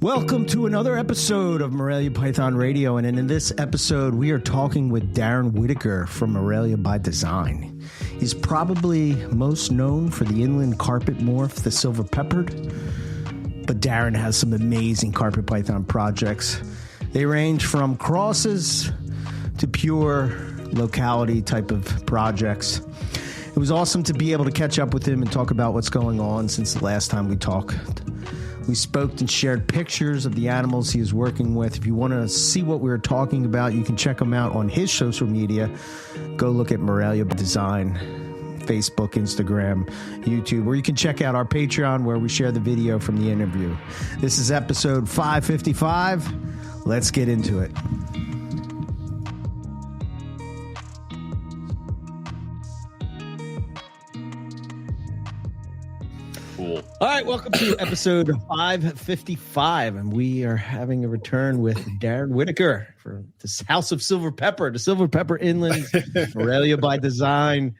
Welcome to another episode of Morelia Python Radio, and in this episode we are talking with Darren Whittaker from Morelia by Design. He's probably most known for the inland carpet morph, the silver peppered, but Darren has some amazing carpet python projects. They range from crosses to pure locality type of projects. It was awesome to be able to catch up with him and talk about what's going on since the last time we talked. We spoke and shared pictures of the animals he is working with. If you want to see what we were talking about, you can check him out on his social media. Go look at Morelia by Design, Facebook, Instagram, YouTube, or you can check out our Patreon where we share the video from the interview. This is episode 555. Let's get into it. All right, welcome to episode 555, and we are having a return with Darren Whittaker from this House of Silver Pepper, the Silver Pepper Inland, Morelia by Design.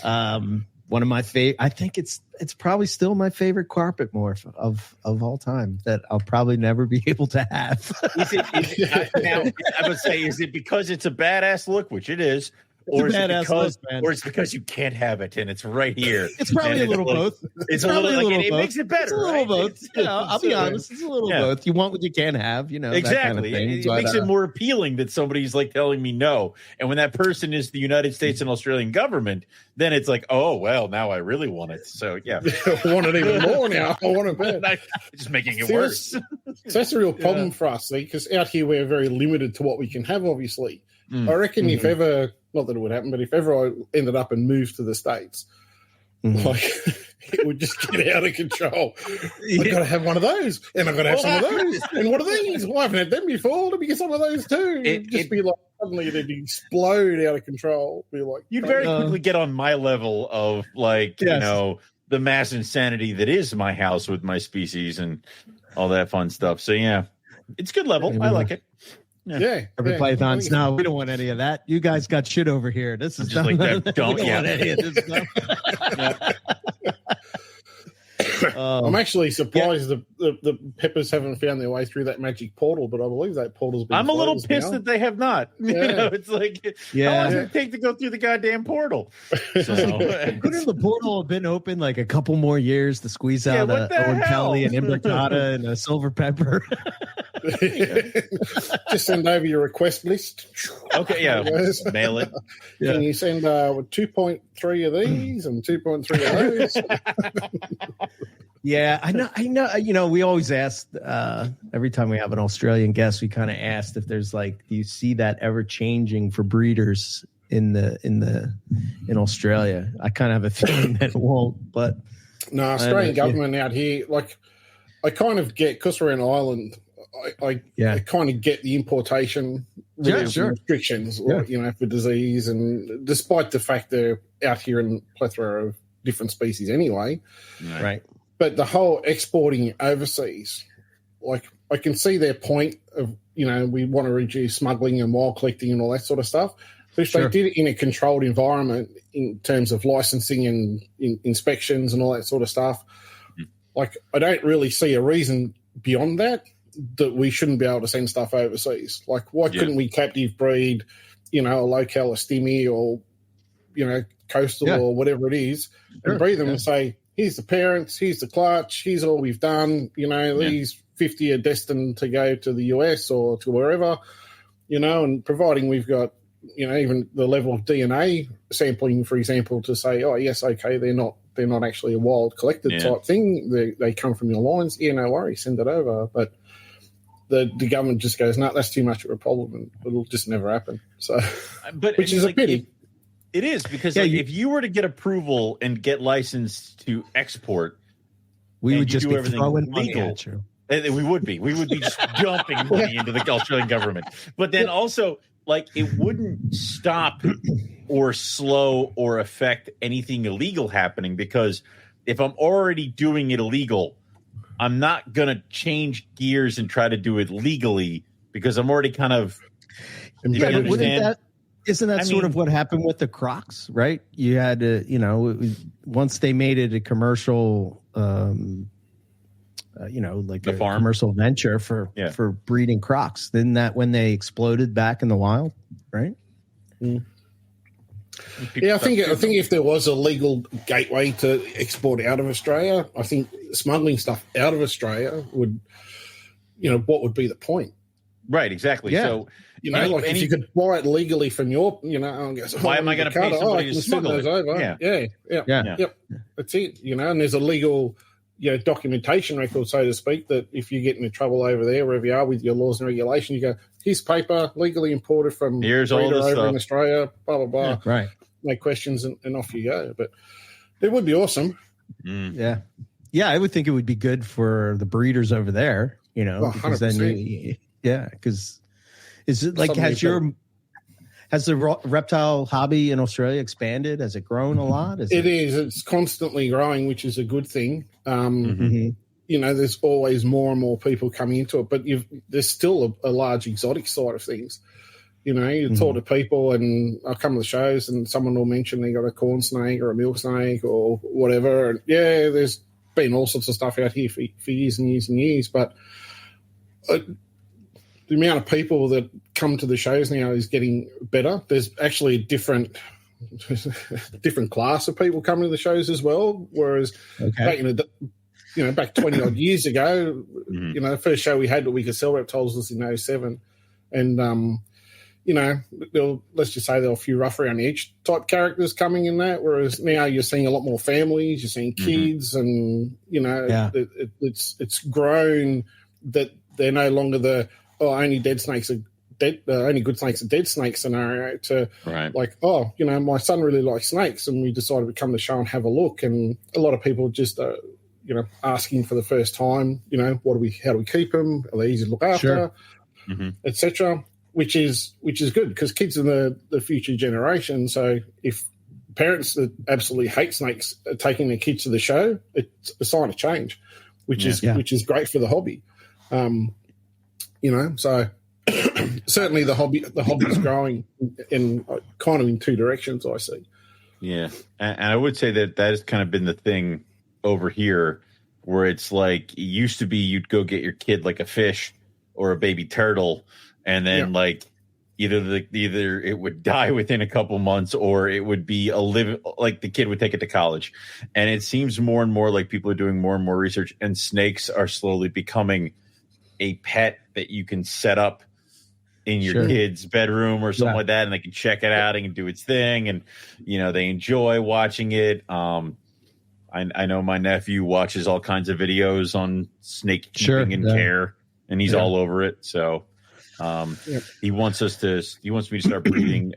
One of my favorite. I think it's probably still my favorite carpet morph of all time that I'll probably never be able to have. I would say, is it because it's a badass look, which it is? Or it's because you can't have it and it's right here. It's probably a little both. It's a little both. It makes it better. It's a little both. I'll be honest. It's a little both. You want what you can't have, Exactly. That kind of thing. It makes it more appealing that somebody's like telling me no. And when that person is the United States and Australian government, then it's like, oh, well, now I really want it. So, yeah. I want it even more now. I want it better. Just making it worse. So that's a real problem for us, see, because out here we're very limited to what we can have, obviously. I reckon if ever, not that it would happen, but if ever I ended up and moved to the States, like it would just get out of control. I've got to have one of those, and I've got to have some of those, and what are these? Well, I haven't had them before. Let me get some of those too. It'd just be like suddenly it'd explode out of control. Be like you'd very quickly get on my level of like the mass insanity that is my house with my species and all that fun stuff. So yeah, it's good level. I like it. Yeah. Pythons. No, we don't want any of that. You guys got shit over here. This is just like that. Don't want any of this stuff. I'm actually surprised the peppers haven't found their way through that magic portal, but I believe that portal's been I'm a little pissed that they have not. Yeah. It's like, how long does it take to go through the goddamn portal? So, couldn't the portal have been open like a couple more years to squeeze out Owen Kelly and Imbricata and a silver pepper? Just send over your request list. Okay, mail it. Can you send 2.3 of these and 2.3 of those? Yeah, I know. We always ask every time we have an Australian guest, we kind of asked if there's like, do you see that ever changing for breeders in Australia? I kind of have a feeling that it won't, but no, Australian government out here, like I kind of get because we're an island. I kind of get the importation restrictions, for disease, and despite the fact they're out here in a plethora of different species anyway, right? But the whole exporting overseas, like I can see their point of we want to reduce smuggling and wild collecting and all that sort of stuff. But if they did it in a controlled environment in terms of licensing and inspections and all that sort of stuff, like I don't really see a reason beyond that we shouldn't be able to send stuff overseas. Like, why couldn't we captive breed, a local Estimi or, coastal or whatever it is, and breed them and say, here's the parents, here's the clutch, here's all we've done, these 50 are destined to go to the US or to wherever, and providing we've got, even the level of DNA sampling, for example, to say, oh, yes, okay, they're not actually a wild collected type thing. They come from your lines. Yeah, no worries, send it over. But the government just goes, no, that's too much of a problem, and it'll just never happen. So, which is a pity. It is because if you were to get approval and get licensed to export, we would just be throwing money at you. We would be just dumping money into the Australian government. But then also, like, it wouldn't stop or slow or affect anything illegal happening, because if I'm already doing it illegal, I'm not going to change gears and try to do it legally because I'm already kind of Isn't that sort of what happened with the Crocs, right? You had to, once they made it a commercial like The a farm. commercial venture for breeding crocs. Then that when they exploded back in the wild, right? Yeah, I think if there was a legal gateway to export out of Australia, I think smuggling stuff out of Australia would, what would be the point? Right, exactly. Yeah. So, if you could buy it legally from your, why am I going to pay somebody to smuggle it? Over. Yeah. That's it. And there's a legal, documentation record, so to speak, that if you get into trouble over there, wherever you are with your laws and regulations, you go, here's paper legally imported from here's all this over stuff in Australia, blah, blah, blah. Yeah, right. No questions, and off you go. But it would be awesome. Yeah. Yeah, I would think it would be good for the breeders over there, because then because is it like has the reptile hobby in Australia expanded? Has it grown a lot? It is. It's constantly growing, which is a good thing. There's always more and more people coming into it, but there's still a large exotic side of things. You talk to people, and I'll come to the shows, and someone will mention they got a corn snake or a milk snake or whatever. And there's been all sorts of stuff out here for years and years and years, but the amount of people that come to the shows now is getting better. There's actually a different class of people coming to the shows as well. Whereas back 20 odd years ago, the first show we had that we could sell reptiles was in 2007, and let's just say there were a few rough around the edge type characters coming in that. Whereas now you're seeing a lot more families, you're seeing kids, and it's grown that they're no longer the only dead snakes are dead, only good snakes are dead snakes scenario to my son really likes snakes, and we decided to come to the show and have a look. And a lot of people just asking for the first time, how do we keep them? Are they easy to look after, etc. Which is good, because kids are the future generation. So if parents that absolutely hate snakes are taking their kids to the show, it's a sign of change, which is great for the hobby. So certainly the hobby is growing in kind of in two directions, I see. Yeah, and I would say that has kind of been the thing over here, where it's like it used to be you'd go get your kid like a fish or a baby turtle, and then either it would die within a couple months, or it would be like the kid would take it to college. And it seems more and more like people are doing more and more research, and snakes are slowly becoming a pet that you can set up in your kid's bedroom or something like that, and they can check it out and can do its thing, and they enjoy watching it. I know my nephew watches all kinds of videos on snake keeping and care, and he's all over it. So he wants me to start breeding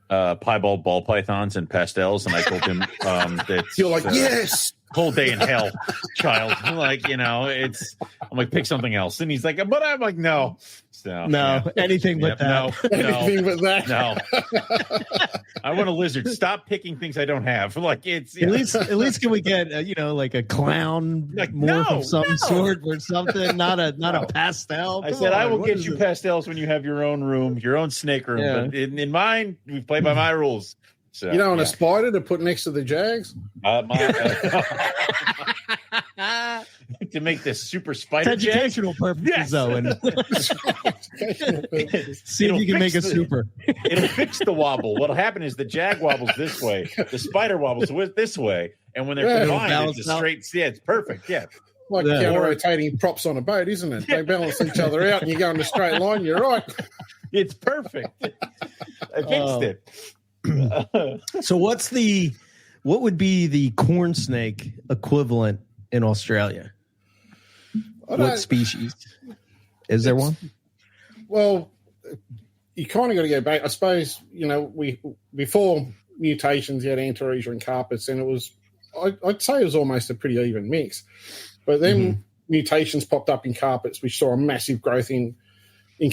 piebald ball pythons and pastels, and I told him that you're like yes. Whole day in hell, child. I'm like, pick something else. And he's like, but I'm like, no. So anything but that. Anything but that. No. I want a lizard. Stop picking things I don't have. Like it's at least can we get like a clown morph of some sort or something? Not a pastel. I said I will get you pastels when you have your own room, your own snake room. Yeah. But in mine, we play by my rules. So, you don't want a spider to put next to the Jags? To make this super spider it's educational purposes, though. And see if you can make a super. It'll fix the wobble. What'll happen is the Jag wobbles this way, the spider wobbles this way, and when they're combined, it's a straight. Yeah, it's perfect. Yeah. Like counter-rotating props on a boat, isn't it? They balance each other out, and you go in a straight line. You're right. It's perfect against it. So what would be the corn snake equivalent in Australia? What species? Is there one? Well, you kind of got to go back. I suppose, we before Mutations, you had Antaresia and carpets, and it was, I'd say it was almost a pretty even mix. But then Mutations popped up in carpets, which saw a massive growth in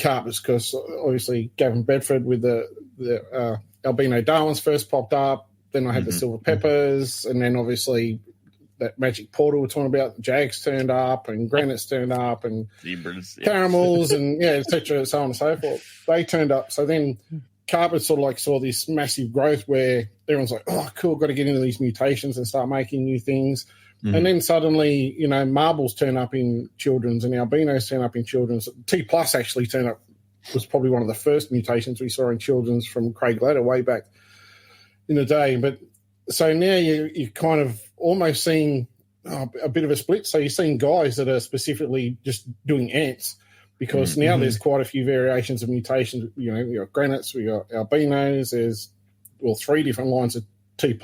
carpets, because obviously Gavin Bedford with the Albino Darwins first popped up. Then I had the silver peppers, and then obviously that magic portal we're talking about, Jags turned up, and granites turned up, and zebras, caramels, and et cetera, so on and so forth. They turned up. So then carpet sort of like saw this massive growth where everyone's like, oh, cool, got to get into these mutations and start making new things. And then suddenly, marbles turn up in children's and albinos turn up in children's. T+ actually turned up, was probably one of the first mutations we saw in children's from Craig Ladder way back in the day. But so now you're kind of almost seeing a bit of a split. So you're seeing guys that are specifically just doing ants, because now there's quite a few variations of mutations. We got granites, we got albinos, there's 3 different lines of T+.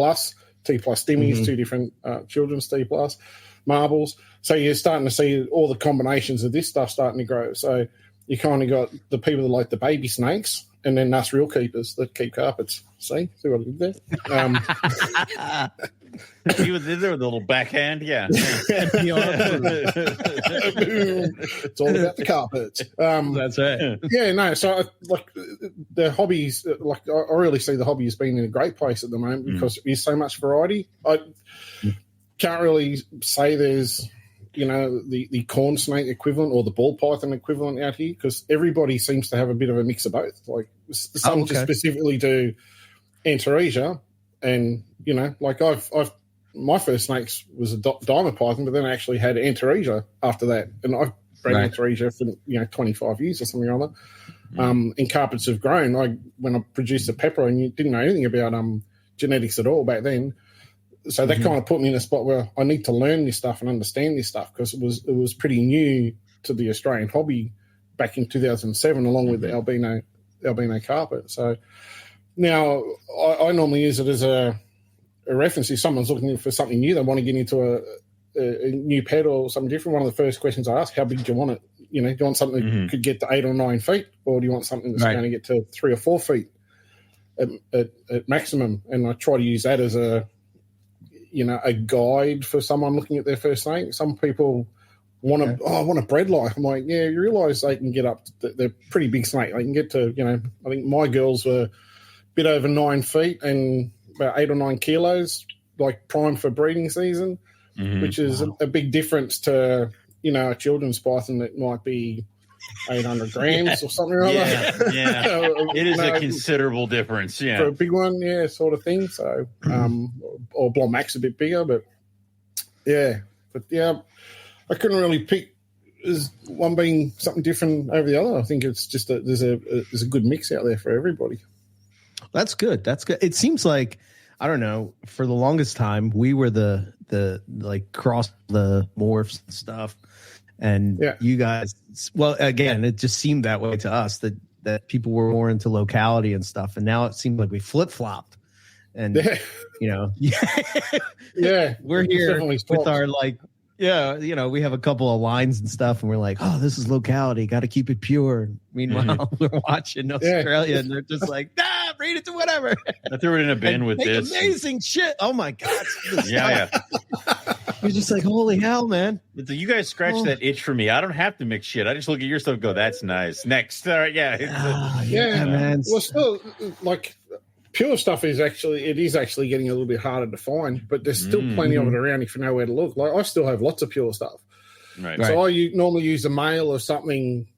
T+ stimmies, 2 different children's T+ marbles. So you're starting to see all the combinations of this stuff starting to grow. So you kind of got the people that like the baby snakes, and then us real keepers that keep carpets. See what I did there? You were there with a little backhand, yeah. It's all about the carpets. That's right. Yeah, no. So the hobbies, I really see the hobby as being in a great place at the moment because there's so much variety. I can't really say there's the corn snake equivalent or the ball python equivalent out here, because everybody seems to have a bit of a mix of both. Like some just specifically do Antaresia, and I've my first snakes was a diamond python, but then I actually had Antaresia after that, and I've bred Antaresia for 25 years or something or other. And carpets have grown. When I produced a pepper, and you didn't know anything about genetics at all back then. So that kind of put me in a spot where I need to learn this stuff and understand this stuff, because it was pretty new to the Australian hobby back in 2007, along with the albino carpet. So now I normally use it as a reference. If someone's looking for something new, they want to get into a new pet or something different, one of the first questions I ask, how big do you want it? Do you want something that could get to 8 or 9 feet, or do you want something that's going to get to 3 or 4 feet at maximum? And I try to use that as a guide for someone looking at their first snake. Some people want to, I want a bread life. I'm like, yeah, you realise they can get up to, they're pretty big snake. They can get to, I think my girls were a bit over 9 feet and about 8 or 9 kilos, like prime for breeding season, which is a big difference to, a children's python that might be 800 grams or something like that. Yeah, it is a considerable difference, for a big one, sort of thing. So, or Blommax a bit bigger, but I couldn't really pick as one being something different over the other. I think it's just there's a good mix out there for everybody. That's good. It seems like, I don't know, for the longest time we were the like cross the morphs and stuff. And you guys, well, again, it just seemed that way to us that people were more into locality and stuff. And now it seems like we flip-flopped. And, we're here with our we have a couple of lines and stuff. And we're like, oh, this is locality. Got to keep it pure. Meanwhile, we're watching Australia and they're just like, breed it to whatever. I threw it in a bin with this. Amazing shit. Oh, my God. Yeah. You're just like, holy hell, man. You guys scratch that itch for me. I don't have to mix shit. I just look at your stuff and go, that's nice. Next. All right, man. Well, still, like, pure stuff is actually getting a little bit harder to find, but there's still plenty of it around if you know where to look. Like, I still have lots of pure stuff. Right. So I normally use a male of something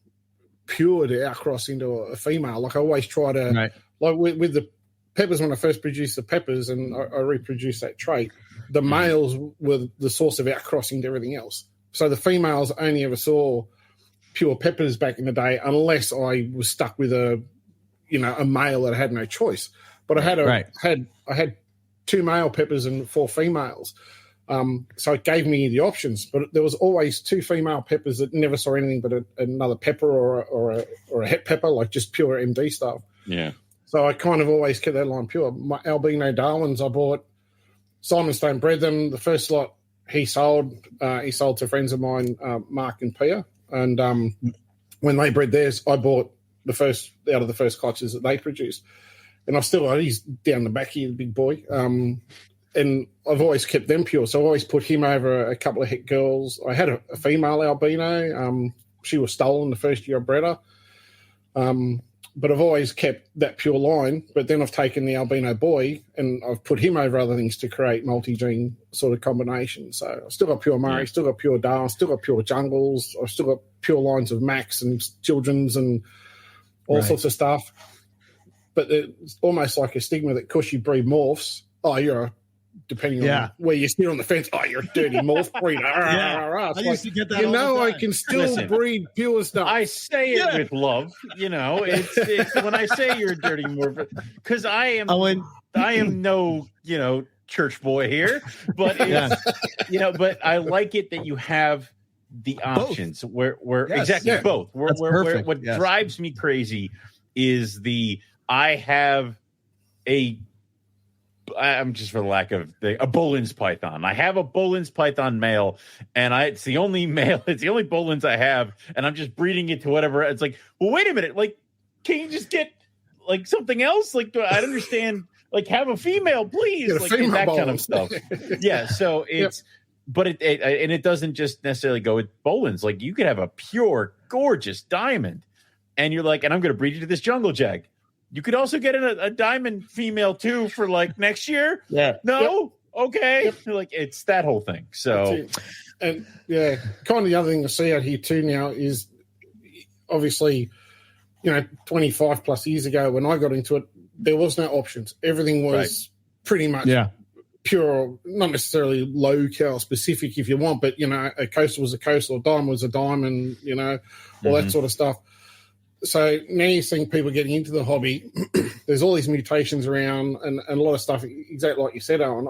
pure to outcross into a female. Like, I always try to, like with the peppers, when I first produced the peppers and I reproduced that trait, the males were the source of outcrossing to everything else. So the females only ever saw pure peppers back in the day, unless I was stuck with a male that had no choice. But I had 2 male peppers and 4 females. So it gave me the options, but there was always 2 female peppers that never saw anything but another pepper or a het pepper, like just pure MD stuff. Yeah. So I kind of always kept that line pure. My Albino Darwins, I bought. Simon Stone bred them. The first lot he sold to friends of mine, Mark and Pia. And when they bred theirs, I bought the first out of the first clutches that they produced. And he's down the back here, the big boy. And I've always kept them pure. So I always put him over a couple of het girls. I had a female albino. She was stolen the first year I bred her. But I've always kept that pure line. But then I've taken the albino boy and I've put him over other things to create multi-gene sort of combinations. So I've still got pure Murray, still got pure Darwin, still got pure Jungles. I've still got pure lines of Max and Children's and all sorts of stuff. but it's almost like a stigma that because you breed morphs, depending on where you sit on the fence, you're a dirty morph breeder. I used to get that all the time. I can still breed pure stuff. I say it with love. It's when I say you're a dirty morph, because I am no, church boy here, but but I like it that you have the options where both. Where what drives me crazy is I'm just for the lack of a Bolin's python. I have a Bolin's python male, and it's the only Bolin's I have, and I'm just breeding it to whatever. It's like, well, wait a minute, like, can you just get like something else? Like, I don't understand. Like, have a female, please. Like that kind of stuff. Yeah. So it's, but it doesn't just necessarily go with Bolin's. Like, you could have a pure, gorgeous diamond, and you're like, and I'm going to breed you to this jungle jag. You could also get a diamond female too for like next year. Yeah. No. Yep. Okay. Yep. Like, it's that whole thing. So, and kind of the other thing to see out here too now is obviously, 25 plus years ago when I got into it, there was no options. Everything was pretty much pure, not necessarily local specific if you want, but, a coastal was a coastal, a diamond was a diamond, all that sort of stuff. So now you're seeing people getting into the hobby. There's all these mutations around and a lot of stuff, exactly like you said, Owen.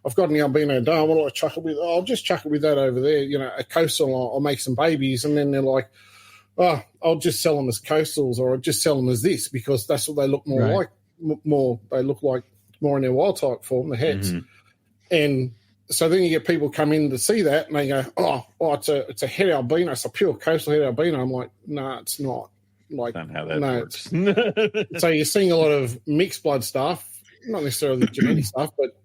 I've got an albino Darwin. What do I chuck it with? I'll just chuck it with that over there. A coastal, I'll make some babies. And then they're like, I'll just sell them as coastals, or I'll just sell them as this because that's what they look more like. They look like more in their wild type form, the heads. And so then you get people come in to see that and they go, it's a head albino. It's a pure coastal head albino. I'm like, no, it's not. Like, not how that works. So you're seeing a lot of mixed blood stuff, not necessarily genetic stuff, but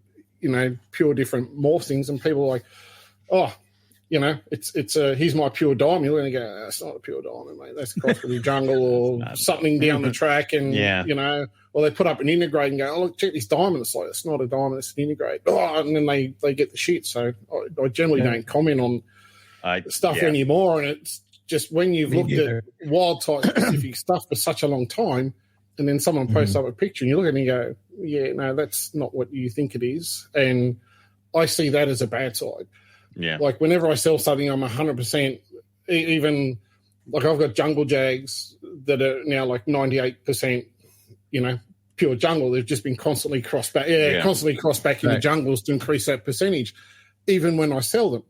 pure different morph things, and people are like, it's here's my pure diamond. You're going to go, that's not a pure diamond, mate. That's crossed with the jungle or something down the track, and or they put up an integrate and go, look, check this diamond. It's like, it's not a diamond, it's an integrate. And then they get the shit. So I generally don't comment on stuff anymore, and it's just when you've looked at wild type specific stuff for such a long time, and then someone posts up a picture and you look at it and you go, yeah, no, that's not what you think it is. And I see that as a bad side. Yeah. Like whenever I sell something, I'm 100%, even like I've got jungle jags that are now like 98%, pure jungle. They've just been constantly crossed back into jungles to increase that percentage, even when I sell them.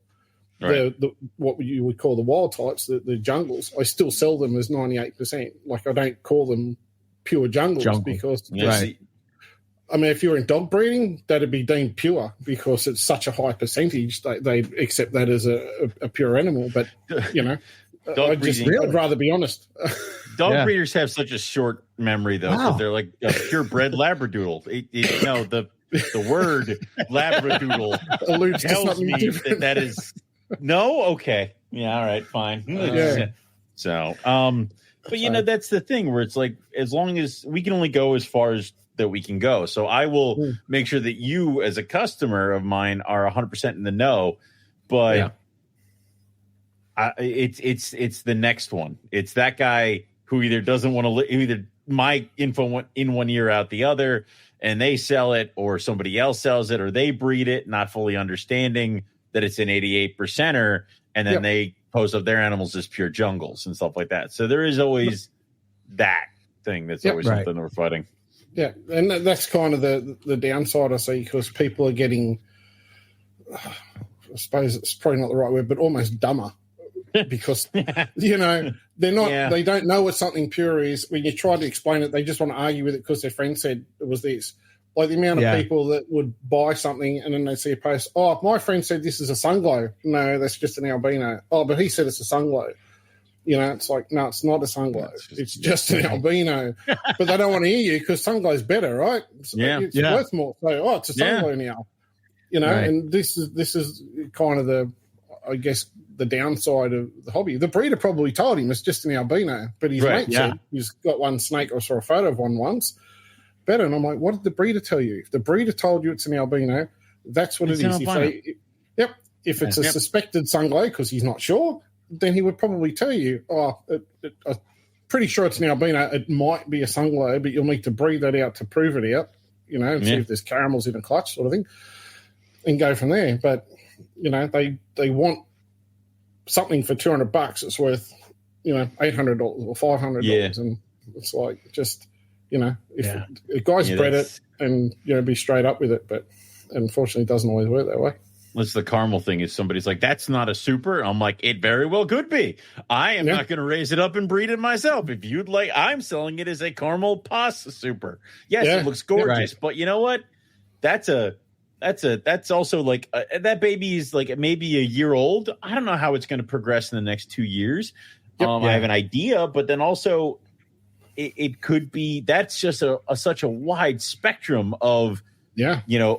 Right. What you would call the wild types, the jungles, I still sell them as 98%. Like I don't call them pure jungles because I mean, if you're in dog breeding, that'd be deemed pure because it's such a high percentage. They accept that as a pure animal. But I'd rather be honest. Dog breeders have such a short memory, though. Wow. They're like a purebred Labradoodle. The word Labradoodle alludes to something me different. that is. No? Okay. Yeah, all right, fine. So, but that's the thing where it's like, as long as we can only go as far as that we can go. So I will make sure that you as a customer of mine are 100% in the know, but it's the next one. It's that guy who either doesn't want to either my info went in one ear out the other and they sell it, or somebody else sells it, or they breed it, not fully understanding that it's an 88%er, and then they post up their animals as pure jungles and stuff like that. So there is always that thing that's always something we're fighting. Yeah, and that's kind of the downside I see, because people are getting, I suppose it's probably not the right word, but almost dumber because, they're not, they don't know what something pure is. When you try to explain it, they just want to argue with it because their friend said it was this. Like the amount of people that would buy something and then they see a post, my friend said this is a sunglow. No, that's just an albino. But he said it's a sunglow. It's like, no, it's not a sunglow. It's just an albino. But they don't want to hear you because sunglow's better, right? It's worth more. So, it's a sunglow now. And this is kind of the downside of the hobby. The breeder probably told him it's just an albino, but his mate said he's got one snake, or saw a photo of one once. Better. And I'm like, what did the breeder tell you? If the breeder told you it's an albino, that's what it is. If it's a suspected sunglow because he's not sure, then he would probably tell you, I'm pretty sure it's an albino. It might be a sunglow, but you'll need to breed that out to prove it out, and see if there's caramels in a clutch sort of thing, and go from there. But, they want something for $200. It's worth, $800 or $500. And it's like, just, if a guy's bred it and, be straight up with it. But unfortunately, it doesn't always work that way. What's the caramel thing? Is somebody's like, that's not a super? I'm like, it very well could be. I am not going to raise it up and bread it myself. If you'd like, I'm selling it as a caramel pasta super. Yes, it looks gorgeous, but you know what? That's also like that baby is like maybe a year old. I don't know how it's going to progress in the next 2 years. I have an idea, but then also it could be that's just such a wide spectrum of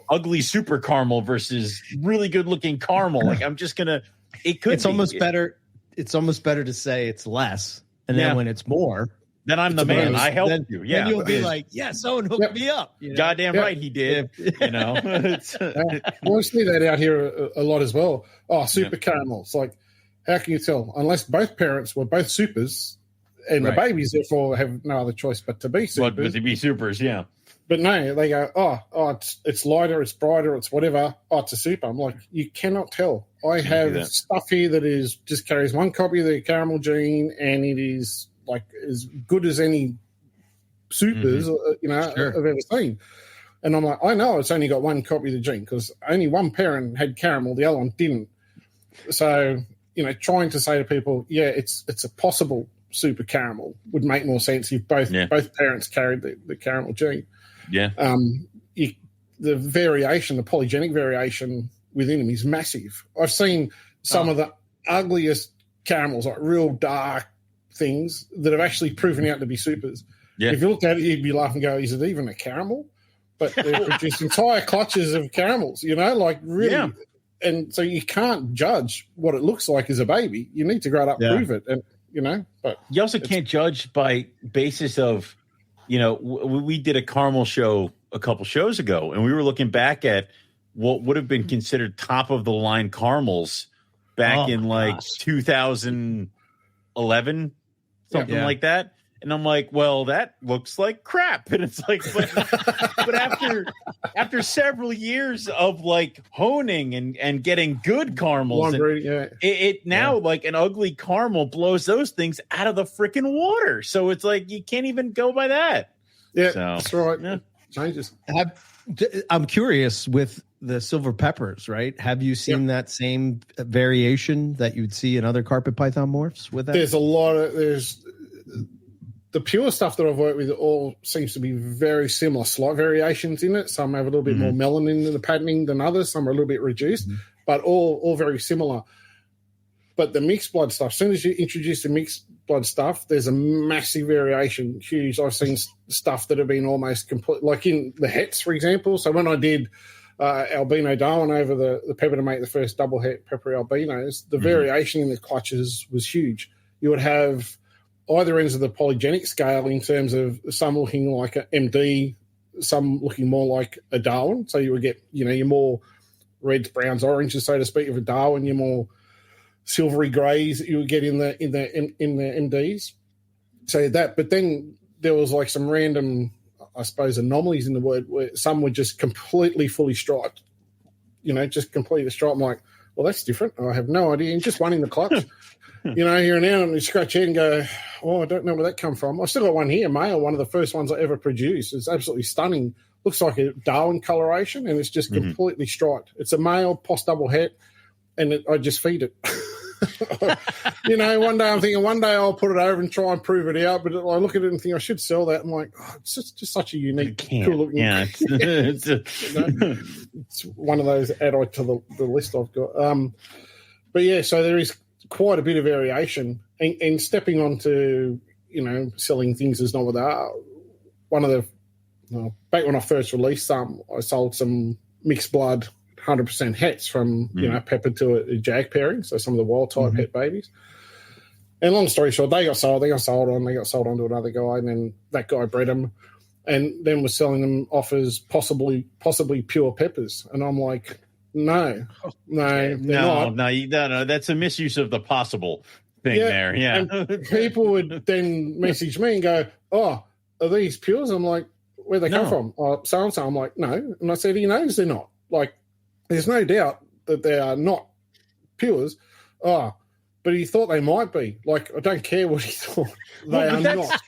ugly super caramel versus really good looking caramel. Like I'm just gonna. It's almost better. It's almost better to say it's less, and then when it's more, then I'm the man. I helped you. Yeah, then you'll be like, someone hooked me up. Goddamn right, he did. We see that out here a lot as well. Oh, super caramel. It's like, how can you tell? Unless both parents were both supers, and the babies therefore have no other choice but to be supers. But to be supers, yeah. But no, they go, it's lighter, it's brighter, it's whatever. Oh, it's a super. I'm like, you cannot tell. I have stuff here that just carries one copy of the caramel gene, and it is like as good as any supers I've ever seen. And I'm like, I know it's only got one copy of the gene because only one parent had caramel, the other one didn't. So trying to say to people, it's a possible super caramel would make more sense if both parents carried the caramel gene. Yeah. The variation, the polygenic variation within them is massive. I've seen some of the ugliest caramels, like real dark things that have actually proven out to be supers. Yeah. If you looked at it, you'd be laughing and go, is it even a caramel? But they produce entire clutches of caramels, like really. Yeah. And so you can't judge what it looks like as a baby. You need to grow it up, prove it. And, but you also can't judge by basis of, we did a caramel show a couple shows ago, and we were looking back at what would have been considered top of the line caramels back in 2011, something like that. And I'm like, well, that looks like crap. And it's like, but after several years of like honing and getting good caramels, like an ugly caramel blows those things out of the freaking water. So it's like, you can't even go by that. Yeah, that's right. Yeah. Changes. I'm curious with the silver peppers, right? Have you seen that same variation that you'd see in other carpet python morphs with that? There's the pure stuff that I've worked with all seems to be very similar, slight variations in it. Some have a little bit more melanin in the patterning than others. Some are a little bit reduced, but all very similar. But the mixed blood stuff, as soon as you introduce the mixed blood stuff, there's a massive variation, huge. I've seen stuff that have been almost complete, like in the hets, for example. So when I did Albino Darwin over the pepper to make the first double het peppery albinos, the variation in the clutches was huge. You would have either ends of the polygenic scale in terms of some looking like an MD, some looking more like a Darwin. So you would get, your more reds, browns, oranges, so to speak, of a Darwin, your more silvery greys that you would get in the MDs. So that, but then there was like some random, I suppose, anomalies in the word where some were just completely fully striped, just completely striped. I'm like, well, that's different. I have no idea. And just one in the clutch. Here and now, and you scratch your head and go, oh, I don't know where that come from. I've still got one here, male, one of the first ones I ever produced. It's absolutely stunning. Looks like a Darwin coloration, and it's just completely striped. It's a male post double het, and I just feed it. One day I'm thinking, one day I'll put it over and try and prove it out, but I look at it and think I should sell that. I'm like, it's just such a unique, cool looking. Yeah, it's one of those add-on to the list I've got. But yeah, so there is quite a bit of variation, and stepping onto selling things is not what they are. One of the back when I first released some, I sold some mixed blood 100% hets from pepper to a jag pairing, so some of the wild type het babies. And long story short, they got sold on to another guy, and then that guy bred them, and then was selling them off as possibly pure peppers, and I'm like, No, that's a misuse of the possible. thing there. Yeah. And people would then message me and go, "Oh, are these pures?" I'm like, "Where they come from?" "Oh, so-and-so." I'm like, "No." And I said, "He knows they're not. Like, there's no doubt that they are not pures." "Oh, but he thought they might be." Like, I don't care what he thought. They are not.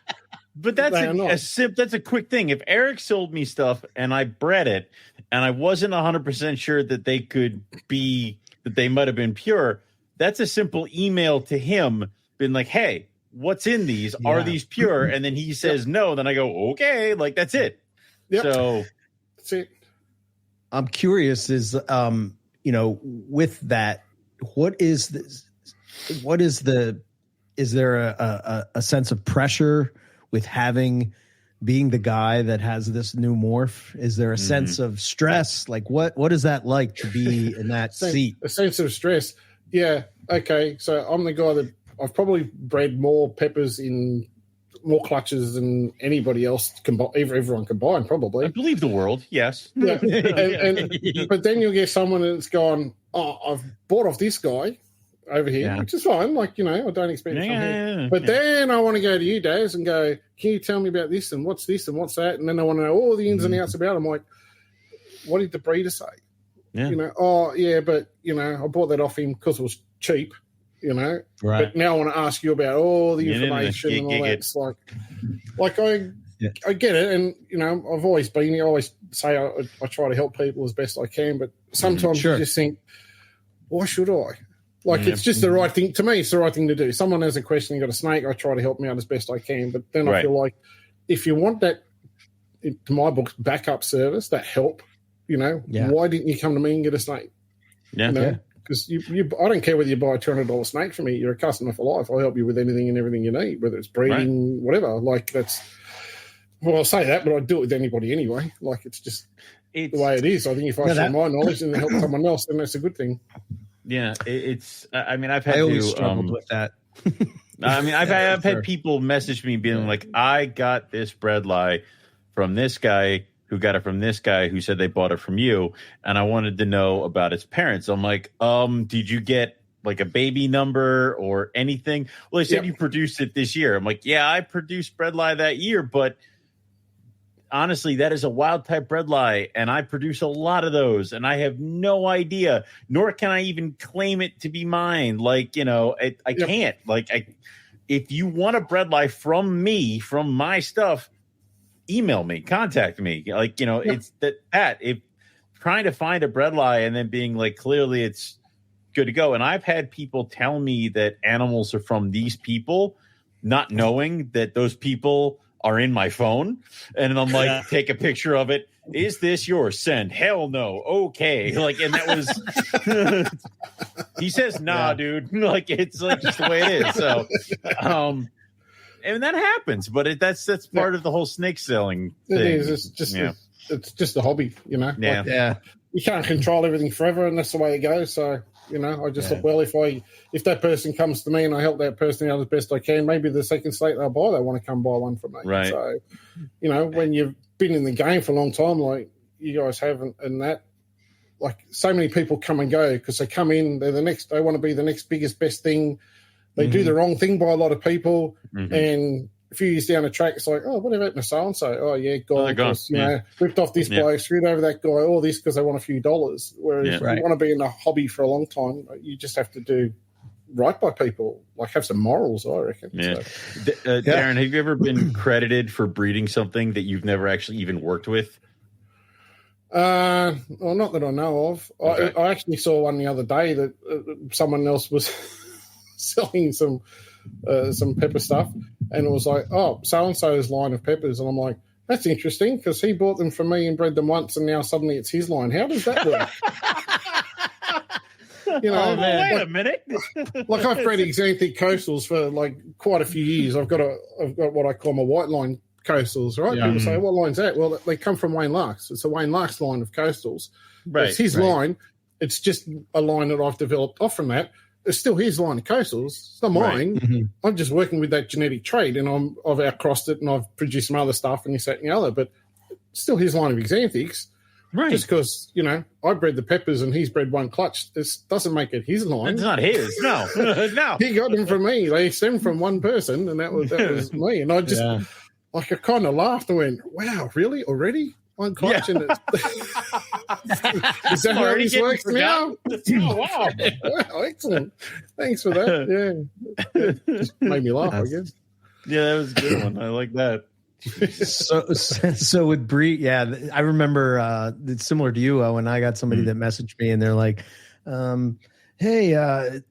But that's a quick thing. If Eric sold me stuff and I bred it and I wasn't 100% sure that they might have been pure, that's a simple email to him, been like, "Hey, what's in these? Yeah. Are these pure?" And then he says no. Then I go, "Okay," like that's it. Yep. So that's it. I'm curious is, with that, is there a sense of pressure with being the guy that has this new morph? Is there a sense of stress? Like what is that like to be in that seat? A sense of stress. Yeah. Okay. So I'm the guy that I've probably bred more peppers in more clutches than anybody else everyone combined, probably. I believe the world. Yes. Yeah. But then you'll get someone that's gone, "Oh, I've bought off this guy over here," which is fine. Like, I don't expect it from him. But then I want to go to you, Daz, and go, "Can you tell me about this and what's this and what's that?" And then I want to know all the ins and outs about it. I'm like, what did the breeder say? Yeah. "Oh, yeah, but, I bought that off him because it was cheap, Right. But now I want to ask you about all the information and all that." It's like I get it. And, I've always been here. I always say I try to help people as best I can. But sometimes you just think, why should I? Like, it's just the right thing. To me, it's the right thing to do. Someone has a question, you got a snake, I try to help me out as best I can. But then I feel like if you want that, to my book, backup service, that help, why didn't you come to me and get a snake? Yeah. Because I don't care whether you buy a $200 snake from me. You're a customer for life. I'll help you with anything and everything you need, whether it's breeding, whatever. Like, that's... Well, I'll say that, but I'd do it with anybody anyway. Like, it's just the way it is. I think if I share my knowledge and help someone else, then that's a good thing. Yeah, I always struggled with that. I've had people message me being like, "I got this bredli from this guy who got it from this guy who said they bought it from you, and I wanted to know about its parents." I'm like, did you get like a baby number or anything? Well, they said you produced it this year. I'm like, yeah, I produced bredli that year, but honestly, that is a wild type bredli, and I produce a lot of those, and I have no idea, nor can I even claim it to be mine. Like, I can't. Like, if you want a bredli from me, from my stuff, email me, contact me. Like, it's that if trying to find a bredli and then being like, clearly it's good to go. And I've had people tell me that animals are from these people, not knowing that those people are in my phone. And I'm like, take a picture of it. "Is this yours?" "Send." "Hell no." "Okay." Like, and that was, he says, "Nah, dude." Like, it's like just the way it is. So, and that happens, but that's part of the whole snake selling thing. It is. It's just a hobby, Yeah. Like, you can't control everything forever, and that's the way it goes. So, I just thought, well, if that person comes to me and I help that person out as best I can, maybe the second snake they'll buy, they want to come buy one from me. Right. So, when you've been in the game for a long time, like you guys have, and that, like, so many people come and go because they come in, they want to be the next biggest, best thing. They do the wrong thing by a lot of people, and a few years down the track, it's like, "Oh, what about my so-and-so? Oh, yeah, guy, ripped off this bloke, screwed over that guy, all this because they want a few dollars." Whereas if you want to be in a hobby for a long time, you just have to do right by people, like have some morals, I reckon. Yeah. So. Darren, have you ever been credited for breeding something that you've never actually even worked with? Well, not that I know of. Okay. I actually saw one the other day that someone else was selling some pepper stuff, and it was like, "Oh, so-and-so's line of peppers," and I'm like, "That's interesting because he bought them from me and bred them once, and now suddenly it's his line. How does that work?" Wait a minute. Like, I've bred Xanthic coastals for like quite a few years. I've got what I call my white line coastals, right? People say, "What line's that?" Well, they come from Wayne Larks. It's a Wayne Larks line of coastals. Right. It's his line. It's just a line that I've developed off from that. It's still his line of coastals. It's not mine. Right. Mm-hmm. I'm just working with that genetic trait, and I've outcrossed it, and I've produced some other stuff, and this, that, and the other. But it's still his line of Xanthics. Right. Just because, I bred the peppers and he's bred one clutch, this doesn't make it his line. It's not his. No. No. He got them from me. They stemmed from one person, and that was me. And I just, I kind of laughed and went, wow, really? Already? One clutch? Yeah. And is that how this works now? Oh, wow. Wow, excellent. Thanks for that. Yeah. Just made me laugh, I guess. Yeah, that was a good one. I like that. So with Bree, I remember it's similar to you when I got somebody that messaged me and they're like, hey,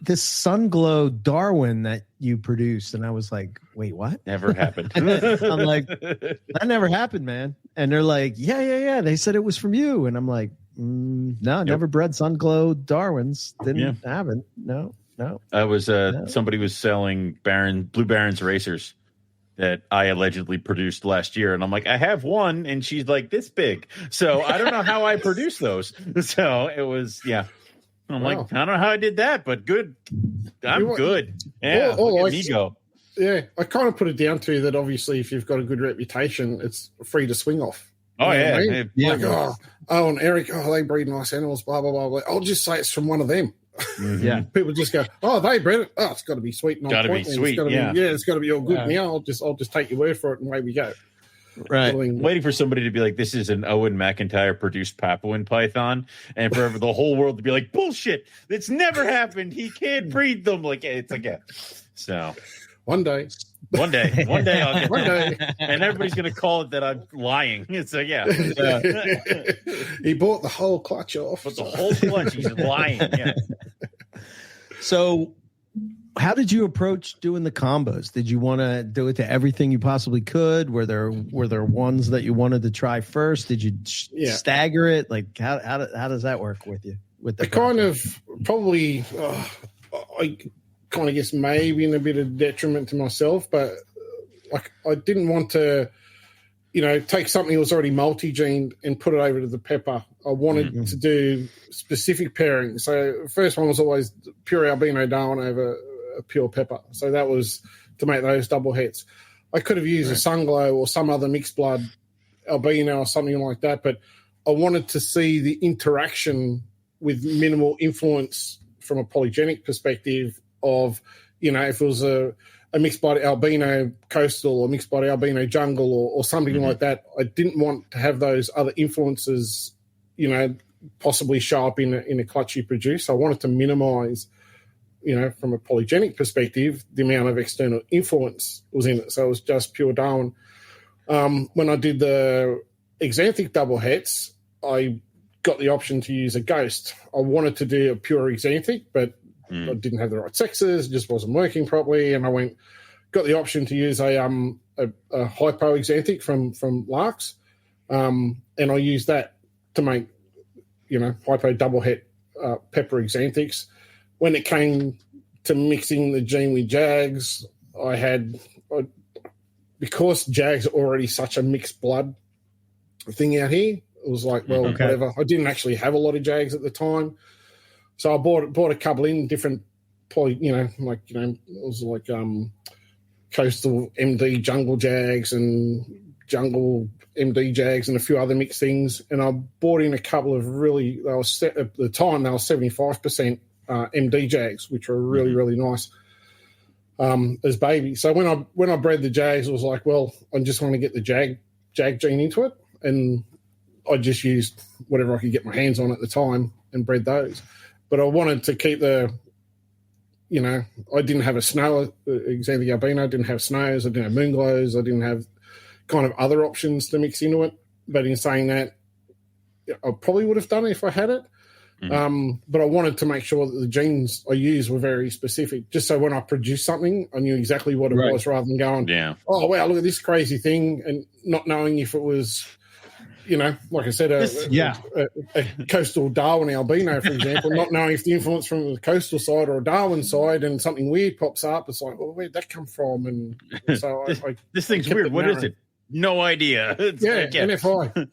this sun glow Darwin that you produced, and I was like, wait, what? Never happened. I'm like, that never happened, man. And they're like, yeah, they said it was from you, and I'm like, no, never bred sun glow Darwins. Didn't happen. No. I was somebody was selling Blue Barons racers that I allegedly produced last year. And I'm like, I have one. And she's like this big. So I don't know how I produced those. So it was, I'm like, I don't know how I did that, but good. I'm good. Yeah. Look at me go. Yeah. I kind of put it down to that. Obviously, if you've got a good reputation, it's free to swing off. Oh, yeah. I mean? Like, and Eric, they breed nice animals, blah, blah, blah. I'll just say it's from one of them. Mm-hmm. Yeah, people just go, they bred it. Oh, it's got to be sweet. Got to be sweet. It's got to be all good. Now I'll just take your word for it, and away we go. Right. Waiting for somebody to be like, this is an Owen McIntyre produced Papuan python, and for the whole world to be like, bullshit. It's never happened. He can't breed them. Like it's like so. One day I'll get one day, and everybody's gonna call it that I'm lying. It's like he bought the whole clutch off. But the whole clutch, he's lying. Yeah. So, how did you approach doing the combos? Did you want to do it to everything you possibly could? Were there ones that you wanted to try first? Did you stagger it? Like how does that work with you? With the kind of probably I kind of guess maybe in a bit of detriment to myself, but like I didn't want to, take something that was already multi-gened and put it over to the pepper. I wanted to do specific pairing. So first one was always pure Albino Darwin over a pure pepper. So that was to make those double hits. I could have used a Sunglow or some other mixed blood albino or something like that, but I wanted to see the interaction with minimal influence from a polygenic perspective of, if it was a mixed blood albino coastal or mixed blood albino jungle or something like that. I didn't want to have those other influences, possibly show up in a clutch you produce. I wanted to minimize, from a polygenic perspective, the amount of external influence was in it. So it was just pure Darwin. When I did the exanthic double hets, I got the option to use a ghost. I wanted to do a pure exanthic, but I didn't have the right sexes, it just wasn't working properly, and I got the option to use a hypo exanthic from Larks, and I used that to make hypo double het pepper exanthics. When it came to mixing the gene with Jags, because Jags are already such a mixed blood thing out here, it was like, whatever. I didn't actually have a lot of Jags at the time. So I bought a couple in different, it was like coastal MD jungle Jags and jungle MD Jags and a few other mixed things. And I bought in a couple of at the time, they were 75% MD Jags, which were really, really nice as babies. So when I bred the Jags, it was like, well, I just want to get the Jag gene into it. And I just used whatever I could get my hands on at the time and bred those. But I wanted to keep I didn't have a snow, Xanthic albino, I didn't have snows, I didn't have moonglows, I didn't have kind of other options to mix into it. But in saying that, I probably would have done it if I had it. But I wanted to make sure that the genes I used were very specific, just so when I produced something, I knew exactly what it was rather than going, oh, wow, look at this crazy thing, and not knowing if it was, like I said, a coastal Darwin albino, for example, not knowing if the influence from the coastal side or a Darwin side and something weird pops up. It's like, well, where'd that come from? And so this thing's weird. What is it? No idea. NFI.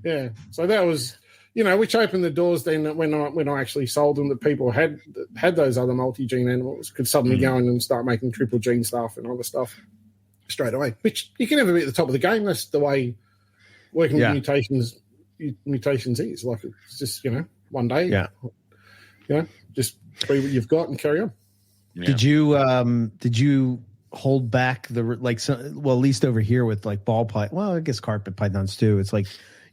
Yeah. So that was, which opened the doors then when I actually sold them, that people had those other multi-gene animals could suddenly go in and start making triple gene stuff and other stuff straight away, which you can never be at the top of the game. That's the way working with mutations is. Like, it's just, one day, just be what you've got and carry on. Yeah. Did you hold back at least over here with like ball python? Well, I guess carpet pythons too. It's like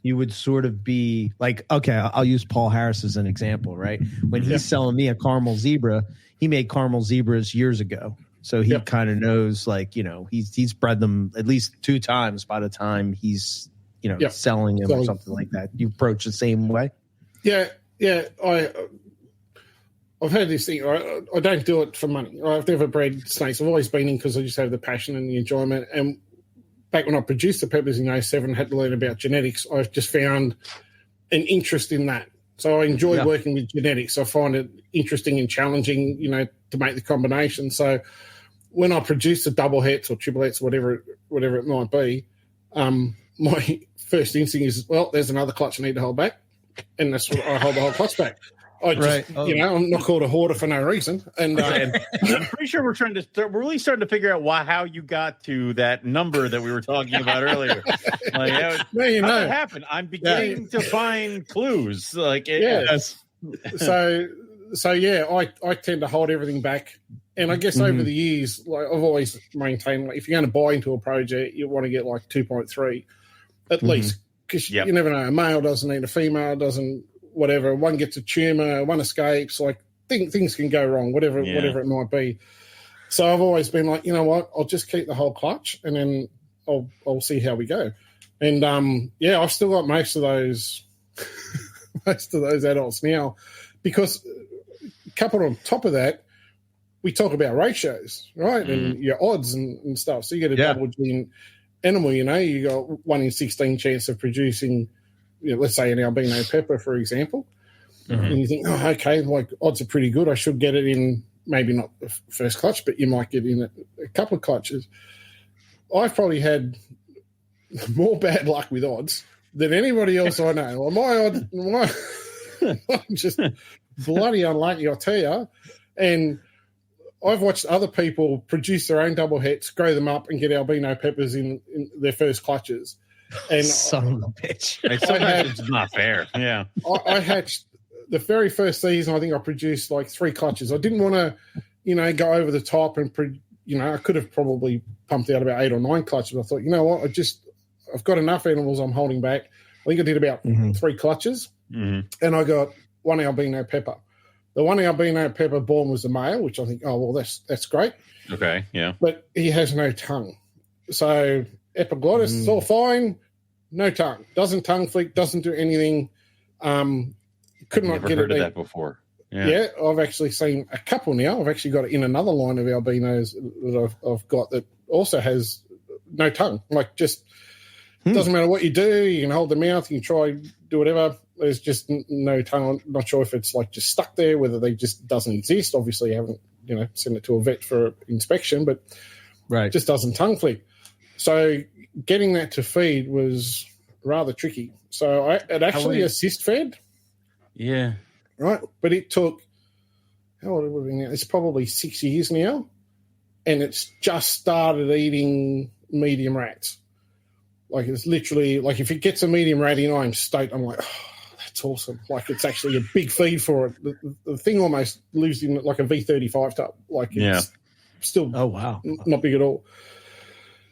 you would sort of be like, okay, I'll use Paul Harris as an example, right? When he's selling me a caramel zebra, he made caramel zebras years ago. So he kind of knows, like, he's bred them at least 2 times by the time he's, selling them or something like that. You approach the same way? Yeah. I've had this thing. I don't do it for money. I've never bred snakes. I've always been in because I just have the passion and the enjoyment. And back when I produced the peppers in 2007, had to learn about genetics. I've just found an interest in that. So I enjoy working with genetics. I find it interesting and challenging, to make the combination. So when I produce the double hets or triple hets, whatever it might be, my first instinct is, well, there's another clutch I need to hold back. And that's what I hold the whole clutch back. I just, I'm not called a hoarder for no reason. And I'm pretty sure we're really starting to figure out how you got to that number that we were talking about earlier. Like, how that happened? I'm beginning to find clues. Like, So I tend to hold everything back. And I guess over the years, like, I've always maintained, like, if you're going to buy into a project, you want to get like 2.3 at least, because you never know. A male doesn't need a female, doesn't. Whatever, one gets a tumor, one escapes, like things can go wrong, whatever it might be. So I've always been like, you know what, I'll just keep the whole clutch and then I'll see how we go. And I've still got most of those adults now, because coupled on top of that, we talk about ratios, right? And your odds and stuff. So you get a double gene animal, you got 1 in 16 chance of producing, let's say an albino pepper, for example, and you think, oh, okay, like odds are pretty good. I should get it in, maybe not the first clutch, but you might get in a couple of clutches. I've probably had more bad luck with odds than anybody else I know. Well, I'm just bloody unlucky, I'll tell you. And I've watched other people produce their own double hets, grow them up, and get albino peppers in their first clutches. And son of a bitch. It's not fair. Yeah. I hatched the very first season. I think I produced like 3 clutches. I didn't want to, go over the top and, I could have probably pumped out about 8 or 9 clutches. I thought, you know what, I've got enough animals I'm holding back. I think I did about 3 clutches, and I got 1 albino pepper. The 1 albino pepper born was the male, which I think, oh, well, that's great. Okay, yeah. But he has no tongue. So epiglottis is all fine, no tongue. Doesn't tongue flick, doesn't do anything. Could not get heard of that before. Yeah, I've actually seen a couple now. I've actually got it in another line of albinos that I've got that also has no tongue. Like, just doesn't matter what you do. You can hold the mouth, you can try, do whatever. There's just no tongue. I'm not sure if it's like just stuck there, whether they just doesn't exist. Obviously, you haven't, sent it to a vet for inspection, but it just doesn't tongue flick. So getting that to feed was rather tricky. So it actually assist fed. Yeah. Right. But it took, how old are we now? It's probably 6 years now. And it's just started eating medium rats. Like, it's literally, like, if it gets a medium rat in, I'm stoked. I'm like, oh, that's awesome. Like, it's actually a big feed for it. The thing almost lives in like a V35 tub. Like, it's still not big at all.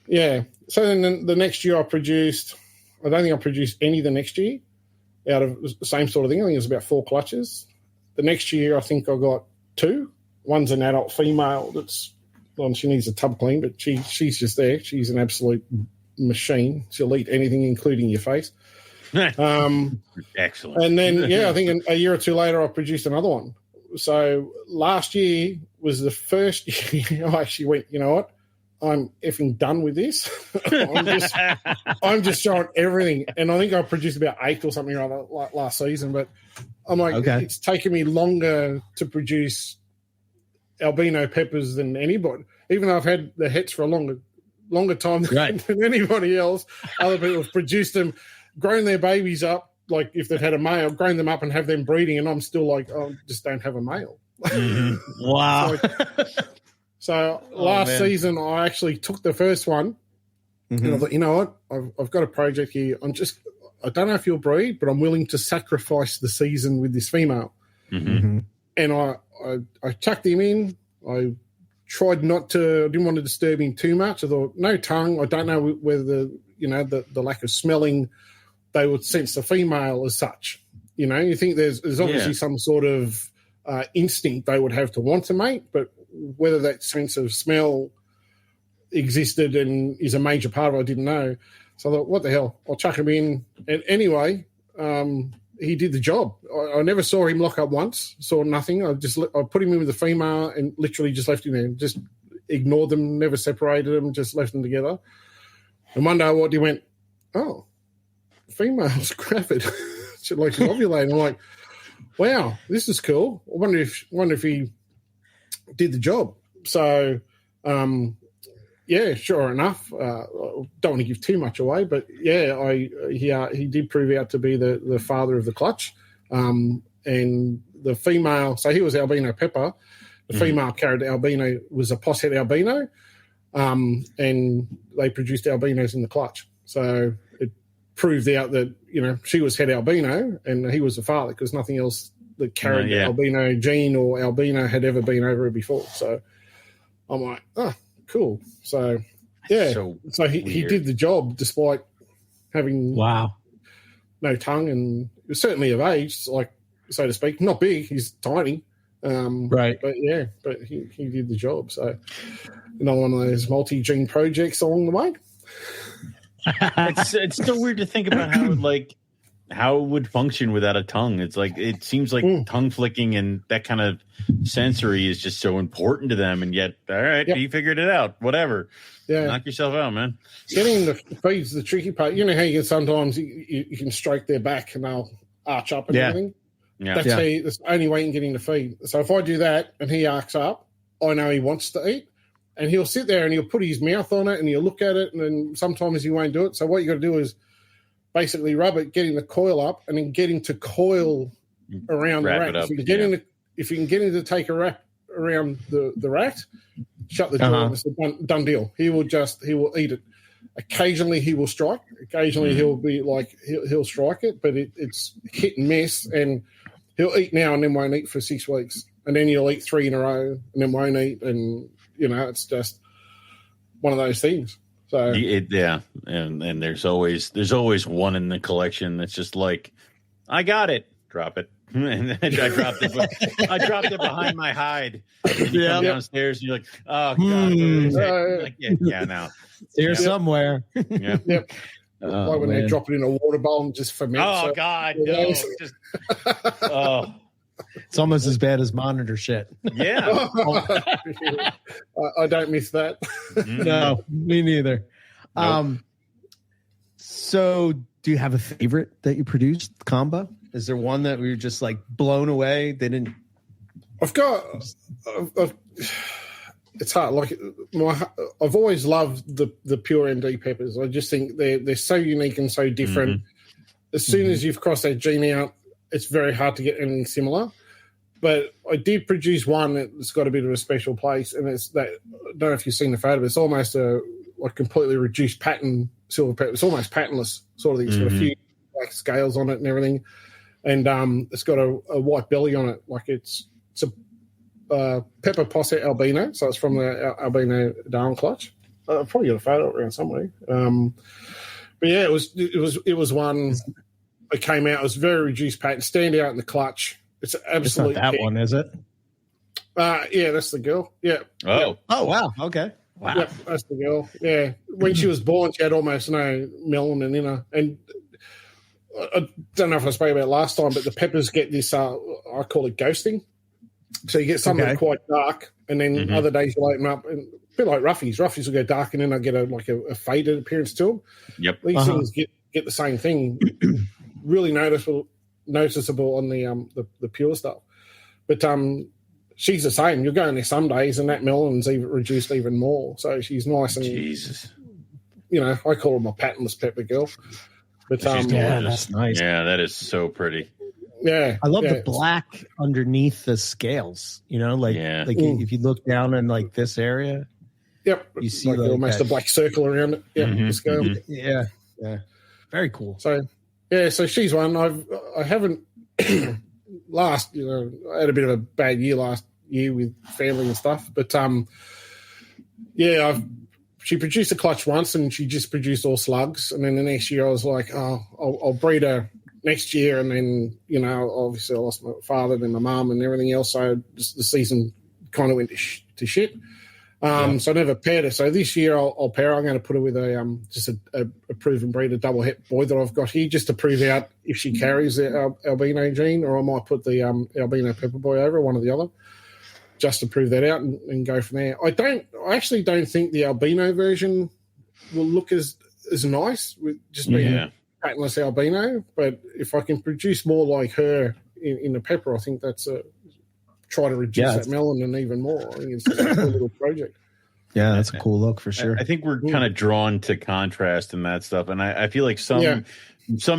Yeah. So then the next year I don't think I produced any the next year out of the same sort of thing. I think it was about 4 clutches. The next year I think I got 2. One's an adult female she needs a tub clean, but she's just there. She's an absolute machine. She'll eat anything, including your face. Excellent. And then, I think a year or 2 later I produced another one. So last year was the first year I actually went, you know what? I'm effing done with this. I'm just showing everything. And I think I produced about 8 or something like last season. But I'm like, it's taken me longer to produce albino peppers than anybody. Even though I've had the hets for a longer time than anybody else. Other people have produced them, grown their babies up, like if they've had a male, grown them up and have them breeding. And I'm still like, I just don't have a male. Wow. So last season, I actually took the first one And I thought, you know what? I've got a project here. I don't know if you'll breed, but I'm willing to sacrifice the season with this female. Mm-hmm. And I chucked him in. I tried didn't want to disturb him too much. I thought, no tongue. I don't know whether the lack of smelling, they would sense the female as such. You think there's obviously some sort of instinct they would have to want to mate, but whether that sense of smell existed and is a major part of it, I didn't know. So I thought, what the hell? I'll chuck him in. And anyway, he did the job. I never saw him lock up once, saw nothing. I put him in with the female and literally just left him there. Just ignored them, never separated them, just left them together. And one day he went, oh, female's gravid. She's ovulating. I'm like, wow, this is cool. I wonder if he did the job. So, sure enough. Don't want to give too much away, but he did prove out to be the father of the clutch. And the female, so he was albino Pepper. The female carried albino was a posshead albino, and they produced albinos in the clutch. So it proved out that she was head albino and he was the father, because nothing else that carried the albino gene or albino had ever been over her before. So I'm like, oh, cool. So so he did the job despite having no tongue, and he was certainly of age, like, so to speak. Not big, he's tiny. Right. But he did the job. So another one of those multi-gene projects along the way. It's still weird to think about how it would function without a tongue. It's like, it seems like tongue flicking and that kind of sensory is just so important to them, and yet, all right, you figured it out. Whatever. Yeah. Knock yourself out, man. Getting the feed's the tricky part. You know how you can sometimes you can stroke their back and they'll arch up and everything? Yeah. That's the only way you can get him to feed. So if I do that and he arcs up, I know he wants to eat. And he'll sit there and he'll put his mouth on it and he'll look at it, and then sometimes he won't do it. So what you got to do is basically rub it, get him to coil up, and then get him to coil around the rat. If you can get him to take a wrap around the rat, shut the door, and it's a done deal. He will eat it. Occasionally he will strike. Occasionally he'll be like he'll strike it, but it's hit and miss. And he'll eat now and then won't eat for 6 weeks, and then he'll eat 3 in a row and then won't eat, and it's just one of those things. So and there's always one in the collection that's just like, I got it, drop it, and I dropped it. I dropped it behind my hide. And you come downstairs and you're like, oh god, now here somewhere. Yeah. Yep. Like when they drop it in a water bowl and just ferment. Oh god, no! It's almost as bad as monitor shit. Yeah. I don't miss that. No, me neither. Nope. So do you have a favorite that you produced combo? Is there one that we were just like blown away? They didn't. I've it's hard. Like I've always loved the pure ND peppers. I just think they're so unique and so different. As soon as you've crossed that gene out, it's very hard to get anything similar. But I did produce one that's got a bit of a special place, and it's that. I don't know if you've seen the photo, but it's almost a completely reduced pattern silver pepper. It's almost patternless sort of thing. It's got a few like scales on it and everything, and it's got a white belly on it. Like it's a pepper posse albino, so it's from the Albino Darwin clutch. I've probably got a photo around somewhere. But yeah, it was one that came out. It was very reduced pattern, stand out in the clutch. It's absolutely not that one, is it? Yeah, that's the girl. Yeah. Oh. Oh, wow. Okay. Wow. Yep, that's the girl. Yeah. When she was born, she had almost no melanin in her. And I don't know if I spoke about it last time, but the peppers get this, I call it ghosting. So you get some that are quite dark, and then other days you'll open up, and a bit like Ruffies. Ruffies will go dark, and then I get a faded appearance to them. Yep. These things get the same thing. Really noticeable on the pure stuff. But she's the same. You'll go in there some days, and that melanin's even reduced even more. So she's nice and Jesus. I call her my patternless pepper girl. But that's nice. Yeah, that is so pretty. Yeah, I love the black underneath the scales. If you look down in like this area. Yep. You see like almost a black circle around it. Yep. Mhm, The scale. mhm. Yeah. Very cool. So she's one. I haven't last. I had a bit of a bad year last year with family and stuff, but she produced a clutch once, and she just produced all slugs. And then the next year, I was like, I'll breed her next year. And then obviously I lost my father, then my mum, and everything else. So just the season kind of went to shit. So I never paired her. So this year I'll pair her. I'm going to put her with a proven breed, a double het boy that I've got here, just to prove out if she carries the albino gene, or I might put the albino pepper boy over, one or the other, just to prove that out and go from there. I actually don't think the albino version will look as nice with just being patternless albino. But if I can produce more like her in the pepper, I think that's try to reduce that melanin even more. I think it's just a cool little project. Yeah, that's a cool look for sure. I think we're kind of drawn to contrast and that stuff, and I feel like some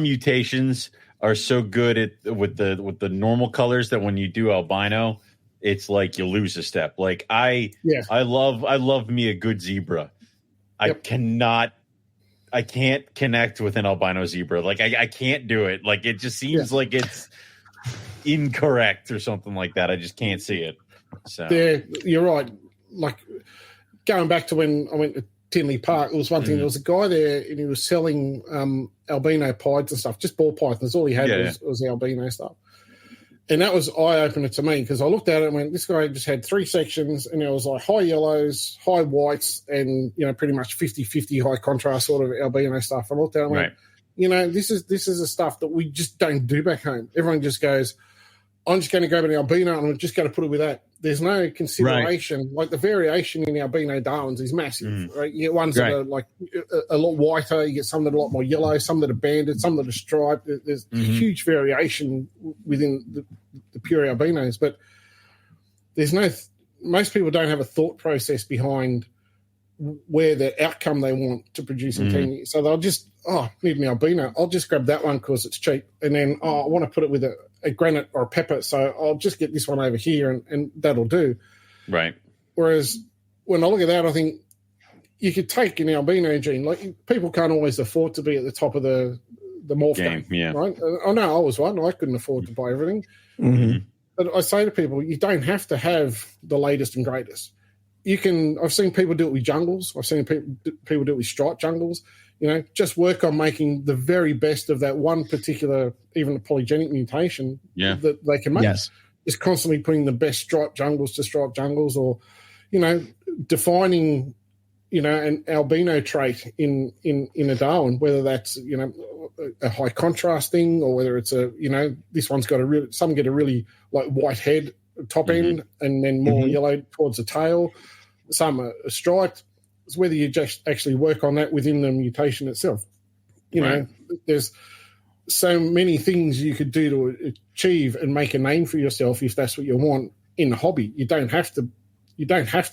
mutations are so good with the normal colors that when you do albino, it's like you lose a step. Like I love me a good zebra. I can't connect with an albino zebra. Like I can't do it. Like it just seems like it's incorrect or something like that. I just can't see it. So you're right. Like going back to when I went to Tinley Park, there was one thing. There was a guy there, and he was selling albino pieds and stuff, just ball pythons. All he had was albino stuff, and that was eye opener to me, because I looked at it and went, this guy just had 3 sections, and it was like high yellows, high whites, and pretty much 50-50 high contrast sort of albino stuff. I looked at it and went, this is the stuff that we just don't do back home. Everyone just goes, I'm just going to grab an albino and I'm just going to put it with that. There's no consideration. Right. Like the variation in albino Darwins is massive. Right? You get ones that are like a lot whiter. You get some that are a lot more yellow, some that are banded, some that are striped. There's huge variation within the pure albinos, but there's most people don't have a thought process behind where the outcome they want to produce in 10 years. So they'll just, need an albino. I'll just grab that one because it's cheap. And then, I want to put it with a granite or a pepper. So I'll just get this one over here and that'll do. Right. Whereas when I look at that, I think you could take an albino gene. Like people can't always afford to be at the top of the morph game. Yeah. Right. I know I was one. I couldn't afford to buy everything. But I say to people, you don't have to have the latest and greatest. I've seen people do it with jungles. I've seen people do it with striped jungles. Just work on making the very best of that one particular, even a polygenic mutation that they can make. Yes. Just constantly putting the best striped jungles to striped jungles, or, defining, an albino trait in a Darwin, whether that's, a high contrast thing, or whether it's this one's got some get a really like white head top end and then more yellow towards the tail. Some are striped. It's whether you just actually work on that within the mutation itself. There's so many things you could do to achieve and make a name for yourself if that's what you want in the hobby. You don't have to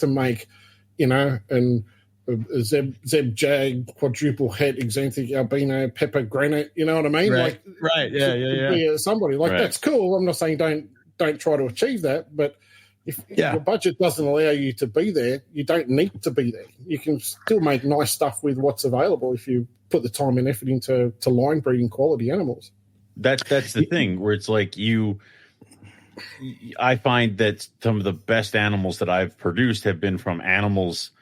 make, a Zeb Jag quadruple het exanthic albino pepper granite. You know what I mean? Right. Be somebody like that's cool. I'm not saying don't try to achieve that, but if your budget doesn't allow you to be there, you don't need to be there. You can still make nice stuff with what's available if you put the time and effort into line breeding quality animals. That's the thing where it's like I find that some of the best animals that I've produced have been from animals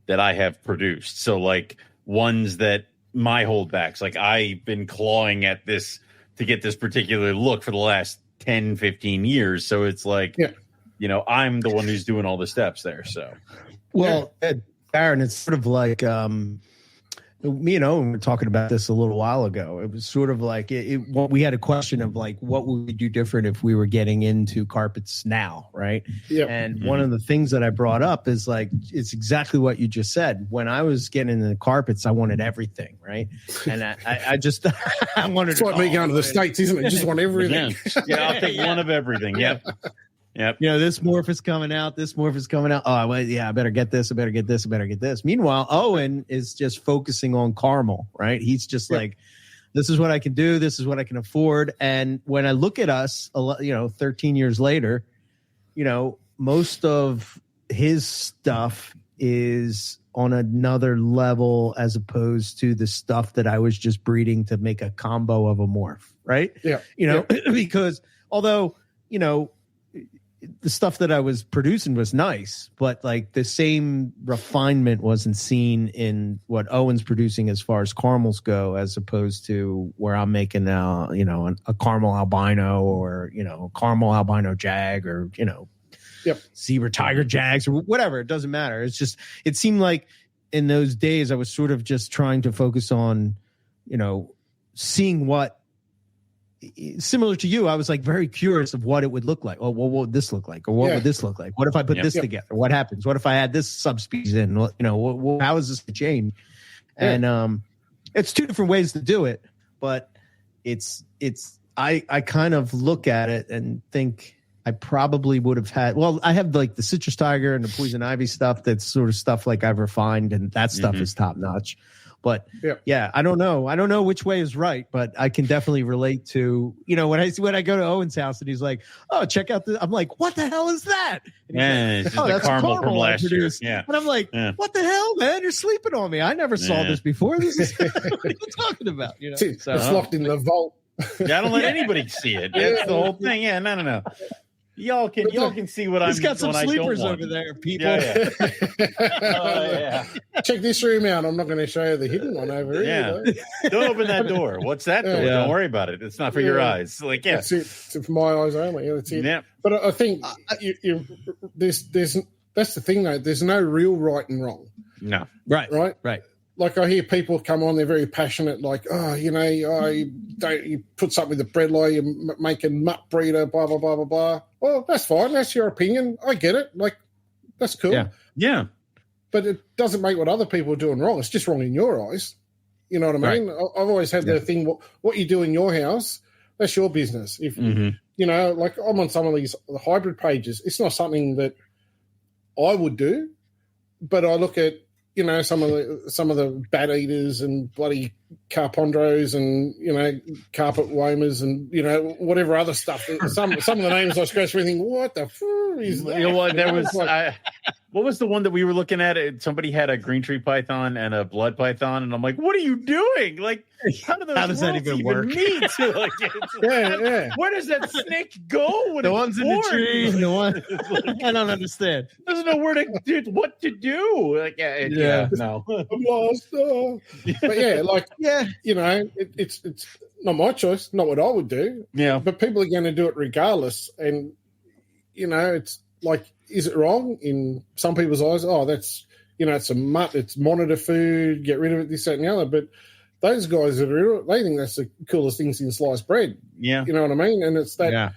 that I have produced. So like ones that my holdbacks, like I've been clawing at this to get this particular look for the last 10, 15 years. So it's like, I'm the one who's doing all the steps there. So, well, Darren, it's sort of like, we were talking about this a little while ago. It was sort of like we had a question of like, what would we do different if we were getting into carpets now, right? Yeah. And one of the things that I brought up is like, it's exactly what you just said. When I was getting into the carpets, I wanted everything, right? And I just I wanted. It's like me going to the States, isn't it? Just want everything. I'll take one of everything. Yep. Yep. This morph is coming out. This morph is coming out. Oh, well, I better get this. I better get this. I better get this. Meanwhile, Owen is just focusing on caramel, right? He's just like, this is what I can do. This is what I can afford. And when I look at us, 13 years later, most of his stuff is on another level as opposed to the stuff that I was just breeding to make a combo of a morph, right? Yeah. Because although, the stuff that I was producing was nice, but like the same refinement wasn't seen in what Owen's producing as far as caramels go, as opposed to where I'm making a caramel albino or, caramel albino jag or, zebra tiger jags or whatever. It doesn't matter. It's just, it seemed like in those days I was sort of just trying to focus on, seeing what, similar to you, I was like very curious of what it would look like. Oh, what would this look like? Or what would this look like? What if I put this together? What happens? What if I add this subspecies in? How is this to change? And it's two different ways to do it, but I kind of look at it and think I probably would have had, I have like the citrus tiger and the poison ivy stuff. That's sort of stuff like I've refined, and that stuff is top notch. But I don't know. I don't know which way is right, but I can definitely relate to, when I go to Owen's house and he's like, "Oh, check out the," I'm like, "What the hell is that?" And it's just the caramel from last year. Yeah. And I'm like, "What the hell, man? You're sleeping on me. I never saw this before. This is what are you talking about?" It's locked in the vault. I don't let anybody see it. That's the whole thing. Yeah, no. Y'all can see what He's got some sleepers over there, people. Yeah. Check this room out. I'm not going to show you the hidden one over here. Don't open that door. What's that door? Don't worry about it. It's not for your eyes. Like, That's it. It's for my eyes only. That's it. Yeah. But I think there's that's the thing though. There's no real right and wrong. No. Right. Like I hear people come on, they're very passionate, like, you put something with the bread line, you're making mutt breeder, blah, blah, blah, blah, blah. Well, that's fine. That's your opinion. I get it. Like, that's cool. Yeah. But it doesn't make what other people are doing wrong. It's just wrong in your eyes. You know what I mean? Right. I've always had the thing, what you do in your house, that's your business. If like I'm on some of these hybrid pages, it's not something that I would do, but I look at, some of the bat eaters and bloody carpondros and carpet womers and whatever other stuff. Some of the names I scratch me thinking, what the fuck is that? There was what was the one that we were looking at? Somebody had a green tree python and a blood python, and I'm like, what are you doing? Like, how does that even work? Meet? Like, where does that snake go? When the one's in the tree. The one I don't understand. Doesn't know what to do. Like, no. I'm lost. But it's not my choice, not what I would do. Yeah. But people are going to do it regardless, and it's like, is it wrong in some people's eyes? Oh, that's it's a mutt, it's monitor food, get rid of it, this, that, and the other. But those guys they think that's the coolest thing since sliced bread. Yeah. You know what I mean? And it's that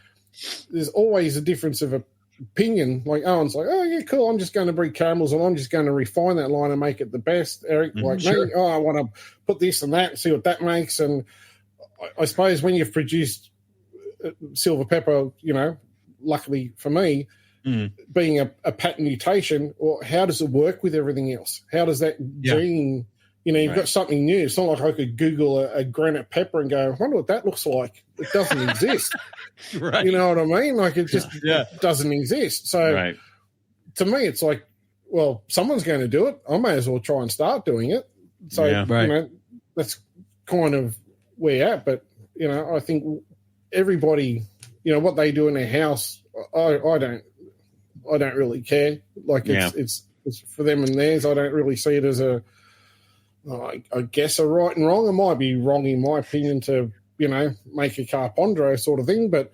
there's always a difference of opinion. Like Owen's like, oh yeah, cool, I'm just going to breed caramels and I'm just going to refine that line and make it the best. Eric, me, I want to put this and that and see what that makes. And I suppose when you've produced silver pepper, luckily for me, being a pattern mutation, or how does it work with everything else? How does that gene, you've got something new. It's not like I could Google a granite pepper and go, I wonder what that looks like. It doesn't exist. Right. You know what I mean? Like it just doesn't exist. So to me, it's like, well, someone's going to do it. I may as well try and start doing it. So, that's kind of where you're at. But, I think everybody, what they do in their house, I don't really care. Like it's for them and theirs. I don't really see it as I guess a right and wrong. It might be wrong in my opinion to, make a carpondro sort of thing, but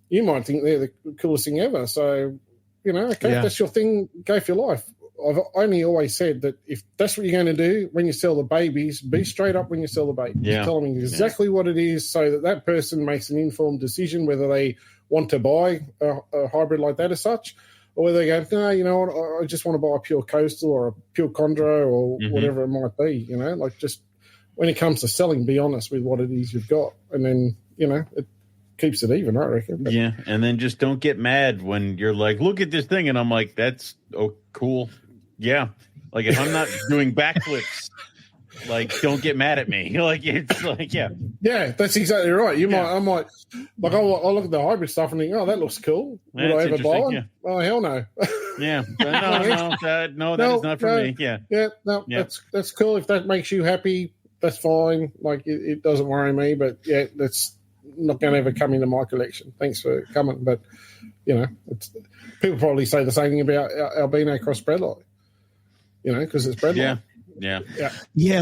you might think they're the coolest thing ever. So, if that's your thing, go for your life. I've only always said that if that's what you're going to do when you sell the babies, be straight up when you sell the babies. Yeah. Tell them exactly what it is so that person makes an informed decision whether they want to buy a hybrid like that as such, or whether they go, no, you know what, I just want to buy a pure coastal or a pure chondro or whatever it might be, like just when it comes to selling, be honest with what it is you've got. And then, it keeps it even, I reckon. But, and then just don't get mad when you're like, look at this thing. And I'm like, that's cool. Yeah. Like if I'm not doing backflips, like don't get mad at me. Like it's like, yeah, that's exactly right. I might like I'll look at the hybrid stuff and think, oh, that looks cool. Would I ever buy one? Oh, hell no. Yeah. No, that is not for me. Yeah. Yeah. No, that's cool. If that makes you happy, that's fine. Like it doesn't worry me. But yeah, that's not going to ever come into my collection. Thanks for coming. But people probably say the same thing about albino cross bredli. Because it's bredli. Yeah.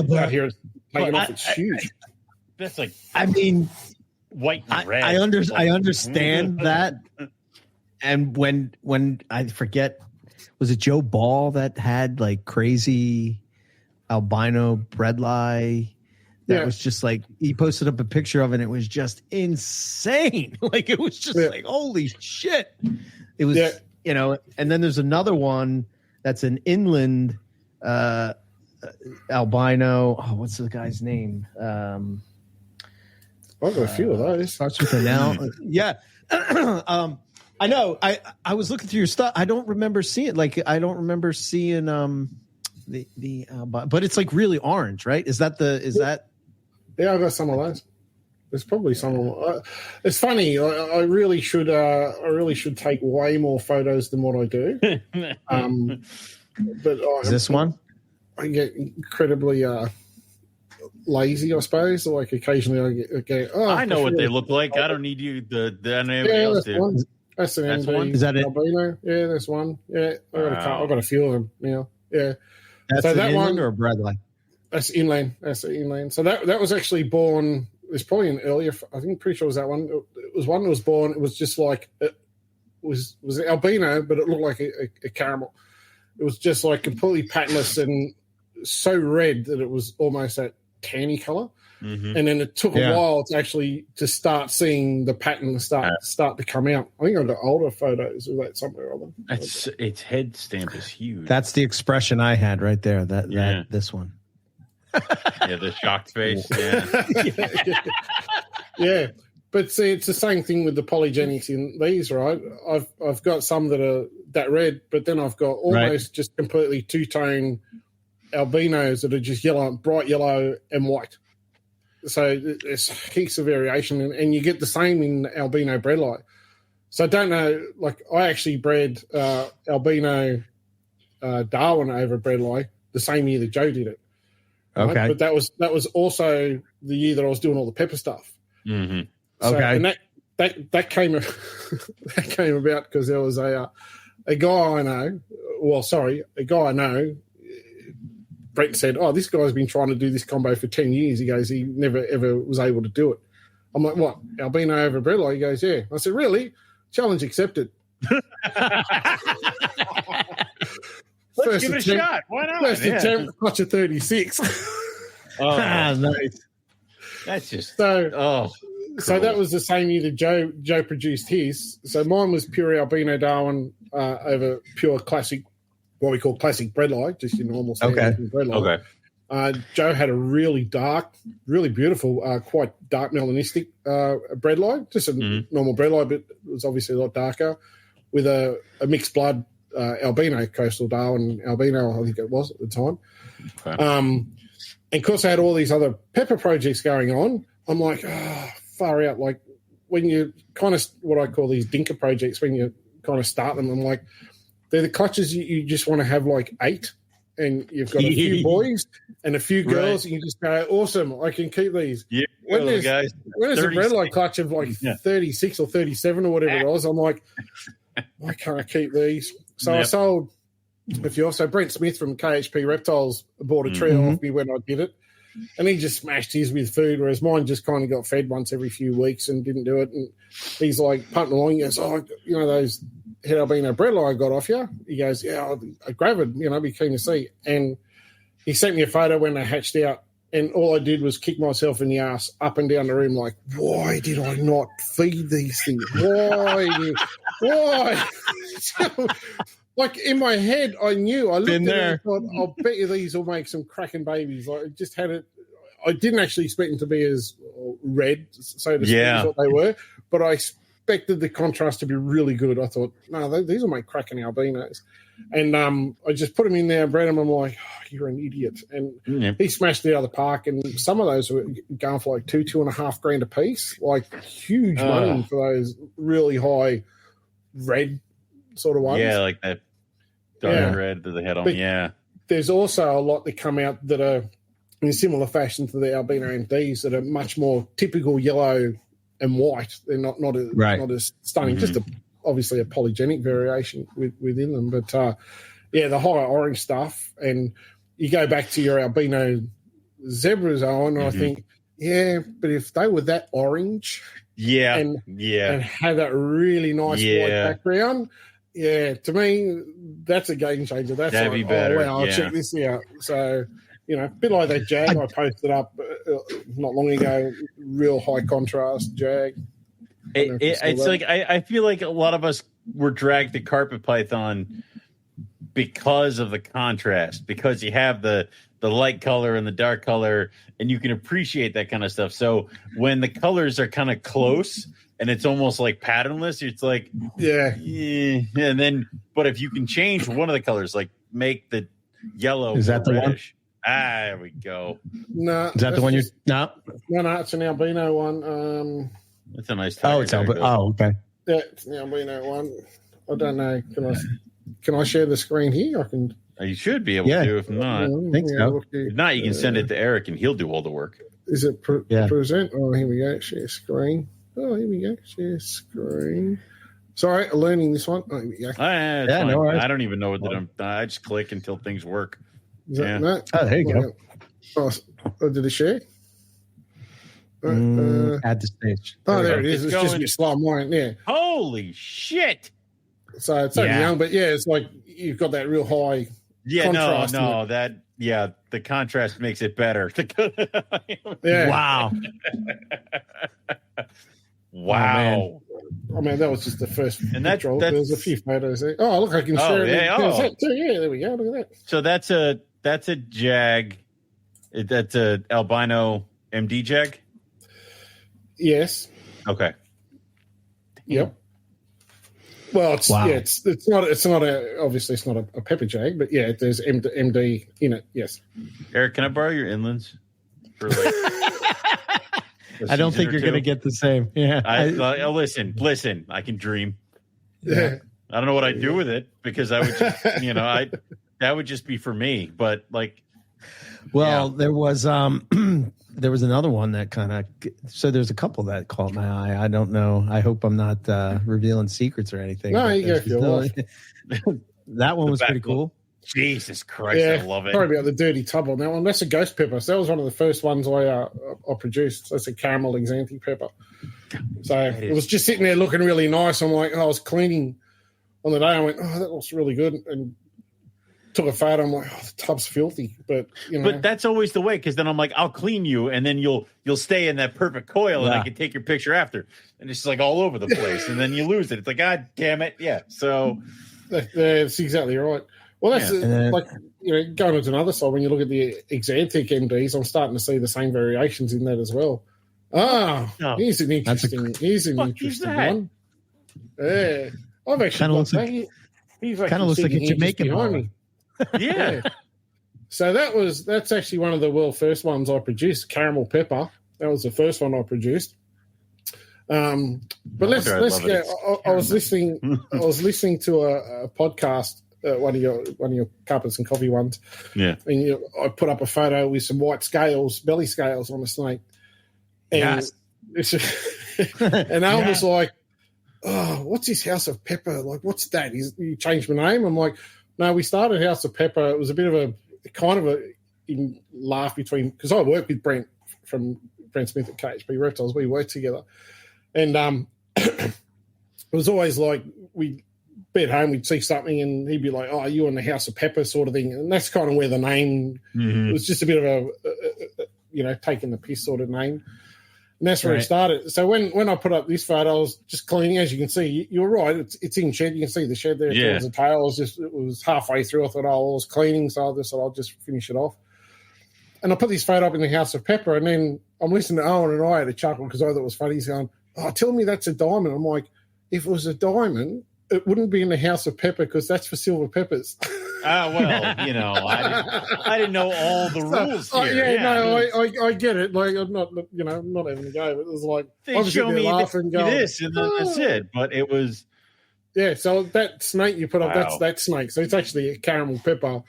But out here, it's huge. That's like, I mean, white and red. I understand that. And when I forget, was it Joe Ball that had like crazy albino bredli? That was just like, he posted up a picture of it. And it was just insane. Like it was just like, holy shit. It was, and then there's another one that's an inland albino. Oh, what's the guy's name? I've got a few of those. Starts with an L. Yeah. I know. I was looking through your stuff. I don't remember seeing but it's like really orange, right? Is that? Yeah, I've got some of those. There's probably some of them. It's funny. I really should take way more photos than what I do. But is this one? I get incredibly lazy, I suppose. Like occasionally I get I know what they look like. I don't need you. That's an one. Is that albino? It? Yeah, that's one. Yeah, I've got a few of them. Yeah. That's so an that inland one or a bredli? That's inland. So that was actually born. It's probably an earlier. I think pretty sure it was that one. It was one that was born. It was just like it was albino, but it looked like a caramel. It was just like completely patternless and so red that it was almost that tanny color. Mm-hmm. And then it took a while to start seeing the pattern start to come out. I think I've got older photos of that somewhere or other. Its head stamp is huge. That's the expression I had right there. That this one. Yeah, the shocked face. Yeah. But see, it's the same thing with the polygenics in these, right? I've got some that are that red, but then I've got almost just completely two-tone albinos that are just bright yellow and white. So there's heaps of variation, and you get the same in albino bredli. So I don't know, like I actually bred albino Darwin over bredli the same year that Joe did it. Right? Okay. But that was also the year that I was doing all the pepper stuff. Mm-hmm. So, okay. And that came that came about because there was a guy I know. Well, sorry, a guy I know. Brett said, "Oh, this guy's been trying to do this combo for 10 years." He goes, "He never ever was able to do it." I'm like, "What? Albino over bredli?" He goes, "Yeah." I said, "Really? Challenge accepted." Let's give it a shot. Why not? First attempt, clutch of 36. Oh, nice. That's just so that was the same year that Joe produced his. So mine was pure albino Darwin over pure classic, what we call classic bredli, just your normal standard bredli. Okay. Joe had a really dark, really beautiful, quite dark melanistic bredli, just a normal bredli, but it was obviously a lot darker, with a mixed blood albino, coastal Darwin albino, I think it was at the time. Okay. And of course, I had all these other pepper projects going on. I'm like, far out. Like when you kind of, what I call these dinker projects, when you kind of start them, I'm like, they're the clutches you just want to have like 8, and you've got a few boys and a few girls, and you just go, awesome, I can keep these. Yeah, when there's a bredli clutch of like 36 or 37 or whatever it was, I'm like, why can't I keep these? So I sold a few. So Brent Smith from KHP Reptiles bought a trio off me when I did it, and he just smashed his with food, whereas mine just kind of got fed once every few weeks and didn't do it. And he's like punting along. He goes, "Oh, you know those head albino bredli I got off you?" He goes, "Yeah, I gravid, be keen to see." And he sent me a photo when they hatched out, and all I did was kick myself in the ass up and down the room like, why did I not feed these things? Why? Like in my head, I knew. I looked at it and thought, I'll bet you these will make some cracking babies. Like, I just had it. I didn't actually expect them to be as red, so to speak, as what they were, but I expected the contrast to be really good. I thought, no, these will make cracking albinos. And I just put them in there and bred them. I'm like, you're an idiot. And he smashed it out of the park. And some of those were going for like $2.5 grand a piece, like huge money for those really high red sort of ones. Yeah, like that. dark red that they had on. But there's also a lot that come out that are in similar fashion to the albino MDs that are much more typical yellow and white. They're not as stunning. Just obviously a polygenic variation within them. But the higher orange stuff, and you go back to your albino zebras on, I think, but if they were that orange, and had that really nice white background, to me, that's a game changer. That'd be better. Oh, wow, I'll check this out. So, a bit like that Jag I posted up not long ago, real high contrast Jag. It's like I feel like a lot of us were dragged to carpet python because of the contrast, because you have the light color and the dark color, and you can appreciate that kind of stuff. So when the colors are kind of close and it's almost like patternless, it's like and then but if you can change one of the colors, like make the yellow is that the reddish. There we go. No, is that the one you're no? No, it's an albino one. That's a nice tiger. Oh, it's albino. Oh, okay. Yeah, it's an albino one. I don't know. Can I share the screen here? I can. You should be able to. If not, I think so. If not, you can send it to Eric, and he'll do all the work. Is it present? Oh, here we go. Share screen. Oh, here we go. Share screen. Sorry, learning this one. Oh, here we go. No worries. I don't even know what I just click until things work. Is that that? Oh, there you go. Oh, did it share? Add the stage. There it is. It's just a bit slow. Mine, yeah. Holy shit! So it's only young, but it's like you've got that real high. Yeah, the contrast makes it better. Wow. Wow. I mean, that was just the first picture. There's a few photos there. Oh, look, I can share it. Yeah, there we go. Look at that. So that's a Jag. That's a albino MD Jag. Yes. Okay. Yep. Well, it's not a pepper jag, but there's MD in it. Yes. Eric, can I borrow your inlands? For I don't think you're going to get the same. Yeah. Listen. I can dream. Yeah. I don't know what I'd do with it because I would just, that would just be for me. But there was another one that kind of. So there's a couple that caught my eye. I don't know. I hope I'm not revealing secrets or anything. No, you go for your life. That one was pretty cool. Jesus Christ, I love it. Sorry about the dirty tub on that one. That's a ghost pepper. So that was one of the first ones I produced. That's a caramel exanthe pepper. So it was just sitting there looking really nice. I'm like, I was cleaning on the day. I went, that looks really good, and took a photo. I'm like, the tub's filthy, but But that's always the way, because then I'm like, I'll clean you, and then you'll stay in that perfect coil, and I can take your picture after, and it's like all over the place, and then you lose it. It's like, God damn it, yeah. So that's exactly right. Well, that's going on to another side. When you look at the exanthic MDs, I'm starting to see the same variations in that as well. Here's an interesting one. Yeah, I've actually kind of looks like a Jamaican one. Yeah. So that's actually one of the world first ones I produced, caramel pepper. That was the first one I produced. But let's go. I was listening to a podcast, one of your carpets and coffee ones. Yeah. And I put up a photo with some white scales, belly scales on a snake. And and I was like, oh, what's this House of Pepper? Like, what's that? You changed my name? I'm like, no, we started House of Pepper. It was a bit of a laugh between, because I work with Brent from Brent Smith at KHP Reptiles. We work together. And it was always like we'd be at home, we'd see something, and he'd be like, oh, you on the House of Pepper sort of thing. And that's kind of where the name, it was just a bit of a taking the piss sort of name. And that's where it started. So when I put up this photo, I was just cleaning. As you can see, you're right. It's in shed. You can see the shed there. Towards the tail. It was halfway through. I thought, I was cleaning, so I just thought I'll just finish it off. And I put this photo up in the House of Pepper, and then I'm listening to Owen, and I had a chuckle because I thought it was funny. He's going, oh, tell me that's a diamond. I'm like, if it was a diamond, it wouldn't be in the House of Pepper because that's for silver peppers. Well, I didn't know all the rules here. I get it. Like, I'm not having a go, but it was like, they show me this, and then that's it. But it was, Yeah, so that snake you put up, that's that snake. So it's actually a caramel pepper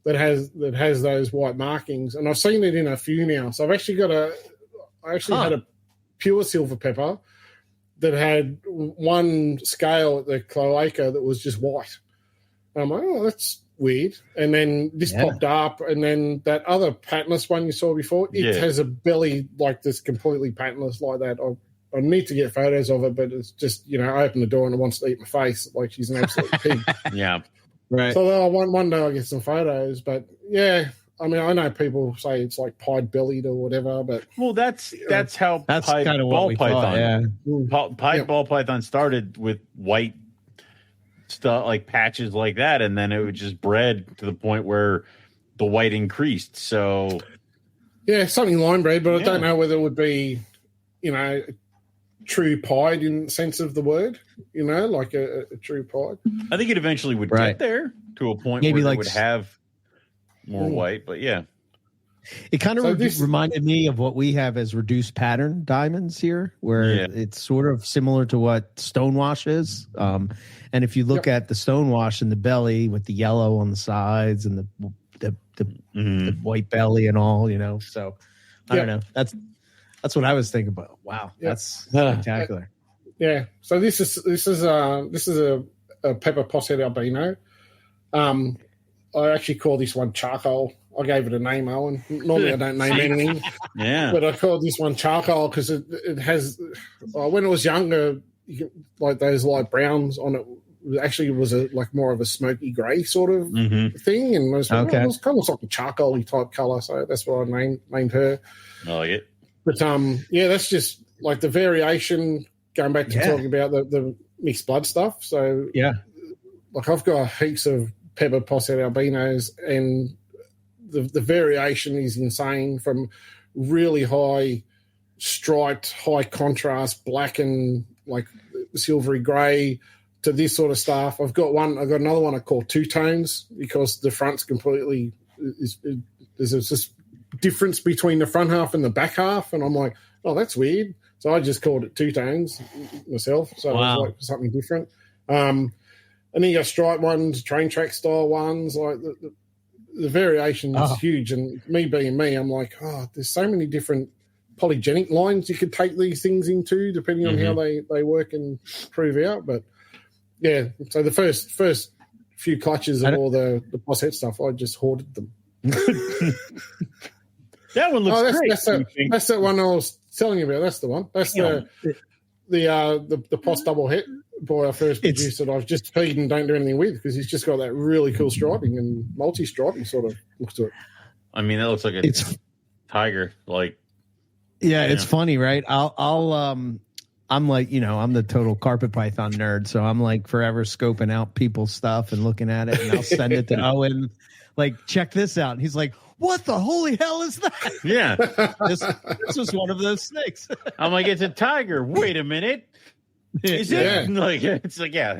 that has those white markings, and I've seen it in a few now. So I've actually had a pure silver pepper that had one scale at the cloaca that was just white. And I'm like, oh, that's weird. And then this popped up, and then that other patternless one you saw before, it has a belly like this, completely patternless like that. I need to get photos of it, but it's just, I open the door and it wants to eat my face like she's an absolute pig. Yeah. Right. So one day I'll get some photos, but yeah, I mean, I know people say it's like pied bellied or whatever, but that's how that's pied kind of ball what we python. thought, Pied ball python started with white stuff, like patches like that, and then it would just bred to the point where the white increased. So yeah, something line bred, but I don't know whether it would be, true pied in the sense of the word, like a true pied. I think it eventually would get there to a point Maybe where like it would have more white, but yeah. It kind of reminded me of what we have as reduced pattern diamonds here, where it's sort of similar to what stonewash is. And if you look at the stonewash in the belly with the yellow on the sides and the white belly and all, so I don't know. That's what I was thinking about. Wow, that's spectacular. Yeah. So this is a pepper posset albino. I actually call this one charcoal. I gave it a name, Owen. Normally I don't name anything. But I called this one charcoal because it has. When it was younger, like those light browns on it. Actually, was more of a smoky grey sort of thing, and it was kind of like a charcoal-y type colour. So that's what I named her. I like it. But that's just like the variation. Going back to talking about the mixed blood stuff. So like I've got heaps of pepper posset albinos, and the variation is insane. From really high striped, high contrast, black and like silvery grey to this sort of stuff. I've got another one I call two tones because the front's completely there's this difference between the front half and the back half, and I'm like, oh, that's weird. So I just called it two tones myself. So it was like something different. And then you got striped ones, train track style ones. Like the variation is huge. And me being me, I'm like, oh, there's so many different polygenic lines you could take these things into, depending on how they work and prove out. But yeah, so the first few clutches of all the posset stuff, I just hoarded them. That one looks great. That's that one I was telling you about. That's the one. That's the post double hit boy I first produced that I've just feed and don't do anything with because he's just got that really cool striping and multi-striping sort of looks to it. I mean, that looks like a tiger. Like, it's funny, right? I'm like, I'm the total carpet python nerd, so I'm like forever scoping out people's stuff and looking at it, and I'll send it to Owen, like, check this out, and he's like, what the holy hell is that? Yeah. This was one of those snakes. I'm like, it's a tiger. Wait a minute. Is it? Like, it's like, Yeah,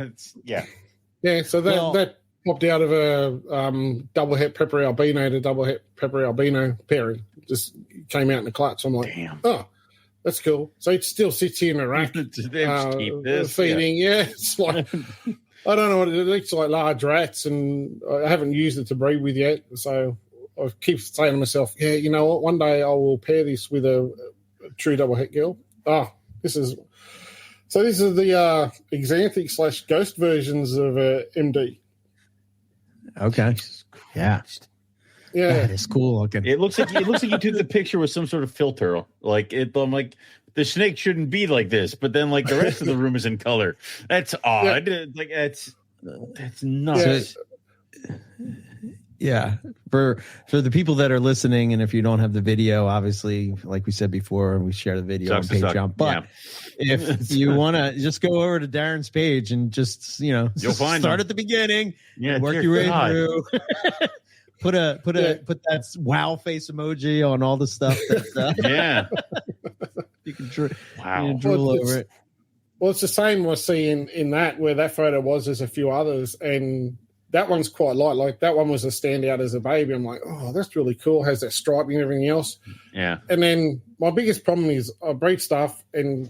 so that popped out of a double het pepper albino to double het pepper albino pairing. Just came out in the clutch. I'm like, damn. Oh, that's cool. So it still sits here in a rack. Keep this. Feeding. Yeah, it's like, I don't know what it looks like, large rats, and I haven't used it to breed with yet. So I keep saying to myself, you know what? One day I will pair this with a true double het girl. This is the Xanthic / ghost versions of MD. Okay. Yeah. That is cool looking. It looks like you took the picture with some sort of filter. Like I'm like, the snake shouldn't be like this, but then like the rest of the room is in color. That's odd. Like that's nuts. Yeah. For the people that are listening, and if you don't have the video, obviously, like we said before, we share the video on Patreon. But if you want to just go over to Darren's page and just, you'll start at the beginning, work your way through. Put that wow face emoji on all the stuff. You can drool over it. Well, it's the same I see in that where that photo was. There's a few others, and that one's quite light. Like that one was a standout as a baby. I'm like, oh, that's really cool. Has that striping and everything else. Yeah. And then my biggest problem is I breed stuff, and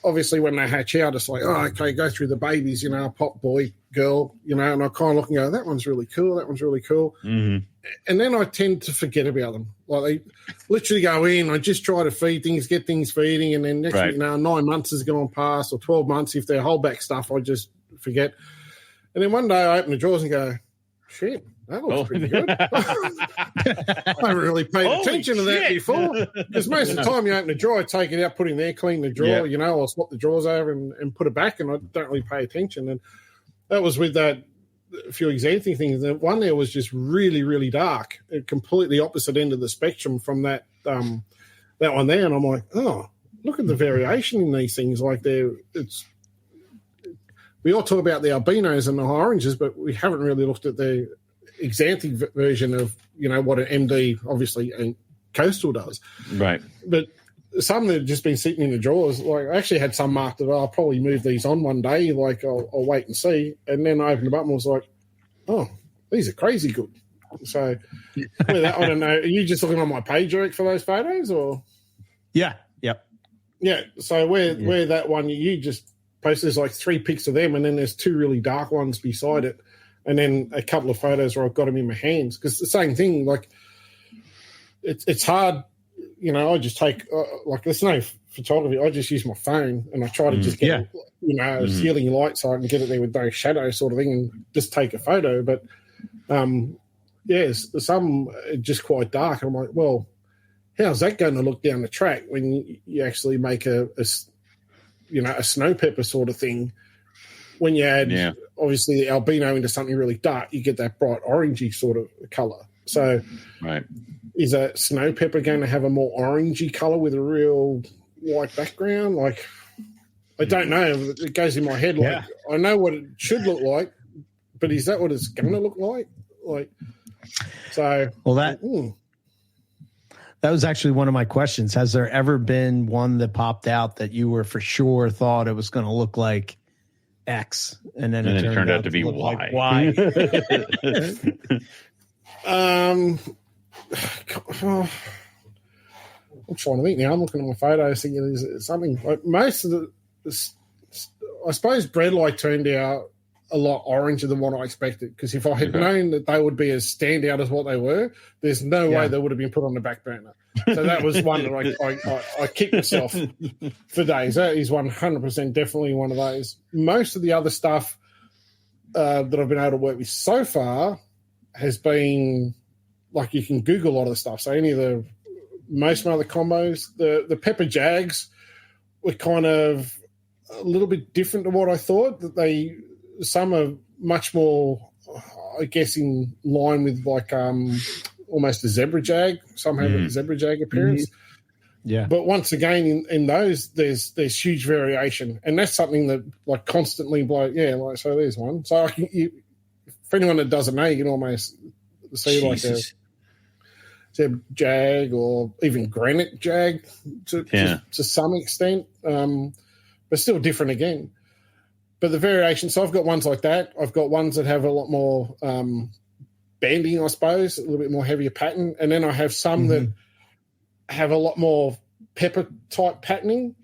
obviously when they hatch out, it's like, oh, okay, go through the babies, pop, boy, girl, and I kind of look and go, that one's really cool, that one's really cool. Mm-hmm. And then I tend to forget about them. Like they literally go in, I just try to feed things, get things feeding, and then next thing you know, 9 months has gone past or 12 months. If they're holdback stuff, I just forget. And then one day I open the drawers and go, shit, that looks pretty good. I haven't really paid attention to that before. Because most of the time you open the drawer, I take it out, put it in there, clean the drawer, I'll swap the drawers over and put it back, and I don't really pay attention. And that was with that a few xanthi things. The one there was just really, really dark, completely opposite end of the spectrum from that one there. And I'm like, oh, look at the variation in these things. Like we all talk about the albinos and the high oranges, but we haven't really looked at the xanthic version of, what an MD obviously and coastal does. Right. But some that have just been sitting in the drawers, like I actually had some marked that I'll probably move these on one day, like I'll wait and see. And then I opened them up and was like, oh, these are crazy good. So I don't know. Are you just looking on my page, Eric, for those photos or? Yeah. Yep. Yeah. So where that one, you just posted, there's like 3 pics of them, and then there's 2 really dark ones beside it. And then a couple of photos where I've got them in my hands. Because the same thing, like it's hard. I just take, there's no photography. I just use my phone and I try to just get, a ceiling light so I can get it there with no shadow sort of thing and just take a photo. But, some are just quite dark. I'm like, well, how's that going to look down the track when you actually make a snow pepper sort of thing? When you add, obviously, the albino into something really dark, you get that bright orangey sort of colour. So, right. Is a snow pepper going to have a more orangey colour with a real white background? Like, I don't know. It goes in my head. Like, I know what it should look like, but is that what it's going to look like? Like, so. Well, that was actually one of my questions. Has there ever been one that popped out that you were for sure thought it was going to look like X, and then it turned out to be Y? Like Y. I'm trying to think now. I'm looking at my photos thinking there's something like most of I suppose breadlight turned out a lot oranger than what I expected, because if I had known that they would be as standout as what they were, there's no way they would have been put on the back burner. So that was one that I kicked myself for days. That is 100% definitely one of those. Most of the other stuff that I've been able to work with so far has been like you can Google a lot of the stuff. So most of my other combos, the pepper jags were kind of a little bit different to what I thought. That some are much more, I guess, in line with like almost a zebra jag. Some have a zebra jag appearance. Mm-hmm. Yeah. But once again, in those, there's huge variation, and that's something that like constantly so there's one. So for anyone that doesn't know, you can almost see like a zebra jag or even granite jag to some extent, but still different again. But the variation, so I've got ones like that. I've got ones that have a lot more banding, I suppose, a little bit more heavier pattern. And then I have some that have a lot more pepper-type patterning.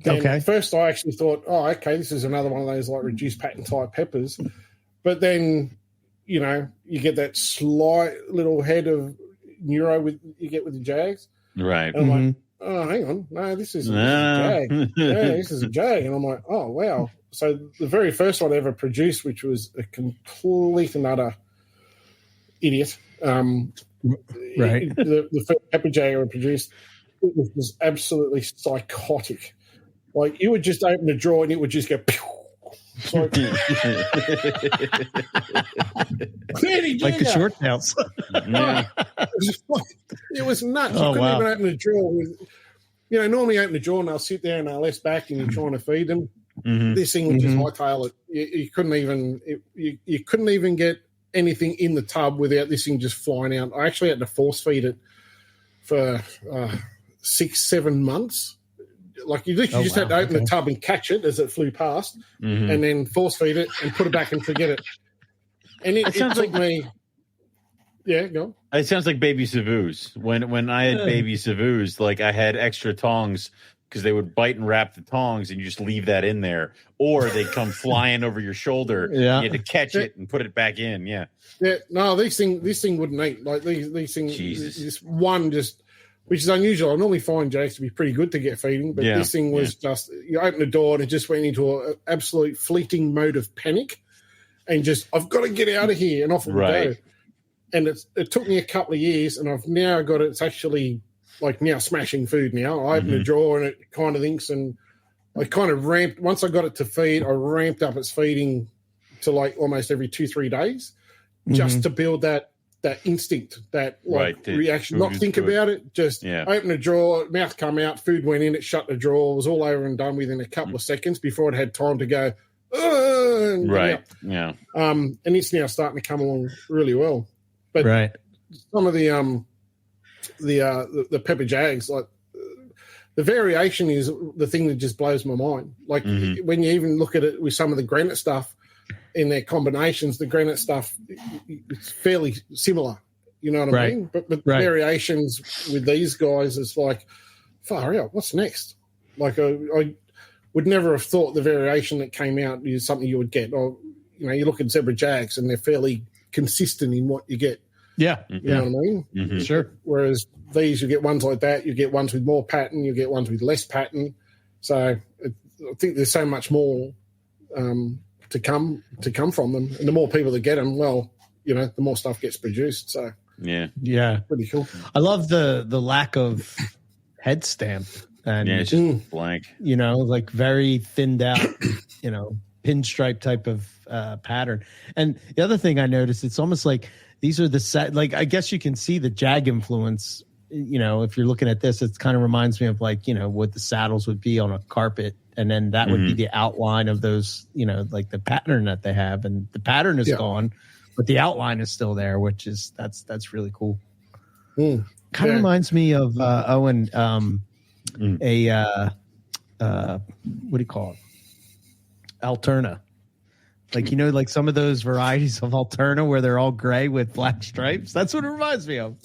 And at first I actually thought, this is another one of those like reduced pattern-type peppers. But then, you get that slight little head of neuro you get with the jags. Right. And I'm like, oh, hang on. No, this is a jag. This is a jag. And I'm like, oh, wow. So the very first one I ever produced, which was a complete and utter idiot, the first pepper jag I ever produced, it was absolutely psychotic. Like, you would just open the drawer and it would just go, pew. Like the short tails. It was nuts. You couldn't even open the drawer. Normally open the drawer and they'll sit there and they'll less back and you're trying to feed them. Mm-hmm. This thing would just hightail it. You couldn't even you couldn't even get anything in the tub without this thing just flying out. I actually had to force feed it for 6-7 months. Like you literally just had to open the tub and catch it as it flew past, and then force feed it and put it back and forget it. And it took me. Yeah, go. It sounds like baby Savus. When I had baby Savus, like I had extra tongs because they would bite and wrap the tongs, and you just leave that in there, or they come flying over your shoulder. Yeah. You had to catch it and put it back in. Yeah. Yeah, no, this thing wouldn't eat. Like these things, Jesus. this one just, which is unusual. I normally find jakes to be pretty good to get feeding, but this thing was just, you open the door and it just went into an absolute fleeting mode of panic and just, I've got to get out of here, and off it would go. And it took me a couple of years, and I've now got it. It's actually like now smashing food now. I open the drawer and it kind of thinks, and I kind of ramped, once I got it to feed, I ramped up its feeding to like almost every 2-3 days. Just to build that instinct, that like reaction, not think about it, just open a drawer, mouth come out, food went in, it shut the drawer, it was all over and done within a couple of seconds before it had time to go. And it's now starting to come along really well. But some of the pepper jags, like the variation is the thing that just blows my mind. Like when you even look at it with some of the granite stuff, in their combinations, the granite stuff, it's fairly similar. You know what I mean? But the variations with these guys is like, far out, what's next? Like I would never have thought the variation that came out is something you would get. Or, you know, you look at zebra jags and they're fairly consistent in what you get. Yeah. You know what I mean? Sure. Whereas these, you get ones like that, you get ones with more pattern, you get ones with less pattern. So I think there's so much more to come from them, and the more people that get them, well, you know, the more stuff gets produced. So pretty cool. I love the lack of head stamp, and it's just blank. You know, like very thinned out, you know, pinstripe type of pattern. And the other thing I noticed, it's almost like these are like I guess you can see the jag influence. You know, if you're looking at this, it kind of reminds me of like, you know, what the saddles would be on a carpet. And then that would be the outline of those, you know, like the pattern that they have, and the pattern is gone, but the outline is still there, which is that's really cool. Kind of reminds me of Owen, what do you call it? Alterna. Like, you know, like some of those varieties of Alterna where they're all gray with black stripes. That's what it reminds me of.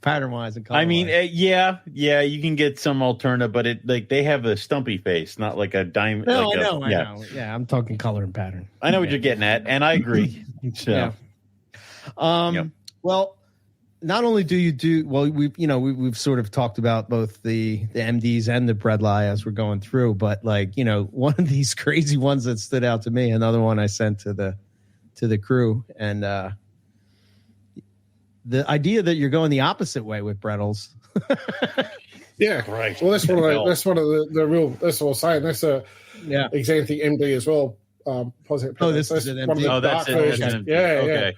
Pattern wise and color. I mean, you can get some Alterna, but it like they have a stumpy face, not like a diamond. No, I know. Yeah, I'm talking color and pattern. I know what you're getting at, and I agree. So, well, not only do you do well, we've sort of talked about both the MDs and the bredli as we're going through, but like, you know, one of these crazy ones that stood out to me, another one I sent to the crew, and the idea that you're going the opposite way with Brettles. Right. Well, that's one of the real. That's what I was saying. That's a Xanthe MD as well. This is an MD. That's it. Yeah.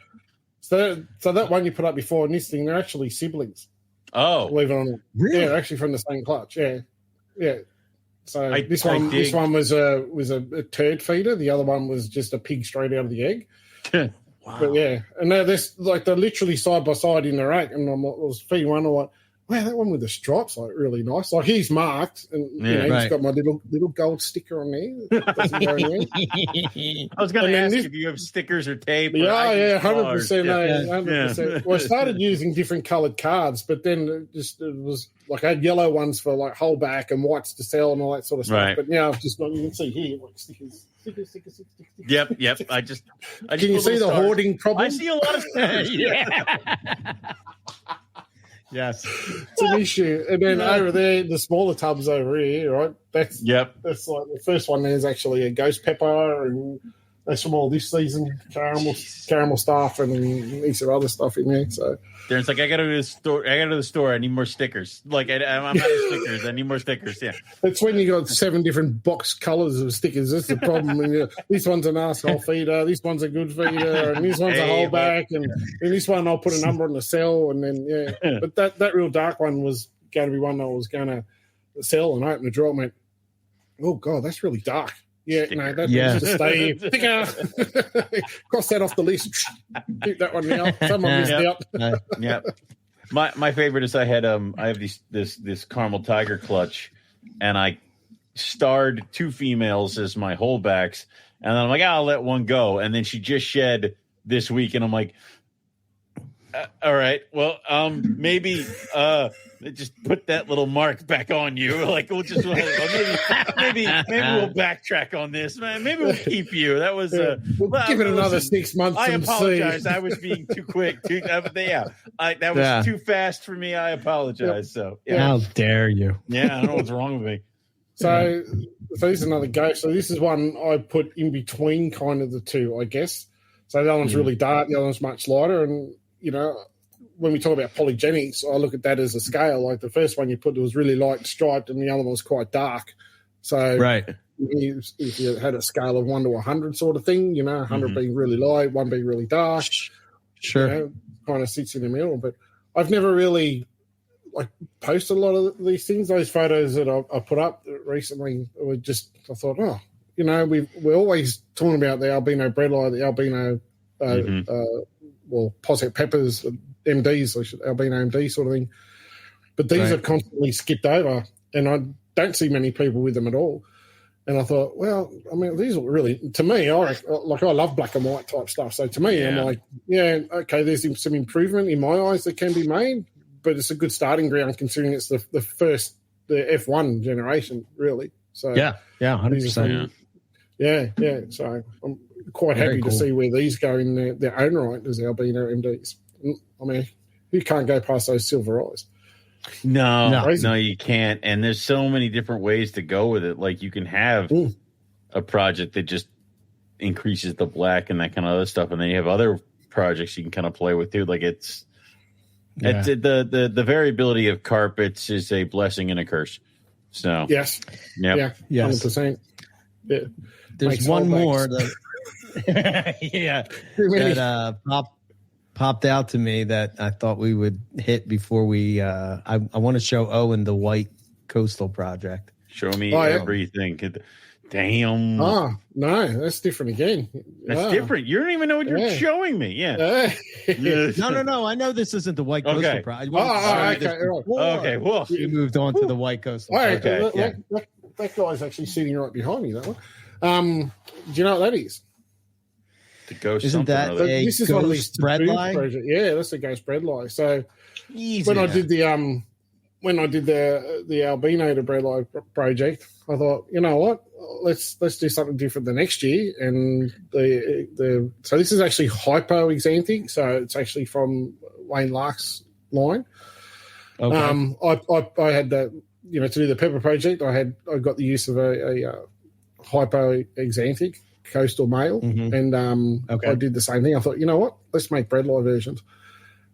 So that one you put up before, and this thing, they're actually siblings. Oh, believe it or not. Really? Yeah, actually from the same clutch. Yeah. So this one was a turd feeder. The other one was just a pig straight out of the egg. Wow. But yeah, and now this like they're literally side by side in the rack, and I was feeding one. I'm like, wow, that one with the stripes, like really nice. Like he's marked, and he's got my little gold sticker on there. Doesn't go anywhere. I was going to ask if you have stickers or tape. 100%. 100%. Well, I started using different coloured cards, but then it was like I had yellow ones for like whole back and whites to sell and all that sort of stuff. Right. But now I've just not. You can see here like stickers. Yep. I just can you see the hoarding problem? I see a lot of stickers. Yes, it's an issue. And then over there, the smaller tubs over here, right? That's like the first one. There's actually a ghost pepper, and that's from all this season caramel stuff, and heaps of other stuff in there. So Darren's like, I got to go to the store. I need more stickers. Like I'm out of stickers. I need more stickers. Yeah, that's when you got 7 different box colors of stickers. That's the problem. And this one's an asshole feeder. This one's a good feeder, and this one's a whole back, and this one I'll put a number on the cell, and then But that real dark one was going to be one I was going to sell, and I opened the drawer and went, oh god, that's really dark. Yeah, sticker. No, that needs to stay. Sticker. Cross that off the list. Keep that one out. Someone missed out. Yeah. My favorite is I have this caramel tiger clutch, and I starred 2 females as my holdbacks, and then I'm like, I'll let one go, and then she just shed this week, and I'm like, All right. Well, maybe just put that little mark back on you. Like we'll just maybe we'll backtrack on this. Man, maybe we'll keep you. That was we'll give it another 6 months. I apologize. I was being too quick. That was too fast for me. I apologize. So how dare you? Yeah, I don't know what's wrong with me. So this is another ghost. So this is one I put in between kind of the two, I guess. So the other one's really dark. The other one's much lighter, and when we talk about polygenics, I look at that as a scale. Like the first one you put was really light and striped, and the other one was quite dark. So if you had a scale of 1 to 100 sort of thing, 100 being really light, 1 being really dark, sure, kind of sits in the middle. But I've never really posted a lot of these things. Those photos that I put up recently were just, I thought, we're always talking about the albino breadlie, the albino posset peppers, MDs, albino MD sort of thing. But these are constantly skipped over, and I don't see many people with them at all. And I thought, well, I mean, these are really, to me, I love black and white type stuff. So to me, I'm like, okay, there's some improvement in my eyes that can be made, but it's a good starting ground considering it's the F1 generation, really. So 100%. Yeah. So I'm quite happy to see where these go in their own right as albino MDs. I mean, you can't go past those silver eyes. No, you can't. And there's so many different ways to go with it. Like you can have a project that just increases the black and that kind of other stuff, and then you have other projects you can kind of play with too. Like it's the variability of carpets is a blessing and a curse. So yes, 100%. Yeah, there's one more that popped out to me that I thought we would hit before we. I want to show Owen the white coastal project. Show me everything. Damn. Oh no, that's different again. That's different. You don't even know what you're showing me. Yeah. No. I know this isn't the white coastal project. Okay. Well, you moved on to the white coastal. Okay. That guy's actually sitting right behind me. That one. Do you know what that is? The ghost. Isn't that a this is ghost breadlie? Yeah, that's a ghost breadlie. So when I did the albino to breadlie project, I thought, you know what, let's do something different the next year. And so this is actually hypoexanthic, so it's actually from Wayne Lark's line. Okay. I had that, to do the pepper project. I got the use of a hypoexanthic coastal male, and I did the same thing. I thought, you know what, let's make breadlie versions,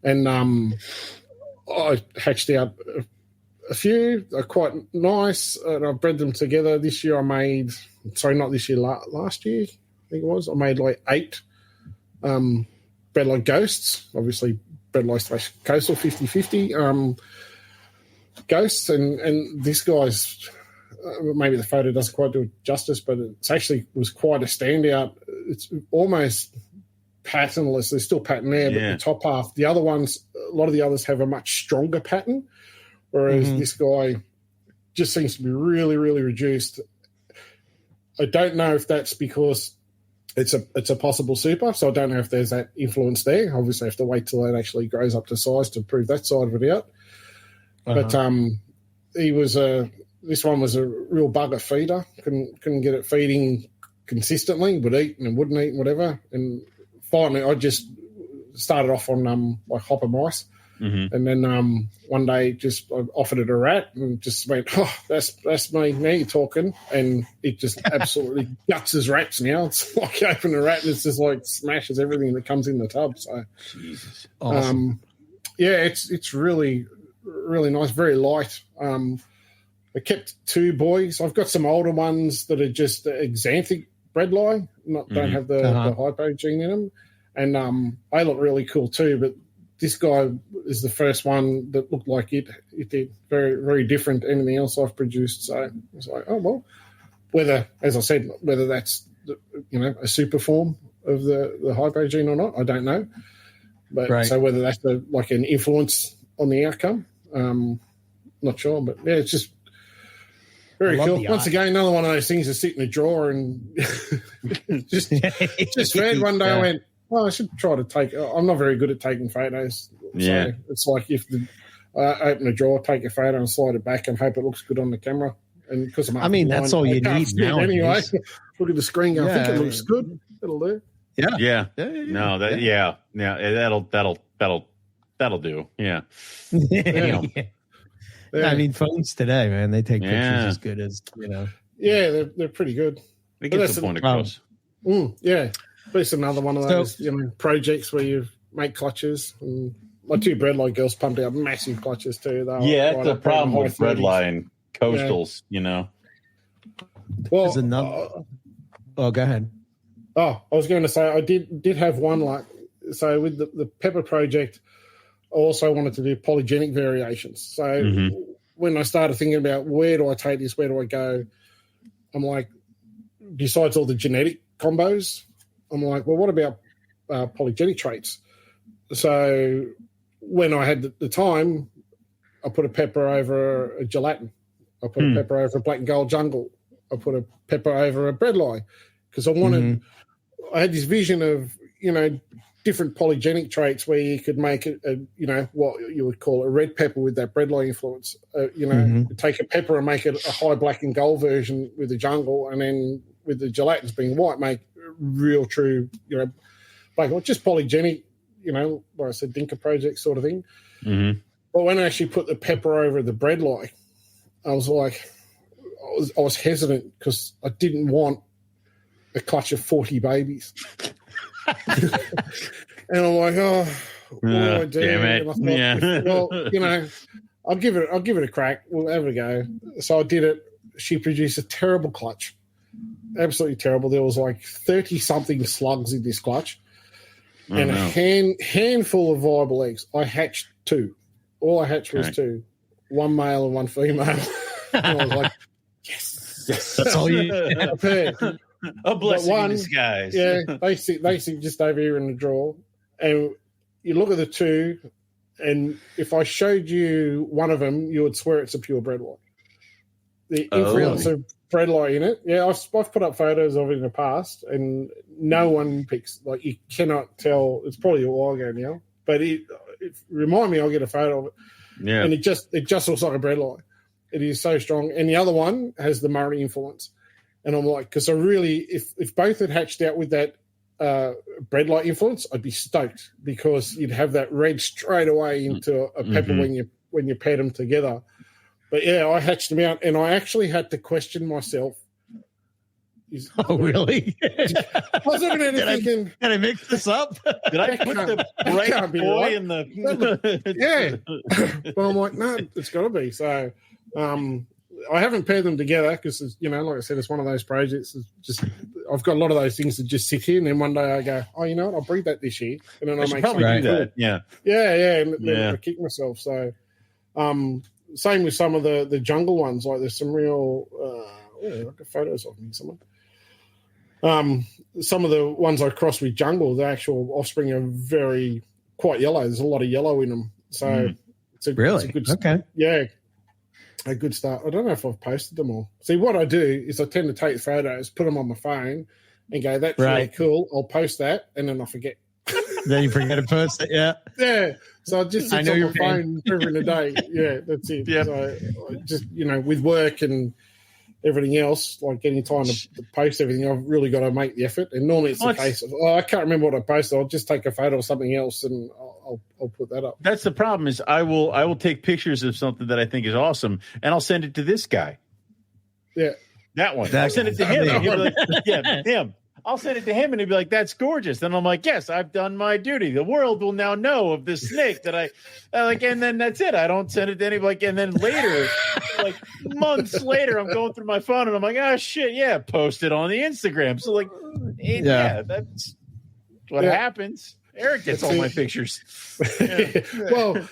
and I hatched out a few quite nice, and I bred them together. This year I made, not this year, last year I think it was, I made like 8 breadlie ghosts, obviously breadlie / coastal 50-50 ghosts, and this guy's maybe the photo doesn't quite do it justice, but it's actually was quite a standout. It's almost patternless. There's still pattern there, but the top half, the other ones, a lot of the others have a much stronger pattern, whereas this guy just seems to be really, really reduced. I don't know if that's because it's a possible super, so I don't know if there's that influence there. Obviously, I have to wait till it actually grows up to size to prove that side of it out. But he was this one was a real bugger feeder. Couldn't get it feeding consistently. Would eat and wouldn't eat and whatever. And finally, I just started off on like hopper mice, and then one day I offered it a rat and just went, oh, that's me. Now you're talking, and it just absolutely guts his rats now. It's like open a rat and it's just like smashes everything that comes in the tub. So, Jesus, awesome. It's really, really nice, very light. I kept 2 boys. I've got some older ones that are just exanthic breadlie, don't have the hypo gene in them, and they look really cool too. But this guy is the first one that looked like it did, very, very different to anything else I've produced. So I was like, oh well, whether that's a super form of the hypo gene or not, I don't know. But so whether that's like an influence on the outcome, not sure. But yeah, it's just very cool. Once again, another one of those things that sit in a drawer and just fed one day. I went, I should try to take. I'm not very good at taking photos. Yeah. So it's like if open a drawer, take a photo, and slide it back, and hope it looks good on the camera. And because that's all you need now. Anyway, look at the screen. I think it looks good. It'll do. Yeah. No, that'll do. Yeah. I mean, phones today, man, they take pictures as good as Yeah, they're pretty good. They get the point across. Yeah, but it's another one of those projects where you make clutches. And my two breadline girls pumped out massive clutches too. That's the problem with breadline coastals. Well, go ahead. Oh, I was going to say I did have one so with the Pepper project. I also wanted to do polygenic variations. So when I started thinking about where do I take this, where do I go, I'm like, besides all the genetic combos, I'm like, well, what about polygenic traits? So when I had the time, I put a pepper over a gelatin. I put a pepper over a black and gold jungle. I put a pepper over a breadline because I wanted. I had this vision of different polygenic traits where you could make what you would call a red pepper with that breadline influence. Take a pepper and make it a high black and gold version with the jungle, and then with the gelatins being white, make real true black. Just polygenic. Like I said, Dinka project sort of thing. But when I actually put the pepper over the breadline, I was like, I was hesitant because I didn't want a clutch of 40 babies. And I'm like, what do I do? Damn it. And I thought, I'll give it a crack. We'll have a go. So I did it. She produced a terrible clutch. Absolutely terrible. There was like 30 something slugs in this clutch. A handful of viable eggs. I hatched 2. All I hatched was 2. One male and one female. And I was like, yes. That's all you had. A blessing in disguise. Yeah, they sit just over here in the drawer. And you look at the 2, and if I showed you one of them, you would swear it's a pure breadline. The influence of breadline in it. Yeah, I've put up photos of it in the past, and no one picks. Like, you cannot tell. It's probably a while ago now, but it remind me. I'll get a photo of it. Yeah, and it just looks like a breadline. It is so strong. And the other one has the Murray influence. And I'm like, because I really, if both had hatched out with that breadline influence, I'd be stoked because you'd have that red straight away into a pepper when you paired them together. But yeah, I hatched them out, and I actually had to question myself. Really? I was looking at it thinking, can I mix this up? Did I put the right boy in the? Yeah. But I'm like, no, it's got to be. So I haven't paired them together because, like I said, it's one of those projects. It's just I've got a lot of those things that just sit here, and then one day I go, oh, you know what? I'll breed that this year, and then I'll make probably do that. Yeah. And then I kick myself. So, same with some of the jungle ones. Like there's some real. I've got photos of them somewhere. Some of the ones I crossed with jungle, the actual offspring are quite yellow. There's a lot of yellow in them. So it's a good a good start. I don't know if I've posted them all. See, what I do is I tend to take photos, put them on my phone, and go, that's really cool. I'll post that, and then I forget. Then you forget to post it, Yeah. So I just sit on my phone every day. Yeah, that's it. Yeah. So I just, with work and everything else, like getting time to post everything, I've really got to make the effort. And normally it's the case of, I can't remember what I posted. I'll just take a photo of something else and I'll put that up. That's the problem is I will take pictures of something that I think is awesome, and I'll send it to this guy. Yeah. That one. I'll send it to him. And he'll be like, him. I'll send it to him, and he'll be like, that's gorgeous. And I'm like, yes, I've done my duty. The world will now know of this snake that I like, and then that's it. I don't send it to anybody. And then later, like months later, I'm going through my phone, and I'm like, oh, shit, yeah, post it on the Instagram. So, like, that's what happens. Eric gets all my pictures. Well,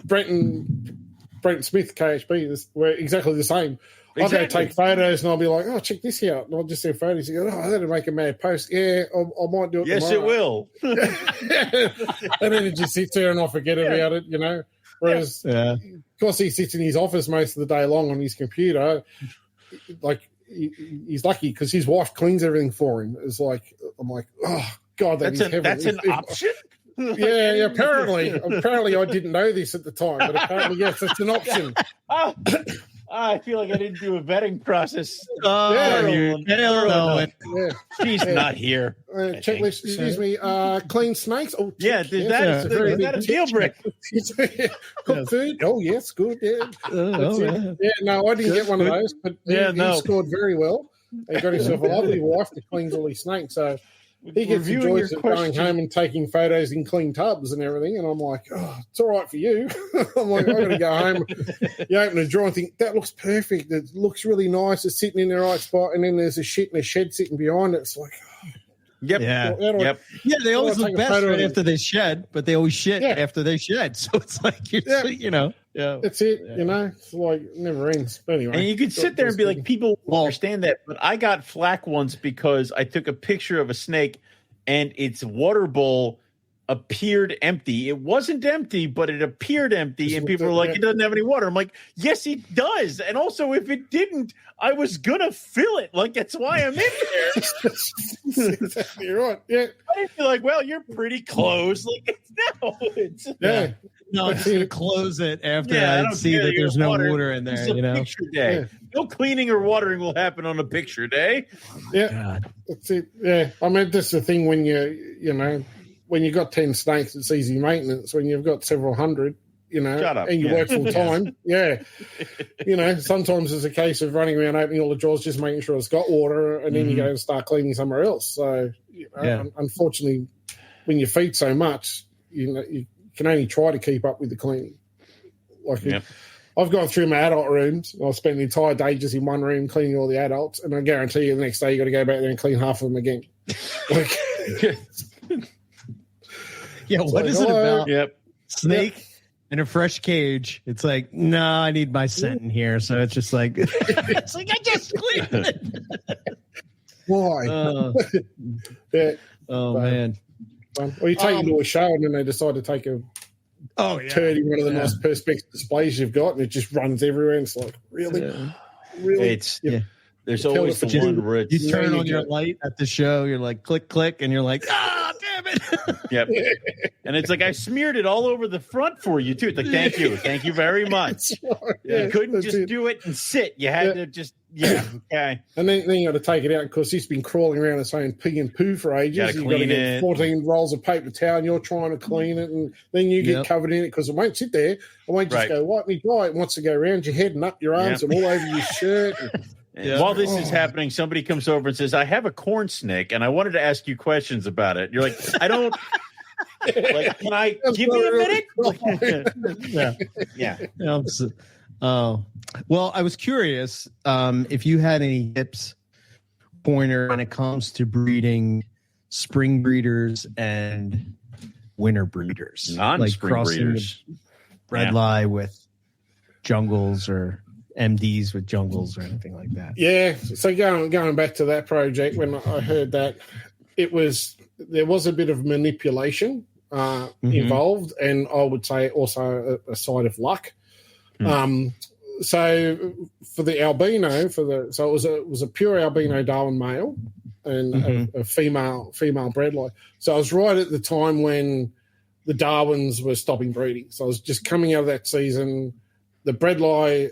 Brent Smith, KHB, we're exactly the same. Exactly. I'll go take photos and I'll be like, oh, check this out. And I'll just send photos and go, that'll make a mad post. Yeah, I might do it Yes, tomorrow. It will. And then it just sits there and I forget about it, Whereas, of course, he sits in his office most of the day long on his computer. Like, he's lucky because his wife cleans everything for him. It's like, I'm like, oh, God, that's an option. Yeah, apparently I didn't know this at the time, but apparently yes, it's an option. I feel like I didn't do a vetting process. She's not here. Checklist, excuse me. Clean snakes. Oh, yeah. Is that a deal breaker? Cooked food. Oh, yes, good. Yeah. No, I didn't get one of those, but he scored very well. He got himself a lovely wife that cleans all his snakes. So he gets the joys of going home and taking photos in clean tubs and everything. And I'm like, oh, it's all right for you. I'm like, I'm going to go home. You open a drawer and think, that looks perfect. It looks really nice. It's sitting in the right spot. And then there's a shit in a shed sitting behind it. It's like, Yep. Yeah, they always look best right after they shed, but they always shit after they shed. So it's like, that's it. It's like it never ends. But anyway, and you could sit there and be like, people understand that, but I got flack once because I took a picture of a snake and its water bowl appeared empty. It wasn't empty, but it appeared empty, and people were like, it doesn't have any water. I'm like, yes, it does. And also, if it didn't, I was gonna fill it. Like, that's why I'm in there. Exactly right. Yeah. I feel like, well, you're pretty close. Like, it's no, I'm just gonna close it after I see that there's no water in there. It's a picture day. Yeah. No cleaning or watering will happen on a picture day. Yeah, God. That's it. Yeah, I mean, that's the thing when when you've got 10 snakes, it's easy maintenance. When you've got several hundred, and you work full time, sometimes it's a case of running around opening all the drawers, just making sure it's got water, and then you go and start cleaning somewhere else. So, unfortunately, when you feed so much, you can only try to keep up with the cleaning. I've gone through my adult rooms. I've spent the entire day just in one room cleaning all the adults, and I guarantee you the next day you got to go back there and clean half of them again. What is it about snake in a fresh cage? It's like, no, I need my scent in here. So it's just like, it's like I just cleaned it. Why? Man. Well, you take them to a show and then they decide to take a turd in one of the nice perspex displays you've got, and it just runs everywhere. And it's like, really? It's there's always the one where you turn on your light at the show. You're like, click, click, and you're like, damn it. Yep. And it's like, I smeared it all over the front for you too. It's like, thank you very much. You couldn't just do it and sit. You had to just okay. And then you got to take it out because it's been crawling around its own pee and poo for ages. You've got to get 14 rolls of paper towel, and you're trying to clean it, and then you get covered in it because it won't sit there. It won't just go wipe me dry. It wants to go around your head and up your arms and all over your shirt. While this is happening, somebody comes over and says, I have a corn snake, and I wanted to ask you questions about it. You're like, I don't. Like, can I give me a minute? Well, I was curious if you had any tips, pointer, when it comes to breeding spring breeders and winter breeders, non-spring breeders, red lie with jungles or MDs with jungles or anything like that. Yeah. So going back to that project, when I heard that, there was a bit of manipulation involved, and I would say also a side of luck. So for the albino, it was a pure albino Darwin male and a female bredli. So I was right at the time when the Darwins were stopping breeding. So I was just coming out of that season. The bredli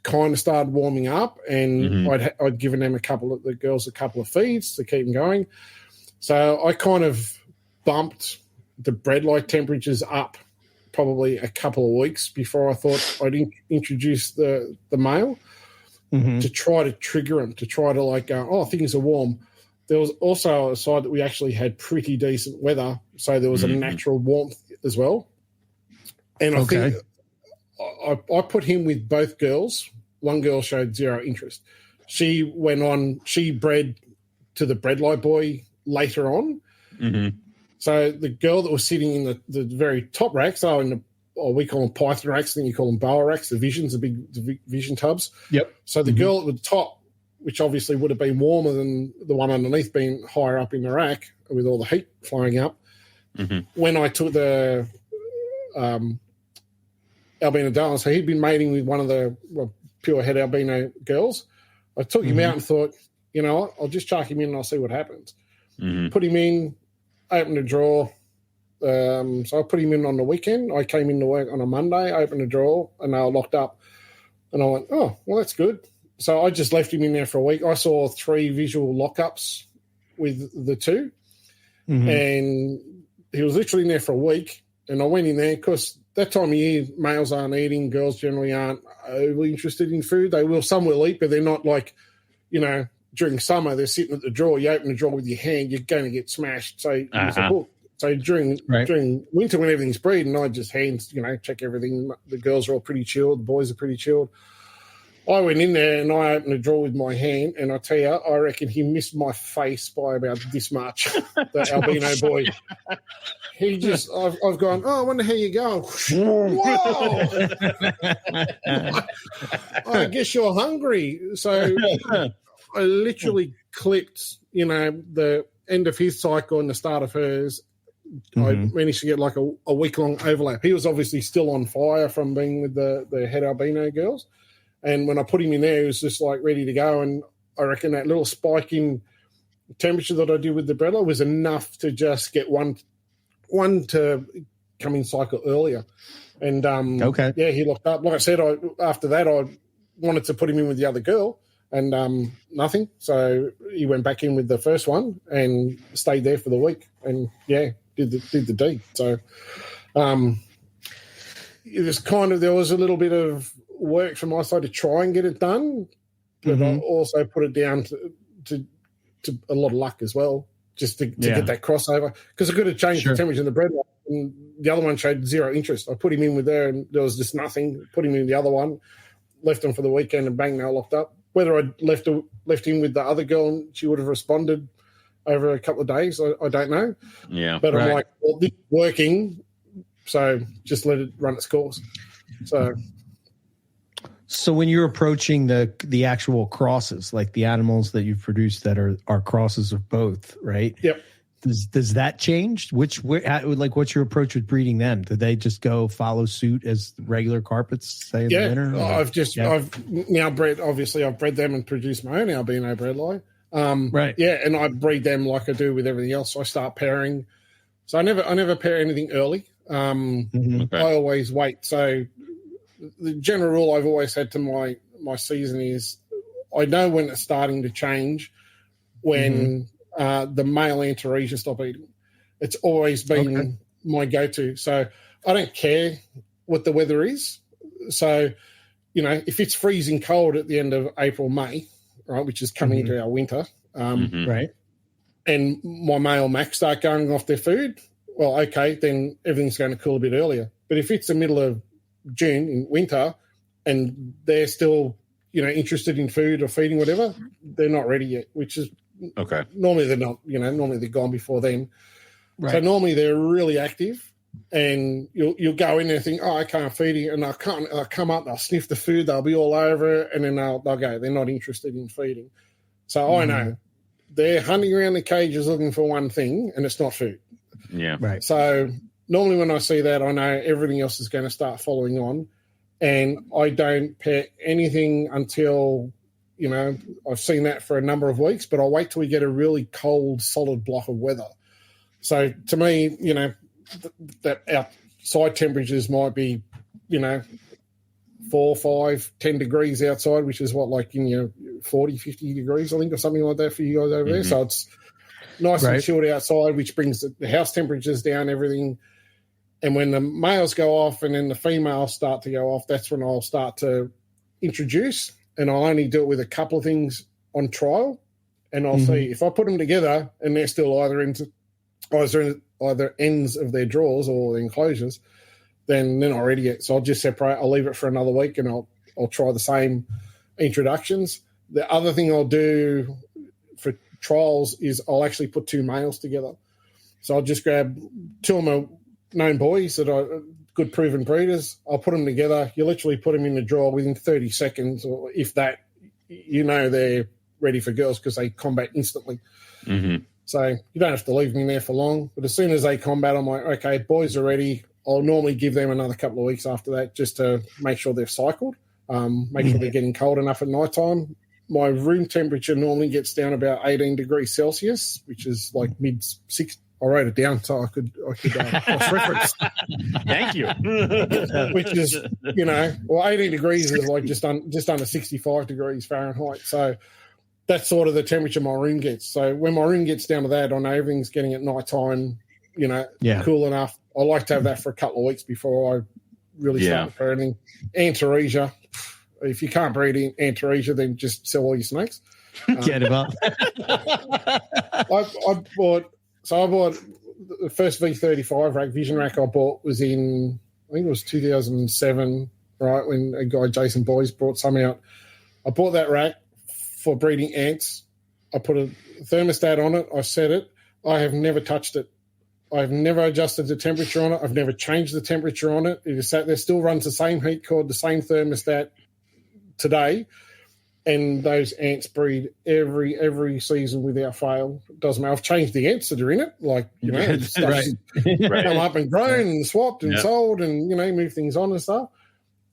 kind of started warming up, and I'd given them the girls a couple of feeds to keep them going. So I kind of bumped the bredli temperatures up probably a couple of weeks before I thought I'd introduce the male to try to trigger him, to try to things are warm. There was also a side that we actually had pretty decent weather, so there was a natural warmth as well. And I think I put him with both girls. One girl showed zero interest. She bred to the bredli boy later on. So the girl that was sitting in the very top racks, we call them python racks, then you call them boa racks, the visions, the big vision tubs. Yep. So the girl at the top, which obviously would have been warmer than the one underneath, being higher up in the rack with all the heat flowing up. When I took the Albino Darwin, so he'd been mating with one of the pure head albino girls. I took him out and thought, you know what, I'll just chuck him in and I'll see what happens. Put him in. opened a drawer. So I put him in on the weekend. I came into work on a Monday, opened a drawer, and they were locked up. And I went, oh, well, that's good. So I just left him in there for a week. I saw 3 visual lockups with the 2. Mm-hmm. And he was literally in there for a week. And I went in there because that time of year, males aren't eating, girls generally aren't overly interested in food. Some will eat, but they're not like, during summer, they're sitting at the drawer. You open the drawer with your hand, you're going to get smashed. So it was a book. So during winter when everything's breeding, I just check everything. The girls are all pretty chilled. The boys are pretty chilled. I went in there and I opened the drawer with my hand, and I tell you, I reckon he missed my face by about this much, the albino boy. He just, I've gone, oh, I wonder how you go. Whoa! I guess you're hungry. So I literally clipped, the end of his cycle and the start of hers. I managed to get like a week-long overlap. He was obviously still on fire from being with the head albino girls. And when I put him in there, he was just like ready to go. And I reckon that little spike in temperature that I did with the Bredla was enough to just get one to come in cycle earlier. And he locked up. Like I said, after that, I wanted to put him in with the other girl, and nothing. So he went back in with the first one and stayed there for the week. And did the deed. So it was there was a little bit of work from my side to try and get it done, but I also put it down to a lot of luck as well, just to get that crossover, because I could have changed the temperature in the bread, and the other one showed zero interest. I put him in with there, and there was just nothing. Put him in the other one, left him for the weekend, and bang, now locked up. Whether I left him with the other girl and she would have responded over a couple of days, I don't know. Yeah, but I'm like, well, this is working, so just let it run its course. So when you're approaching the actual crosses, like the animals that you've produced that are crosses of both, right? Yep. Does that change? What's your approach with breeding them? Do they just go follow suit as regular carpets, say, in the winter? I've now bred, obviously I've bred them and produced my own albino bred line. Right. Yeah, and I breed them like I do with everything else. So I start pairing. So I never pair anything early. I always wait. So the general rule I've always had to my season is I know when it's starting to change when the male Antaresia stop eating. It's always been my go-to. So I don't care what the weather is. So, if it's freezing cold at the end of April, May, right, which is coming into our winter, right, and my male Macs start going off their food, well, okay, then everything's going to cool a bit earlier. But if it's the middle of June in winter and they're still, interested in food or feeding, whatever, they're not ready yet, which is normally they're not, normally they're gone before then. Right. So normally they're really active, and you'll go in there and think, oh, I can't feed it, and I'll come up, they'll sniff the food, they'll be all over it, and then they'll go, they're not interested in feeding. So I know they're hunting around the cages looking for one thing, and it's not food. Yeah. Right. So normally when I see that, I know everything else is going to start following on, and I don't pair anything until, I've seen that for a number of weeks, but I'll wait till we get a really cold, solid block of weather. So to me, that outside temperatures might be, 4, 5, 10 degrees outside, which is what, like in 40, 50 degrees, I think, or something like that for you guys over there. So it's nice and chilled outside, which brings the house temperatures down, everything. And when the males go off and then the females start to go off, that's when I'll start to introduce, and I'll only do it with a couple of things on trial, and I'll see if I put them together and they're still either ends of their drawers or the enclosures, then they're not ready yet. So I'll just separate. I'll leave it for another week, and I'll try the same introductions. The other thing I'll do for trials is I'll actually put 2 males together. So I'll just grab 2 of my known boys that are good proven breeders. I'll put them together. You literally put them in the drawer within 30 seconds, or if that, they're ready for girls because they combat instantly. So you don't have to leave them in there for long. But as soon as they combat, I'm like, okay, boys are ready. I'll normally give them another couple of weeks after that just to make sure they've cycled, make sure they're getting cold enough at night time. My room temperature normally gets down about 18 degrees Celsius, which is like I wrote it down so I could cross-reference. Thank you. Which is, 18 degrees is like just under 65 degrees Fahrenheit. So that's sort of the temperature my room gets. So when my room gets down to that, I know everything's getting at night time, cool enough. I like to have that for a couple of weeks before I really start burning. Antaresia. If you can't breed Antaresia, then just sell all your snakes. Get him up. I bought the first V35 rack, Vision rack I bought was in, I think it was 2007, right, when a guy, Jason Boyes, brought some out. I bought that rack for breeding ants. I put a thermostat on it. I set it. I have never touched it. I've never adjusted the temperature on it. I've never changed the temperature on it. It is sat there, still runs the same heat cord, the same thermostat today. And those ants breed every season without fail. It doesn't matter. I've changed the ants that are in it. Like, come up and grown and swapped and sold and, move things on and stuff.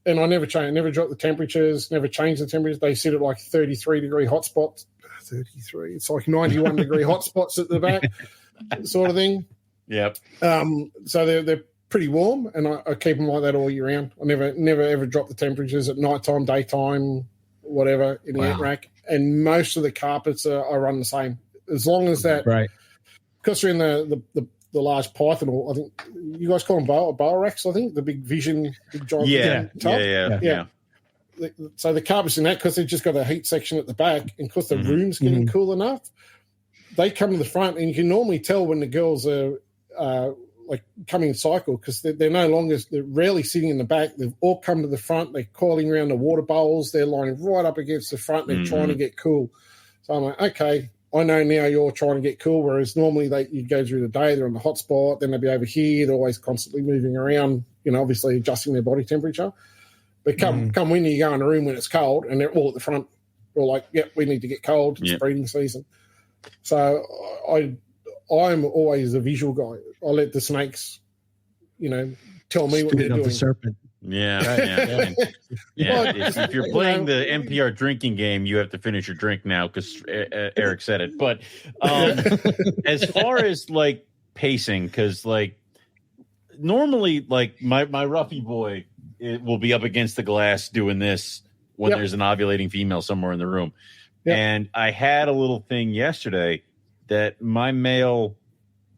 And I never changed, never dropped the temperatures, never changed the temperatures. They sit at like 33-degree hotspots. 33. It's like 91-degree hotspots at the back sort of thing. Yep. So they're pretty warm, and I keep them like that all year round. I never ever drop the temperatures at nighttime, daytime, whatever in the ant rack. And most of the carpets I run the same, as long as that. Right. Because they're in the large python, or I think you guys call them boa racks. I think the big Vision, big giant. Yeah. So the carpets in that, because they've just got a heat section at the back, and because the room's getting cool enough, they come to the front, and you can normally tell when the girls are like coming in cycle, because they're rarely sitting in the back. They've all come to the front. They're coiling around the water bowls. They're lining right up against the front. They're trying to get cool. So I'm like, okay, I know now you're trying to get cool, whereas normally you go through the day, they're on the hot spot, then they'll be over here. They're always constantly moving around, obviously adjusting their body temperature. But come winter, you go in a room when it's cold, and they're all at the front. We're like, yep, we need to get cold. It's breeding season. So I'm always the visual guy. I let the snakes, tell me what they're doing. The serpent. Yeah. If you're playing the NPR drinking game, you have to finish your drink now because Eric said it. But as far as like pacing, because like normally, like my Ruffy boy will be up against the glass doing this when there's an ovulating female somewhere in the room. Yep. And I had a little thing yesterday that my male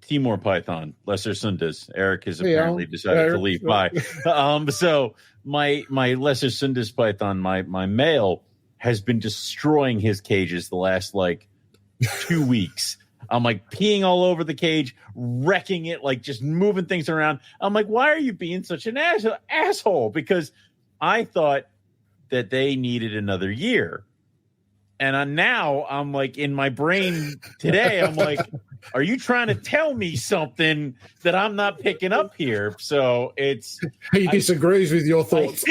Timor python, Lesser Sundas, Eric has apparently decided to leave by. So my Lesser Sundas python, my male, has been destroying his cages the last like 2 weeks. I'm like peeing all over the cage, wrecking it, like just moving things around. I'm like, why are you being such an asshole? Because I thought that they needed another year. And now I'm like in my brain today, I'm like, are you trying to tell me something that I'm not picking up here? So he disagrees with your thoughts.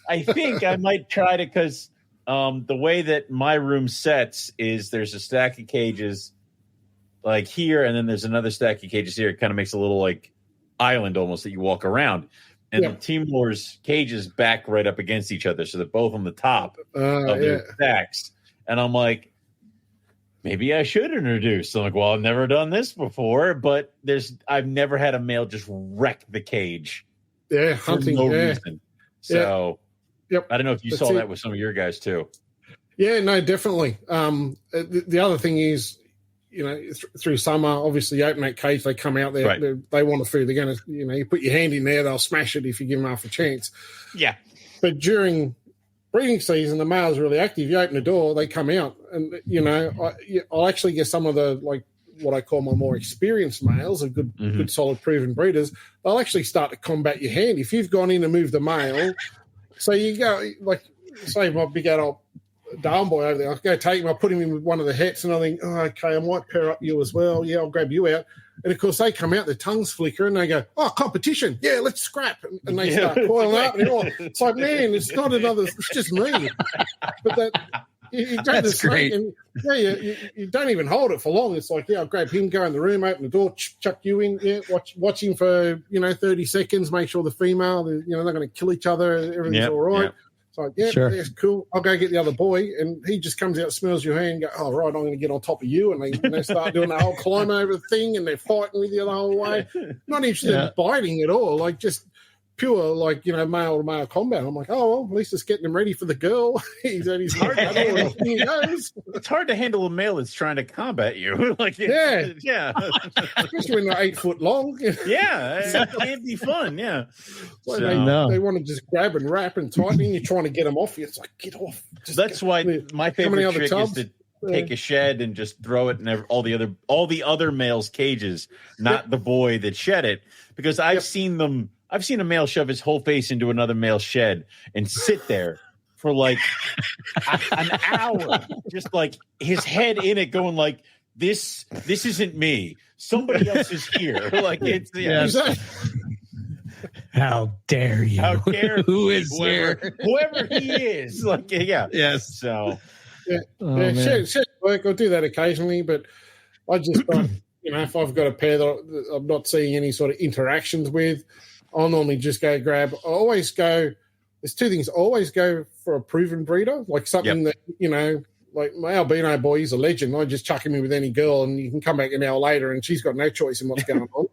I think I might try to, because the way that my room sets is there's a stack of cages like here, and then there's another stack of cages here. It kind of makes a little like island almost that you walk around. And the Timor's cages back right up against each other, so they're both on the top of their stacks. And I'm like, maybe I should introduce. So I'm like, well, I've never done this before, but I've never had a male just wreck the cage for no reason. So I don't know if you saw that with some of your guys too. Yeah, no, definitely. The other thing is, through summer, obviously, you open that cage, they come out there, they want the food. They're going to, you put your hand in there, they'll smash it if you give them half a chance. Yeah. But during breeding season, the male's really active. You open the door, they come out. And, I'll actually get some of the, like, what I call my more experienced males, a good solid proven breeders, they'll actually start to combat your hand. If you've gone in and moved the male, so you go, like, say my big adult Darwin boy over there, I'll go take him, I'll put him in with one of the hats, and I think, oh, okay, I might pair up you as well. Yeah, I'll grab you out. And, of course, they come out, their tongues flicker, and they go, oh, competition. Yeah, let's scrap. And they start coiling up. And it's like, man, it's not another, it's just me. But that, you take the snake and, you don't even hold it for long. It's like, I'll grab him, go in the room, open the door, chuck you in, watch him for, 30 seconds, make sure the female, they're not going to kill each other, everything's all right. It's like, yeah, Sure. that's cool. I'll go get the other boy. And he just comes out, smells your hand, and go, oh, right, I'm going to get on top of you. And they start doing the whole climb over thing, and they're fighting with you the whole way. Not interested in biting at all, like just pure, like, male to male combat. I'm like, oh, well, at least it's getting him ready for the girl. He's at his heart. He knows. It's hard to handle a male that's trying to combat you. Like, yeah. Especially when they're 8 foot long. Yeah, it can be fun. Yeah. Well, they want to just grab and wrap and tighten. You're trying to get them off you. It's like, get off. That's why my favorite trick is to take a shed and just throw it in all the other males' cages, not the boy that shed it, because I've seen a male shove his whole face into another male's shed and sit there for like an hour, just like his head in it, going like, "This isn't me. Somebody else is here." Like it's How dare you? How dare who is here? Whoever he is. Like yes. So shed work. I'll do that occasionally, but I just if I've got a pair that I'm not seeing any sort of interactions with, I'll normally just go grab. I always go. There's two things. I always go for a proven breeder, like something that like my albino boy. He's a legend. I just chuck him in with any girl, and you can come back an hour later, and she's got no choice in what's going on.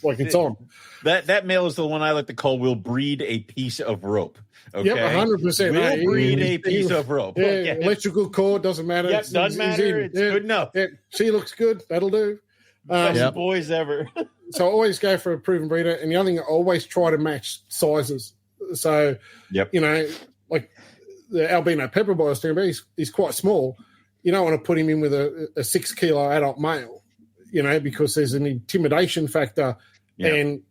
It's on. That male is the one I like to call will breed a piece of rope. Okay, yep, 100%. Will breed a piece of rope. Yeah, okay. Electrical cord doesn't matter. Yep, doesn't matter. It's good enough. Yeah, she looks good. That'll do. Best boys ever. So I always go for a proven breeder, and the other thing I always try to match sizes. So, like the albino pepper boy I was talking about, he's quite small. You don't want to put him in with a 6 kilo adult male, because there's an intimidation factor, and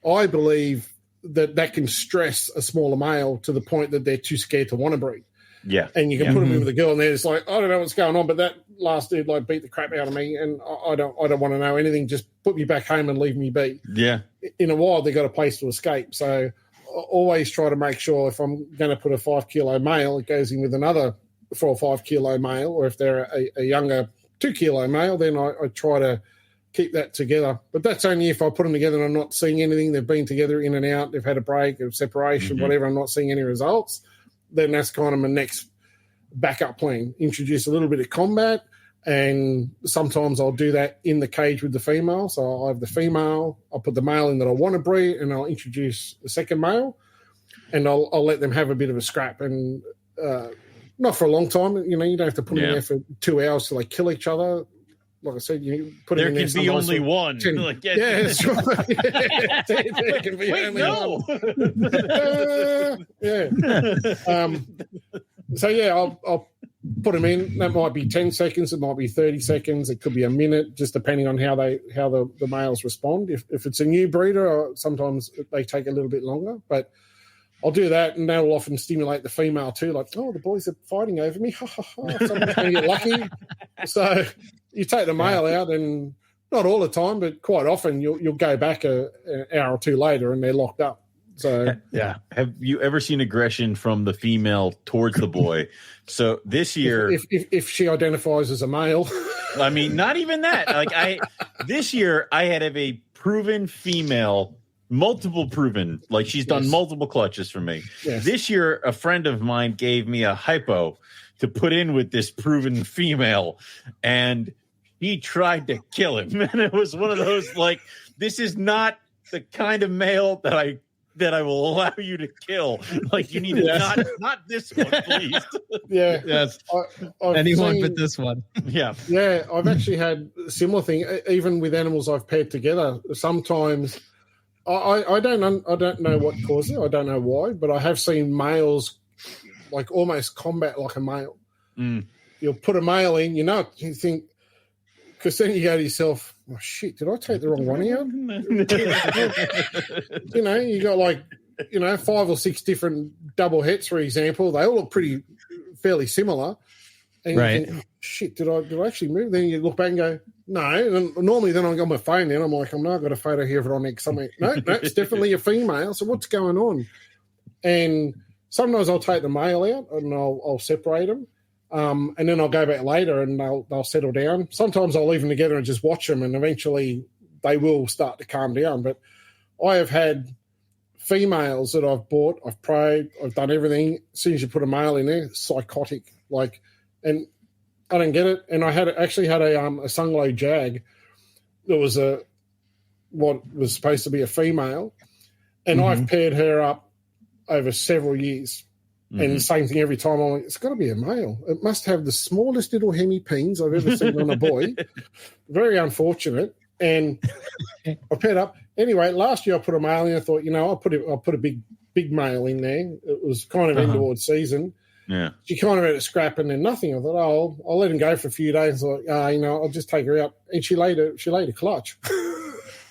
I believe that can stress a smaller male to the point that they're too scared to want to breed. Yeah, and you can put them in with a girl, and they're just like, I don't know what's going on, but that last dude beat the crap out of me, and I don't want to know anything. Just put me back home and leave me be. Yeah. In a while, they got a place to escape, so I always try to make sure if I'm going to put a 5 kilo male, it goes in with another 4 or 5 kilo male, or if they're a younger 2 kilo male, then I try to keep that together. But that's only if I put them together and I'm not seeing anything. They've been together in and out. They've had a break, a separation, whatever. I'm not seeing any results. Then that's kind of my next backup plan. Introduce a little bit of combat, and sometimes I'll do that in the cage with the female. So I have the female, I'll put the male in that I want to breed, and I'll introduce the second male, and I'll let them have a bit of a scrap. And not for a long time. You don't have to put them in there for 2 hours till they kill each other. Like I said, you put there them in can be only one. Like, that's right. There can be only one. So I'll put them in. That might be 10 seconds. It might be 30 seconds. It could be a minute, just depending on how the males respond. If it's a new breeder, sometimes they take a little bit longer. But I'll do that, and that will often stimulate the female too. Like, oh, the boys are fighting over me. Someone's going to get lucky. So you take the male out, and not all the time, but quite often you'll go back an hour or two later, and they're locked up. So yeah. Have you ever seen aggression from the female towards the boy? So this year, if she identifies as a male, I mean, not even that. Like this year, I had a proven female. Multiple proven, like she's done multiple clutches for me. Yes. This year, a friend of mine gave me a hypo to put in with this proven female, and he tried to kill him. And it was one of those like, this is not the kind of male that I will allow you to kill. Like, you need to not this one, please. Yeah. Yes. Anyone but this one. Yeah. Yeah. I've actually had a similar thing, even with animals I've paired together. Sometimes I don't know what causes it. I don't know why, but I have seen males like almost combat like a male. Mm. You'll put a male in, you think, because then you go to yourself, oh shit, did I take the wrong one here? You got 5 or 6 different double hets, for example. They all look fairly similar. And you think, oh, shit, did I actually move? Then you look back and go, no. And normally then I got my phone in. I'm like, I've got a photo here of it on X. Something. No, it's definitely a female. So what's going on? And sometimes I'll take the male out and I'll separate them. And then I'll go back later and they'll settle down. Sometimes I'll leave them together and just watch them, and eventually they will start to calm down. But I have had females that I've bought, I've prayed, I've done everything. As soon as you put a male in there, psychotic. Like, and I don't get it. And I actually had a Sunglow Jag that was what was supposed to be a female, and I've paired her up over several years. And the same thing every time. I'm like, it's got to be a male. It must have the smallest little hemipenes I've ever seen on a boy. Very unfortunate. And I paired up. Anyway, last year I put a male in. I thought, I'll put a big male in there. It was kind of end towards season. Yeah. She kind of had a scrap and then nothing. I thought, I'll let him go for a few days. I thought, I'll just take her out. And she laid a clutch.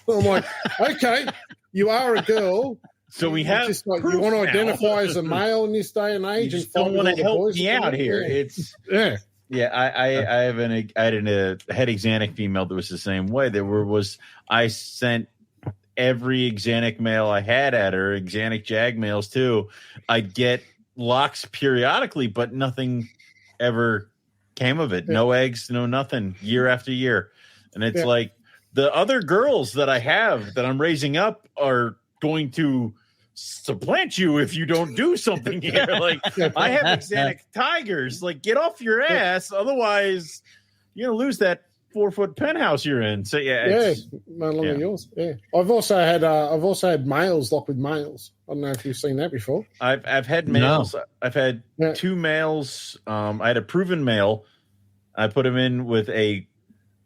I'm like, okay, you are a girl. So we have just like you want to identify as a male in this day and age. You just don't want to help me out here. It's I had a head Exanic female that was the same way. I sent every Exanic male I had at her, Exanic Jag males too. I'd get locks periodically, but nothing ever came of it. No eggs, no nothing. Year after year, and it's like the other girls that I have that I'm raising up are going to supplant you if you don't do something here. Like, I have Exanic tigers. Like, get off your ass, otherwise you're gonna lose that 4-foot penthouse you're in. So no longer yours. Yeah, I've also had males locked with males. I don't know if you've seen that before. I've had males. No. I've had 2 males. I had a proven male. I put him in with a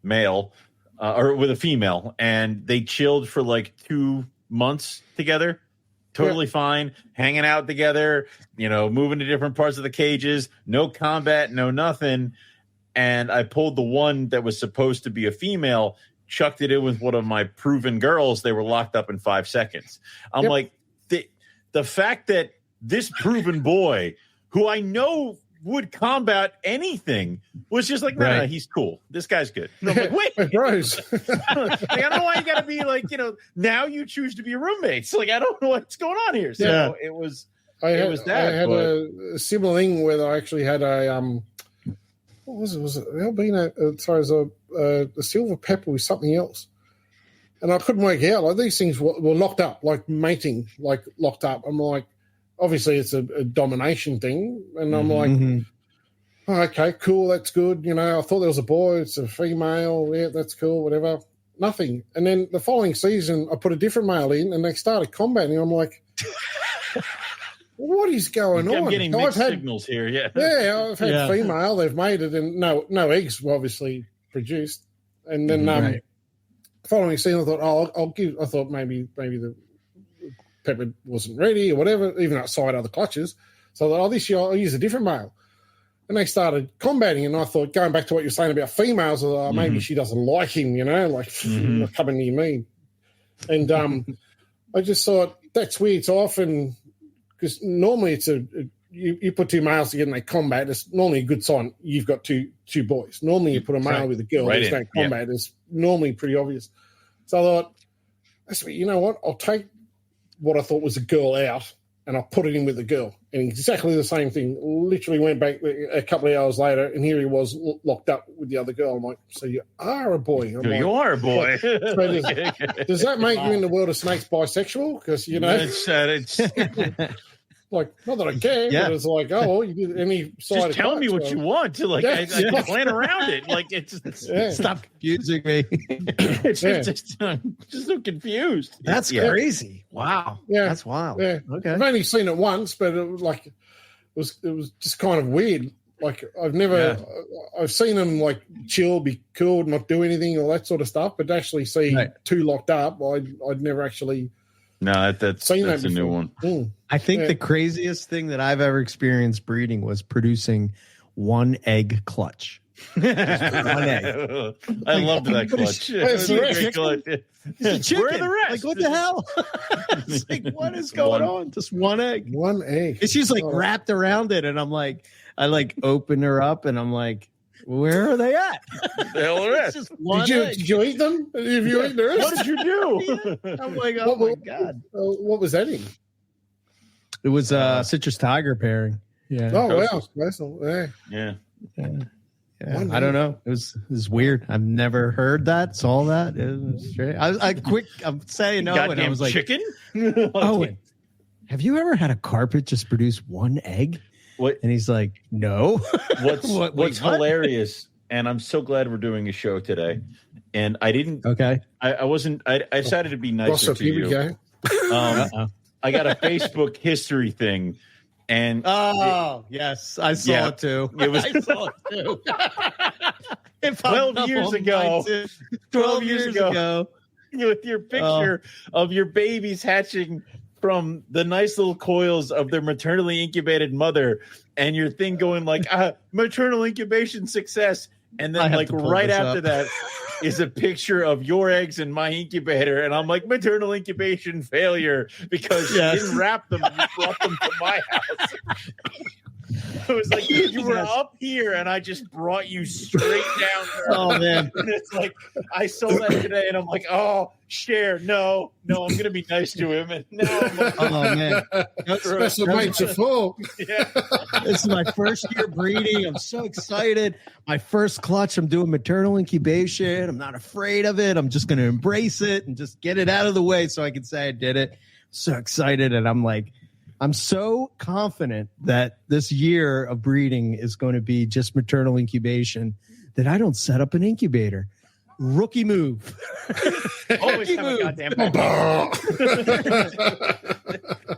male or with a female, and they chilled for like 2 months together. Totally fine, hanging out together, moving to different parts of the cages, no combat, no nothing. And I pulled the one that was supposed to be a female, chucked it in with one of my proven girls. They were locked up in 5 seconds. I'm like, the fact that this proven boy, who I know would combat anything, was just like, no, he's cool. This guy's good. And I'm like, wait, bros. I don't know why you got to be like, now you choose to be roommates. Like, I don't know what's going on here. So it was. I had a similar thing where I actually had a what was it? Was it Albino? Sorry, it was a silver pepper with something else, and I couldn't work out. Like, these things were locked up, like mating, like locked up. I'm like, obviously it's a domination thing, and I'm like, oh, okay, cool, that's good. I thought there was a boy, it's a female. Yeah, that's cool, whatever. Nothing. And then the following season, I put a different male in, and they started combating. I'm like, what is going on? I'm getting mixed signals here. I've had female. They've made it, and no eggs were obviously produced. And then following season, I thought, I thought maybe the pepper wasn't ready or whatever, even outside other clutches. So I thought, this year I'll use a different male. And they started combating, and I thought, going back to what you're saying about females, I thought, maybe she doesn't like him, like coming near me. And I just thought, that's weird. So often, because normally it's you put 2 males together and they combat, it's normally a good sign you've got two boys. Normally you put a male with a girl, there's no combat. It's normally pretty obvious. So I thought, that's you know what, I'll take what I thought was a girl out, and I put it in with the girl. And exactly the same thing. Literally went back a couple of hours later, and here he was locked up with the other girl. I'm like, so you are a boy. You are a boy. Does that make you in the world of snakes bisexual? Because, it's like, not that I care, but it's like, you did any side just tell me what you want. I plan around it. Like, it's stop confusing me. It's just I'm just so confused. That's crazy. Wow. Yeah, that's wild. Yeah. Okay. I've only seen it once, but it was it was just kind of weird. Like, I've seen them like chill, be cool, not do anything, all that sort of stuff. But to actually see 2 locked up, I'd never actually. No, that's a new one. I think the craziest thing that I've ever experienced breeding was producing 1 egg clutch. Just 1 egg. I loved that clutch. It's a chicken. Where are the rest? Like, what the hell? It's like, what is going on? Just 1 egg. 1 egg. And she's like wrapped around it, and I'm like, I open her up, and I'm like, where are they at? The hell are they? Did you eat them? Have you eaten the rest? What did you do? I'm like, oh my God. What was that in? It was citrus tiger pairing. Yeah. Oh, wow. Yeah. I don't know. It was weird. I've never heard that, saw that. It was straight. I'm saying no, and I was like, chicken. have you ever had a carpet just produce one egg? What? And he's like, no. What's hilarious, and I'm so glad we're doing a show today. And I didn't. Okay. I wasn't. I decided to be nicer to you. I got a Facebook history thing, and yes, I saw it too. It was I saw it too. 12 years ago. 12 years ago, with your picture of your babies hatching from the nice little coils of their maternally incubated mother, and your thing going like maternal incubation success, and then like right after that is a picture of your eggs in my incubator, and I'm like maternal incubation failure because you didn't wrap them, you brought them to my house. It was like you were up here, and I just brought you straight down there. Oh man! And it's like I saw that today, and I'm like, no, I'm gonna be nice to him. And now I'm like, oh man, special mates are full. Yeah, this is my first year breeding. I'm so excited. My first clutch. I'm doing maternal incubation. I'm not afraid of it. I'm just gonna embrace it and just get it out of the way so I can say I did it. So excited, and I'm like. I'm so confident that this year of breeding is going to be just maternal incubation that I don't set up an incubator. Rookie move. Always have a goddamn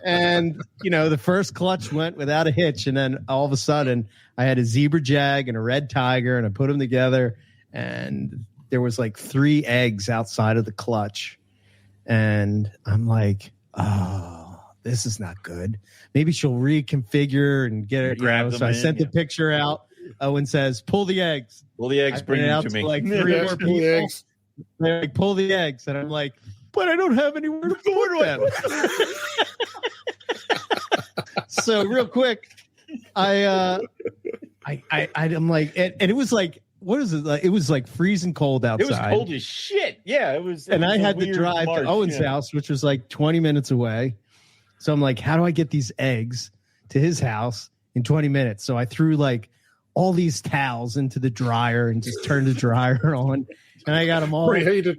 And, the first clutch went without a hitch. And then all of a sudden I had a zebra jag and a red tiger and I put them together. And there was like 3 eggs outside of the clutch. And I'm like, this is not good. Maybe she'll reconfigure and get it. So I sent the picture out. Owen says, pull the eggs. Pull the eggs, bring them to me. Like 3 more people. They're like, pull the eggs. And I'm like, but I don't have anywhere to put them. So real quick, I'm like, and it was like, what is it? Like, it was like freezing cold outside. It was cold as shit. Yeah, it was. And I had to drive to Owen's house, which was like 20 minutes away. So I'm like, how do I get these eggs to his house in 20 minutes? So I threw like all these towels into the dryer and just turned the dryer on. And I got them all preheated.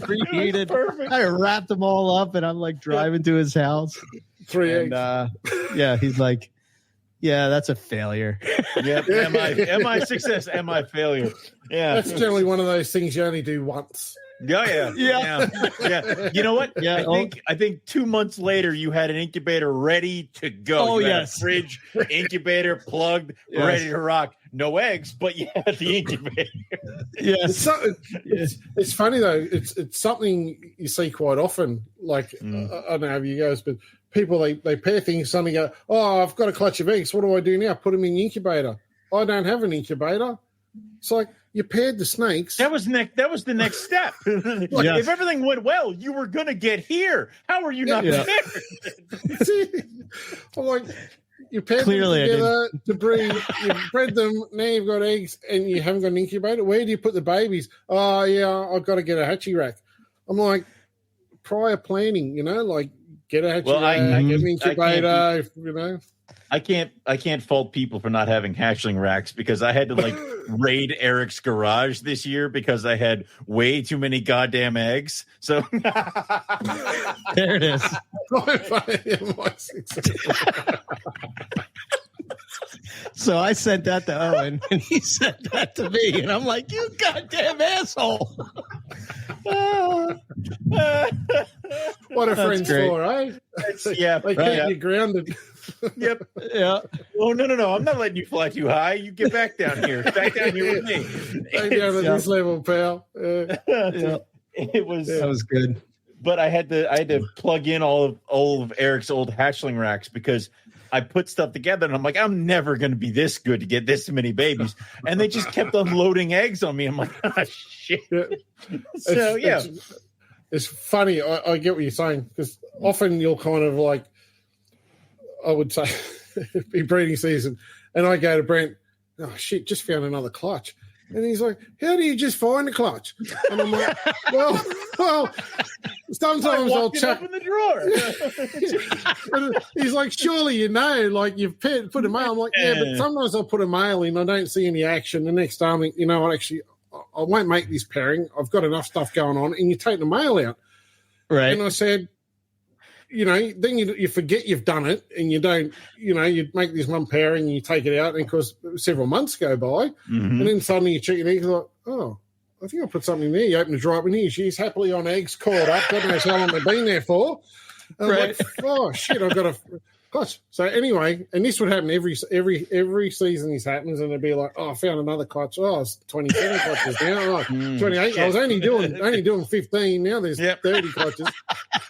Preheated. Perfect. I wrapped them all up and I'm like driving to his house. 3 eggs. He's like, yeah, that's a failure. Yep. Am I success? Am I failure? Yeah. That's generally one of those things you only do once. Yeah. You know what? Yeah. I think 2 months later you had an incubator ready to go. Oh, you had yes. a fridge, incubator plugged, ready to rock. No eggs, but you had the incubator. Yes. It's funny though. It's something you see quite often. Like I don't know how you guys, but people they pair things. Suddenly go, oh, I've got a clutch of eggs. What do I do now? Put them in the incubator. I don't have an incubator. It's like you paired the snakes. That was the next step. If everything went well, you were going to get here. How are you not prepared? I'm like, you paired them together to breed. You bred them. Now you've got eggs, and you haven't got an incubator. Where do you put the babies? Oh yeah, I've got to get a hatchie rack. I'm like, prior planning, like get a hatchie rack, get an incubator. I can't fault people for not having hatchling racks because I had to like raid Eric's garage this year because I had way too many goddamn eggs. So there it is. So I sent that to Owen and he sent that to me and I'm like, you goddamn asshole. What a friend's for, eh? Yeah. They keep you grounded. Yep. Yeah. Oh no! I'm not letting you fly too high. You get back down here. Back down here with me. Back down at this level, pal. It was. That was good. But I had to plug in all of Eric's old hatchling racks because I put stuff together and I'm like, I'm never going to be this good to get this many babies, and they just kept unloading eggs on me. I'm like, oh, shit. It's funny. I get what you're saying because often you'll kind of like. I would say be breeding season, and I go to Brent, oh shit, just found another clutch. And he's like, how do you just find a clutch? And I'm like, well, sometimes I'll check in the drawer. He's like, surely like you've put a male. I'm like, yeah, but sometimes I'll put a male in, I don't see any action. The next time, I won't make this pairing. I've got enough stuff going on, and you take the male out. Right. And I said, then you forget you've done it, and you don't, you make this one pairing and you take it out, and of course several months go by, and then suddenly you check your eggs, like, oh, I think I put something there. You open the drawer up, and here she's happily on eggs, caught up. God knows how long they've been there for. And I'm like, oh shit, I've got a clutch. So anyway, and this would happen every season. This happens, and it'd be like, oh, I found another clutch. Oh, it's 27 clutches now. Oh, 28. I was only doing 15. Now there's 30 clutches.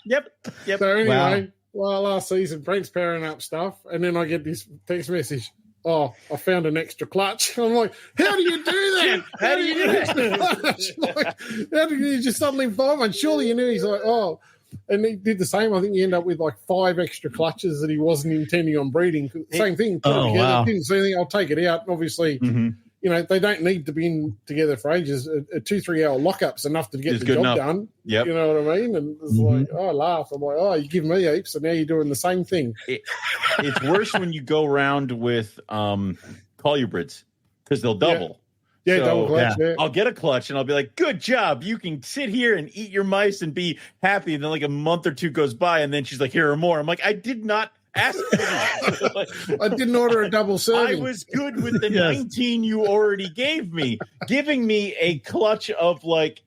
Yep. So anyway, last season, Brent's pairing up stuff, and then I get this text message. Oh, I found an extra clutch. I'm like, how do you do that? How do you do that? How did you just suddenly find one? Surely you knew. He's like, oh. And he did the same. I think he ended up with like 5 extra clutches that he wasn't intending on breeding. Same thing. Put it together. Didn't see anything. I'll take it out. And obviously, they don't need to be in together for ages. A 2-3 hour lockup's enough to get the job done. Yep. You know what I mean? And it's like, I laugh. I'm like, you give me heaps, and now you're doing the same thing. It's worse when you go around with colubrids because they'll double. Yeah, double clutch. Yeah. I'll get a clutch and I'll be like, good job. You can sit here and eat your mice and be happy. And then like a month or two goes by, and then she's like, here are more. I'm like, I did not ask for this. I didn't order a double serving. I was good with the 19 you already gave me. Giving me a clutch of like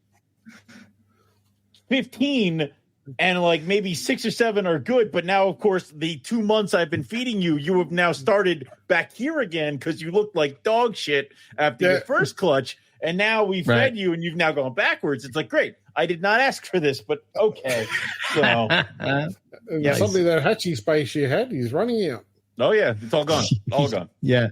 15 and like maybe 6 or 7 are good. But now, of course, the 2 months I've been feeding you, you have now started back here again because you looked like dog shit after your first clutch. And now we fed you and you've now gone backwards. It's like, great. I did not ask for this, but okay. So something that hatchie space you had is running out. Oh, yeah. It's all gone. All gone. Yeah.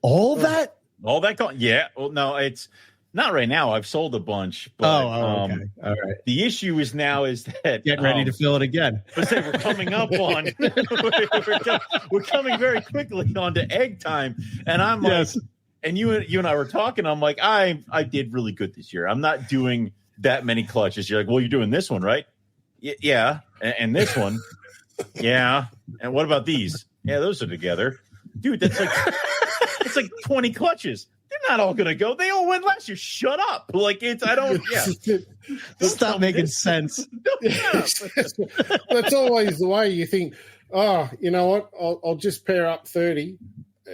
All that? All that gone. Yeah. Well, no, it's not right now. I've sold a bunch. But, okay. All right. The issue is that getting ready to fill it again. But say we're coming up on we're coming very quickly onto egg time, and I'm like, and you and I were talking. I'm like, I did really good this year. I'm not doing that many clutches. You're like, well, you're doing this one, right? Yeah, and this one, yeah. And what about these? Yeah, those are together, dude. That's like it's like 20 clutches. They're not all gonna go. They all went last year. Shut up. Like it's. I don't. Yeah. Stop making sense. That's always the way you think. Oh, you know what? I'll just pair up 30.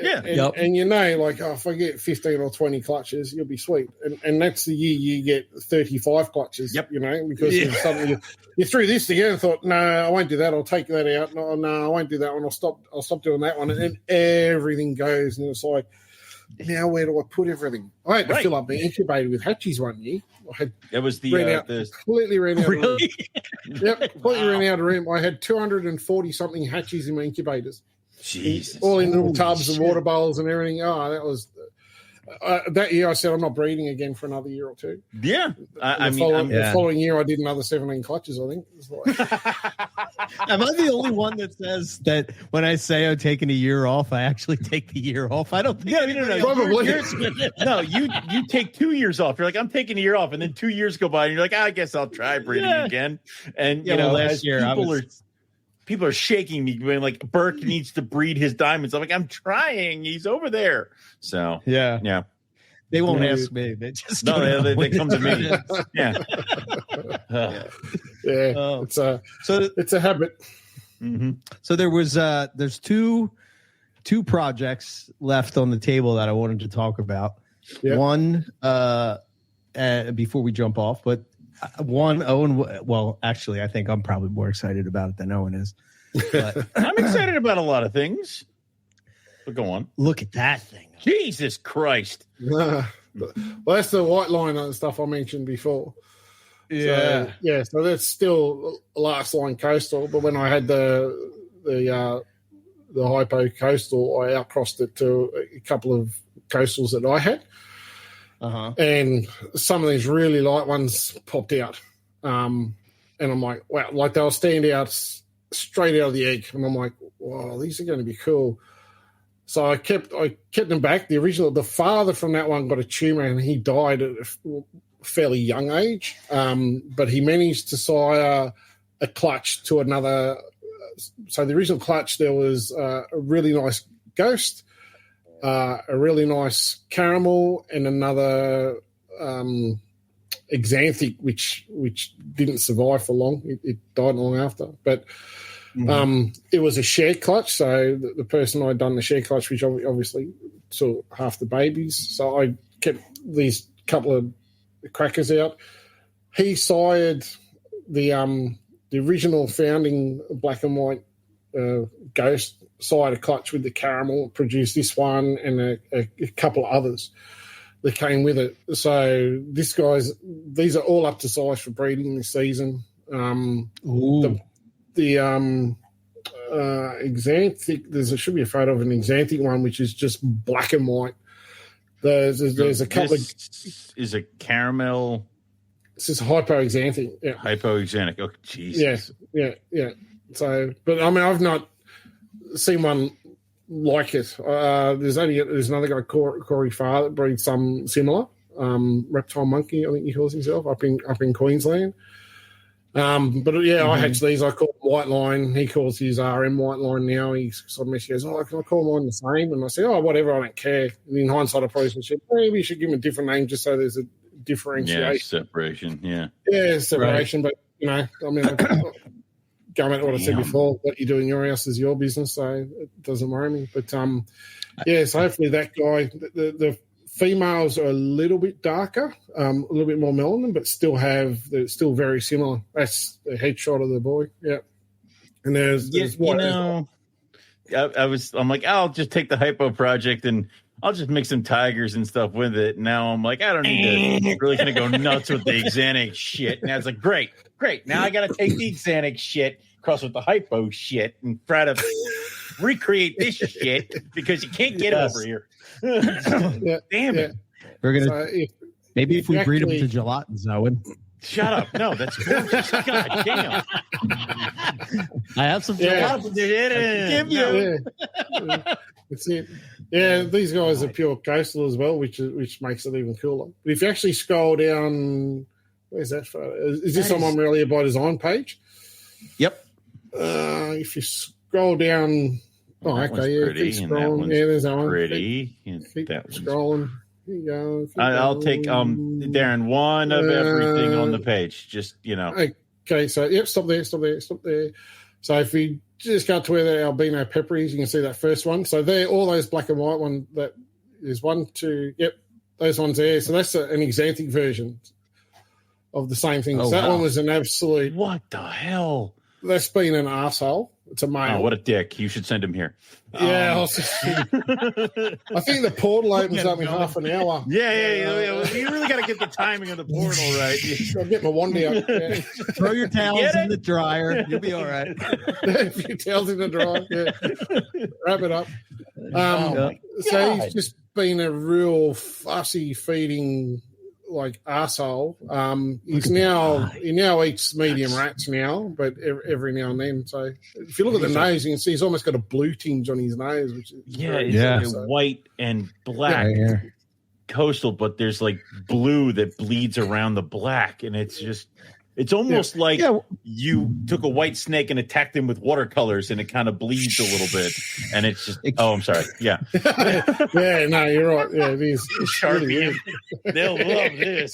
Yeah. And like, if I get 15 or 20 clutches, you'll be sweet. And that's the year you get 35 clutches. Yep. Because suddenly you threw this together and thought, no, I won't do that. I'll take that out. No, I won't do that one. I'll stop doing that one. And then everything goes, and it's like, now where do I put everything? I had to fill up the incubator with hatchies one year. It was completely ran out. Really? Of room. Yep, completely ran out of room. I had 240 something hatchies in my incubators. Jesus, all in little tubs and water bowls and everything. Oh, that was that year. I said I'm not breeding again for another year or two. Yeah, the following year I did another 17 clutches. I think. Am I the only one that says that when I say I'm taking a year off, I actually take the year off? I don't think. No. Probably. No, you take 2 years off. You're like, I'm taking a year off, and then 2 years go by, and you're like, I guess I'll try breeding again. And last year people are shaking me, being like, Burke needs to breed his diamonds. I'm like, I'm trying. He's over there. So yeah. They won't ask me. They just they come to me. It's a habit. Mm-hmm. So there's two projects left on the table that I wanted to talk about. Yep. One before we jump off, but one Owen. Well, actually, I think I'm probably more excited about it than Owen is. But I'm excited about a lot of things. But go on. Look at that thing. Jesus Christ. Well, that's the white line and stuff I mentioned before. Yeah. So that's still last line coastal. But when I had the hypo coastal, I outcrossed it to a couple of coastals that I had. And some of these really light ones popped out. And I'm like, wow, like they'll stand out straight out of the egg. And I'm like, wow, these are going to be cool. So I kept them back. The father from that one got a tumor and he died at a fairly young age. But he managed to sire a clutch to another. So the original clutch, there was a really nice ghost, a really nice caramel, and another exanthic, which didn't survive for long. It died long after. But It was a share clutch, so the person I'd done the share clutch, which obviously saw half the babies, so I kept these couple of crackers out. He sired the original founding black and white Ghost, sired a clutch with the caramel, produced this one and a couple of others that came with it. So these are all up to size for breeding this season. The Xanthic, there should be a photo of an Xanthic one, which is just black and white. There's a couple is a caramel. This is hypoxanthic. Yeah. Hypoxanthic. Oh, Jesus. Yeah. So, but I mean, I've not seen one like it. There's another guy, Corey Farr, that breeds some similar. Reptile Monkey, I think he calls himself, up in Queensland. But yeah, I hatch these. I call them White Line. He calls his RM White Line now. He sort of goes, "Oh, can I call mine the same?" And I say, "Oh, whatever. I don't care." And in hindsight, I probably said, "Maybe you should give him a different name just so there's a differentiation." Yeah, separation. Yeah, separation. Right. But I mean, going back to what I said before, what you do in your house is your business, so it doesn't worry me. But so hopefully that guy, the females are a little bit darker, a little bit more melanin, but they're still very similar. That's the headshot of the boy. Yeah. And there's I'm like, I'll just take the hypo project and I'll just mix some tigers and stuff with it. Now I'm like, I don't need to really kind of go nuts with the Xanax shit. And I was like, great. Now I got to take the Xanax shit, cross with the hypo shit, and try to recreate this shit because you can't get over here. Damn it. We're gonna maybe if we breed them to gelatins, Owen. Shut up. No, that's gorgeous. God damn. I have some gelatins to give you. That's it. Yeah, these guys are pure coastal as well, which makes it even cooler. But if you actually scroll down, where's that photo? Is this on my Morelia by Design page? Yep. If you scroll down, keep scrolling. There's that one. Pretty. Keep scrolling. Here you go. I'll take Darren, one of everything on the page. Just Okay, so stop there. So if we just go to where the albino pepper is, you can see that first one. So there, all those black and white one, that is 1, 2, those ones there. So that's an Xanthic version of the same thing. So that one was an absolute. What the hell? That's been an arsehole. It's a male. Oh, what a dick. You should send him here. Yeah. I think the portal opens up in half an hour. Yeah. You really got to get the timing of the portal right. I'll get my wand out. Yeah. Throw your towels in the dryer. You'll be all right. A few towels in the dryer. Yeah. Wrap it up. So he's just been a real fussy feeding arsehole. He now eats medium rats now, but every now and then. So if you look at the nose, you can see he's almost got a blue tinge on his nose, which is white and black coastal, but there's blue that bleeds around the black, and it's almost like you took a white snake and attacked him with watercolors, and it kind of bleeds a little bit, and it's just. Oh, I'm sorry. Yeah. No, you're right. Yeah, it is. Sharpie. They'll love this.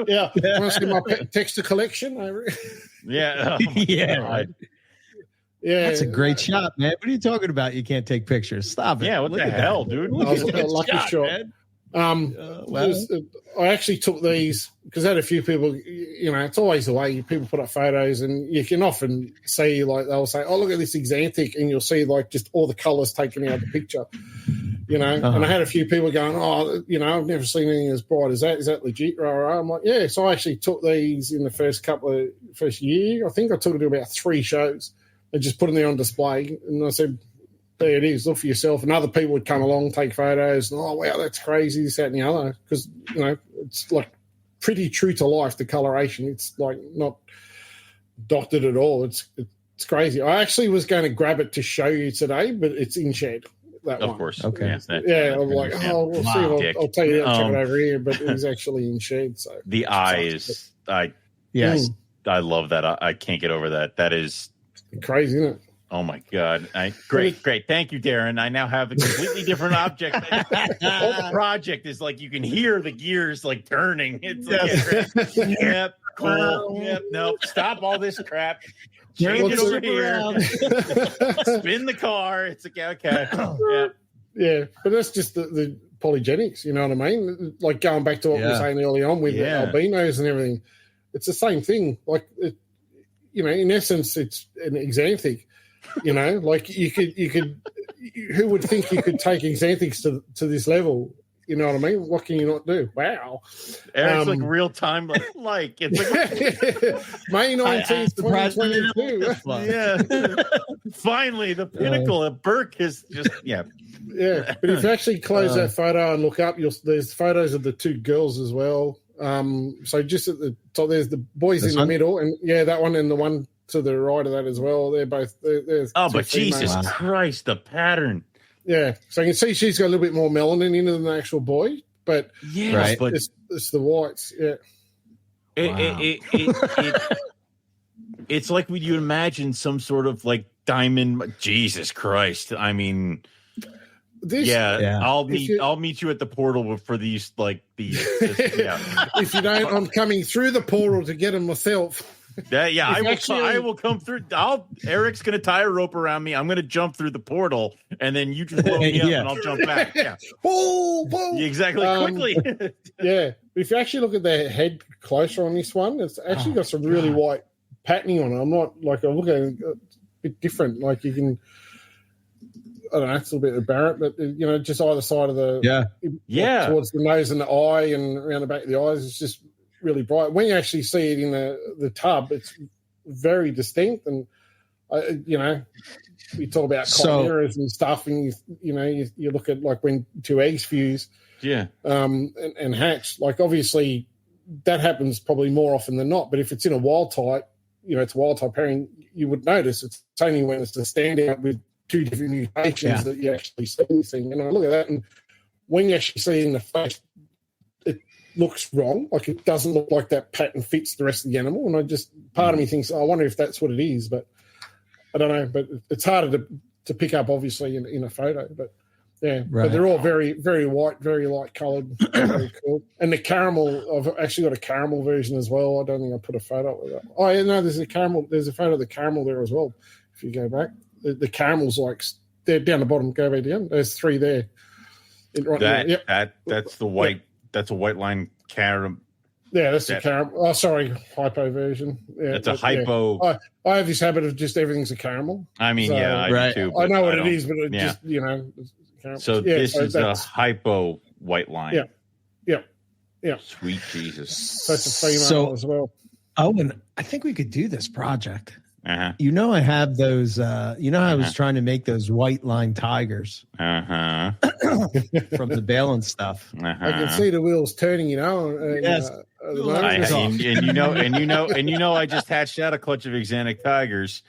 Yeah. Want to see my texture collection? Yeah. Yeah. That's a great shot, man. What are you talking about? You can't take pictures. Stop it. Yeah, what the hell, dude? I was a lucky shot. Man. I actually took these because I had a few people, it's always the way people put up photos, and you can often see they'll say, "Oh, look at this Xanthic," and you'll see just all the colours taken out of the picture, And I had a few people going, "Oh, I've never seen anything as bright as that. Is that legit?" I'm like, "Yeah." So I actually took these in the first year. I think I took it to about 3 shows and just put them there on display, and I said, there it is. Look for yourself. And other people would come along, take photos. And, oh, wow, that's crazy, this, that, and the other. Because, it's pretty true to life, the coloration. It's not doctored at all. It's crazy. I actually was going to grab it to show you today, but it's in shed. Of course. Okay. Yeah, I'm like, we'll see. I'll take it out, check it over here. But it was actually in shed. So the eye is, I love that. I can't get over that. That is crazy, isn't it? Oh my God! Great! Thank you, Darren. I now have a completely different object. The whole project is you can hear the gears turning. It's Cool. Yep. Nope. Stop all this crap. Change it over here. Spin the car. It's okay. Yeah. Yeah, but that's just the polygenics. You know what I mean? Like going back to what we were saying early on with the albinos and everything. It's the same thing. Like, in essence, it's an xanthic. Like you could. Who would think you could take xanthics to this level? You know what I mean? What can you not do? Wow. Eric's like real time, like it's like May 19th, 2022. Yeah. Finally, the pinnacle of Burke is just Yeah, but if you actually close that photo and look up, there's photos of the two girls as well. So just at the top, there's the boys in the middle, and that one and the one to the right of that as well. They're both. But Jesus Christ, the pattern. Yeah, so you can see she's got a little bit more melanin in her than the actual boy, but but it's the whites. Yeah, it's like when you imagine some sort of like diamond. Jesus Christ! I mean, I'll meet you at the portal for these. If you don't, I'm coming through the portal to get them myself. I will come through. Eric's going to tie a rope around me. I'm going to jump through the portal, and then you just blow me up, and I'll jump back. Yeah, exactly. Quickly. If you actually look at the head closer on this one, it's actually got some really white patterning on it. I'm look at it a bit different. Like you can, I don't know, it's a little bit of Barrett, but just either side of the towards the nose and the eye and around the back of the eyes, it's just really bright. When you actually see it in the tub, it's very distinct. And we talk about chimeras and stuff, and you look at like when two eggs fuse, and hatch. Like obviously that happens probably more often than not. But if it's in a wild type, it's wild type pairing, you would notice. It's only when it's a standout with two different mutations that you actually see anything. And I look at that, and when you actually see it in the face, looks wrong. Like it doesn't look like that pattern fits the rest of the animal. And part of me thinks, I wonder if that's what it is, but I don't know. But it's harder to pick up, obviously, in a photo. But but they're all very, very white, very light coloured, very cool. And the caramel, I've actually got a caramel version as well. I don't think I put a photo of that. Oh yeah, no, there's a caramel. There's a photo of the caramel there as well. If you go back, the caramel's they're down the bottom. Go back down. There's three there. That's the white. That's a white line caramel. Yeah, that's the caramel. Oh, sorry, hypo version. Yeah, that's a hypo. Yeah. I have this habit of just everything's a caramel. I mean, I do too. I know what it is, but it just, caramel. So this is a hypo white line. Yeah. Sweet Jesus. So that's a female as well. Owen, I think we could do this project. Uh-huh. I have those. I was trying to make those white line tigers from the bale and stuff. I can see the wheels turning. Yes. I just hatched out a clutch of exotic tigers.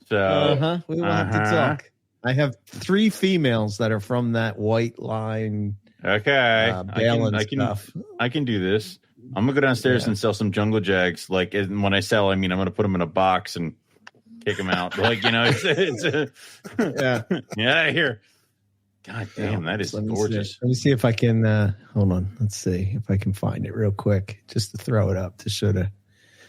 So we will have to talk. I have 3 females that are from that white line. Okay, stuff. I can do this. I'm gonna go downstairs and sell some jungle jags. Like, and when I sell, I'm gonna put them in a box and kick them out. Here. God damn, that is gorgeous. Let me see if I can. Hold on. Let's see if I can find it real quick, just to throw it up to show the.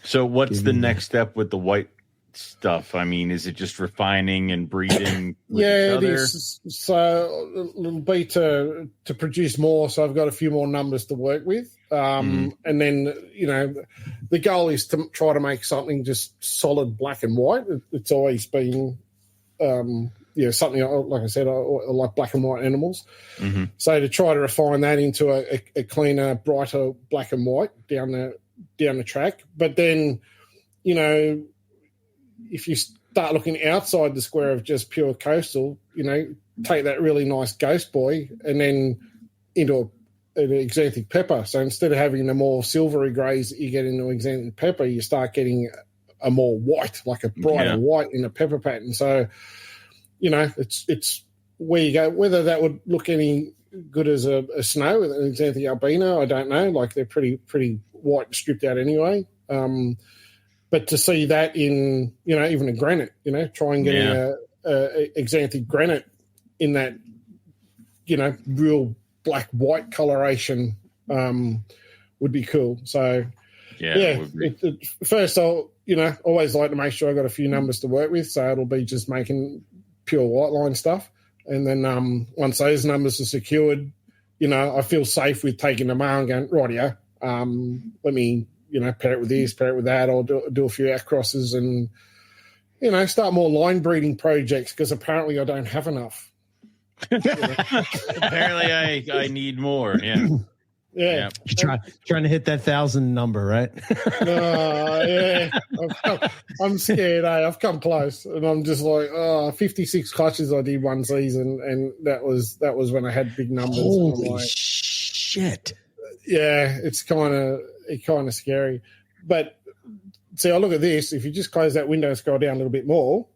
So, what's the next step with the white stuff? I mean, is it just refining and breeding? It is. So it'll be to produce more. So I've got a few more numbers to work with. And then, the goal is to try to make something just solid black and white. It's always been, something, like I said, I like black and white animals. Mm-hmm. So to try to refine that into a cleaner, brighter black and white down the track. But then, if you start looking outside the square of just pure coastal, take that really nice ghost boy and then into an xanthic pepper. So instead of having the more silvery greys that you get into xanthic pepper, you start getting a more white, like a brighter white in a pepper pattern. So, it's where you go. Whether that would look any good as a snow, an xanthic albino, I don't know. Like they're pretty white and stripped out anyway. But to see that in, even a granite, try and get a xanthic granite in that, real black-white coloration would be cool. So Yeah. First, I'll always like to make sure I got a few numbers to work with, so it'll be just making pure white line stuff. And then once those numbers are secured, I feel safe with taking the male and going, rightio, let me, pair it with this, pair it with that. I'll do a few outcrosses and, start more line breeding projects because apparently I don't have enough. Apparently I need more. Yeah. Yeah. Trying to hit that 1,000 number, right? Yeah. I'm scared, I've come close. And I'm just like, 56 clutches I did one season, and that was when I had big numbers. Holy shit. Yeah, it kind of scary. But see, I look at this, if you just close that window and scroll down a little bit more,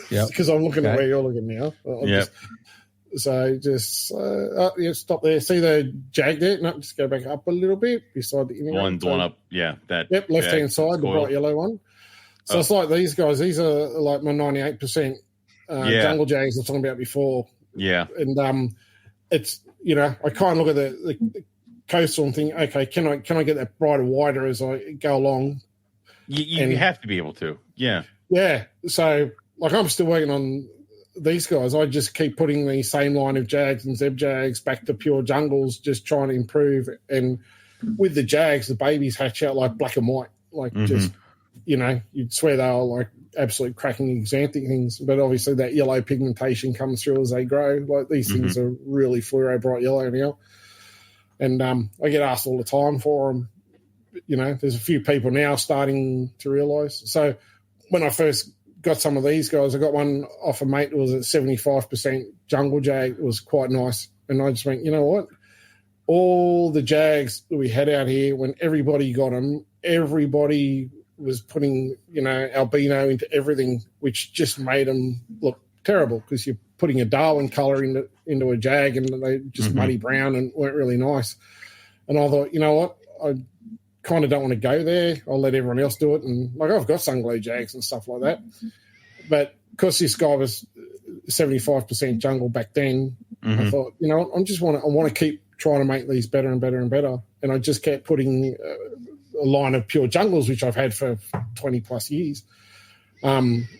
because I'm looking at where you're looking now. Stop there. See the jag there? No, just go back up a little bit beside the inner one up. Yeah, that. Yep, left-hand side, the bright yellow one. So it's like these guys. These are like my 98% jungle jags I was talking about before. Yeah. And it's, I kind of look at the coastal and think, okay, can I get that brighter, wider as I go along? You have to be able to. Yeah. Yeah. So, like, I'm still working on these guys. I just keep putting the same line of jags and zeb jags back to pure jungles, just trying to improve. And with the jags, the babies hatch out like black and white, like just, you'd swear they are like absolute cracking xanthic things. But obviously that yellow pigmentation comes through as they grow. Like these things are really fluoro bright yellow now. And I get asked all the time for them. There's a few people now starting to realise. So when I first got some of these guys, I got one off a mate that was at 75% jungle jag. It was quite nice. And I just went, you know what? All the jags that we had out here, when everybody got them, everybody was putting, albino into everything, which just made them look terrible because you're putting a Darwin colour into a jag and they just muddy brown and weren't really nice. And I thought, you know what? I kind of don't want to go there. I'll let everyone else do it. And like I've got sunglow jags and stuff like that. But because this guy was 75% jungle back then, I thought, I want to keep trying to make these better and better and better. And I just kept putting a line of pure jungles, which I've had for 20 plus years,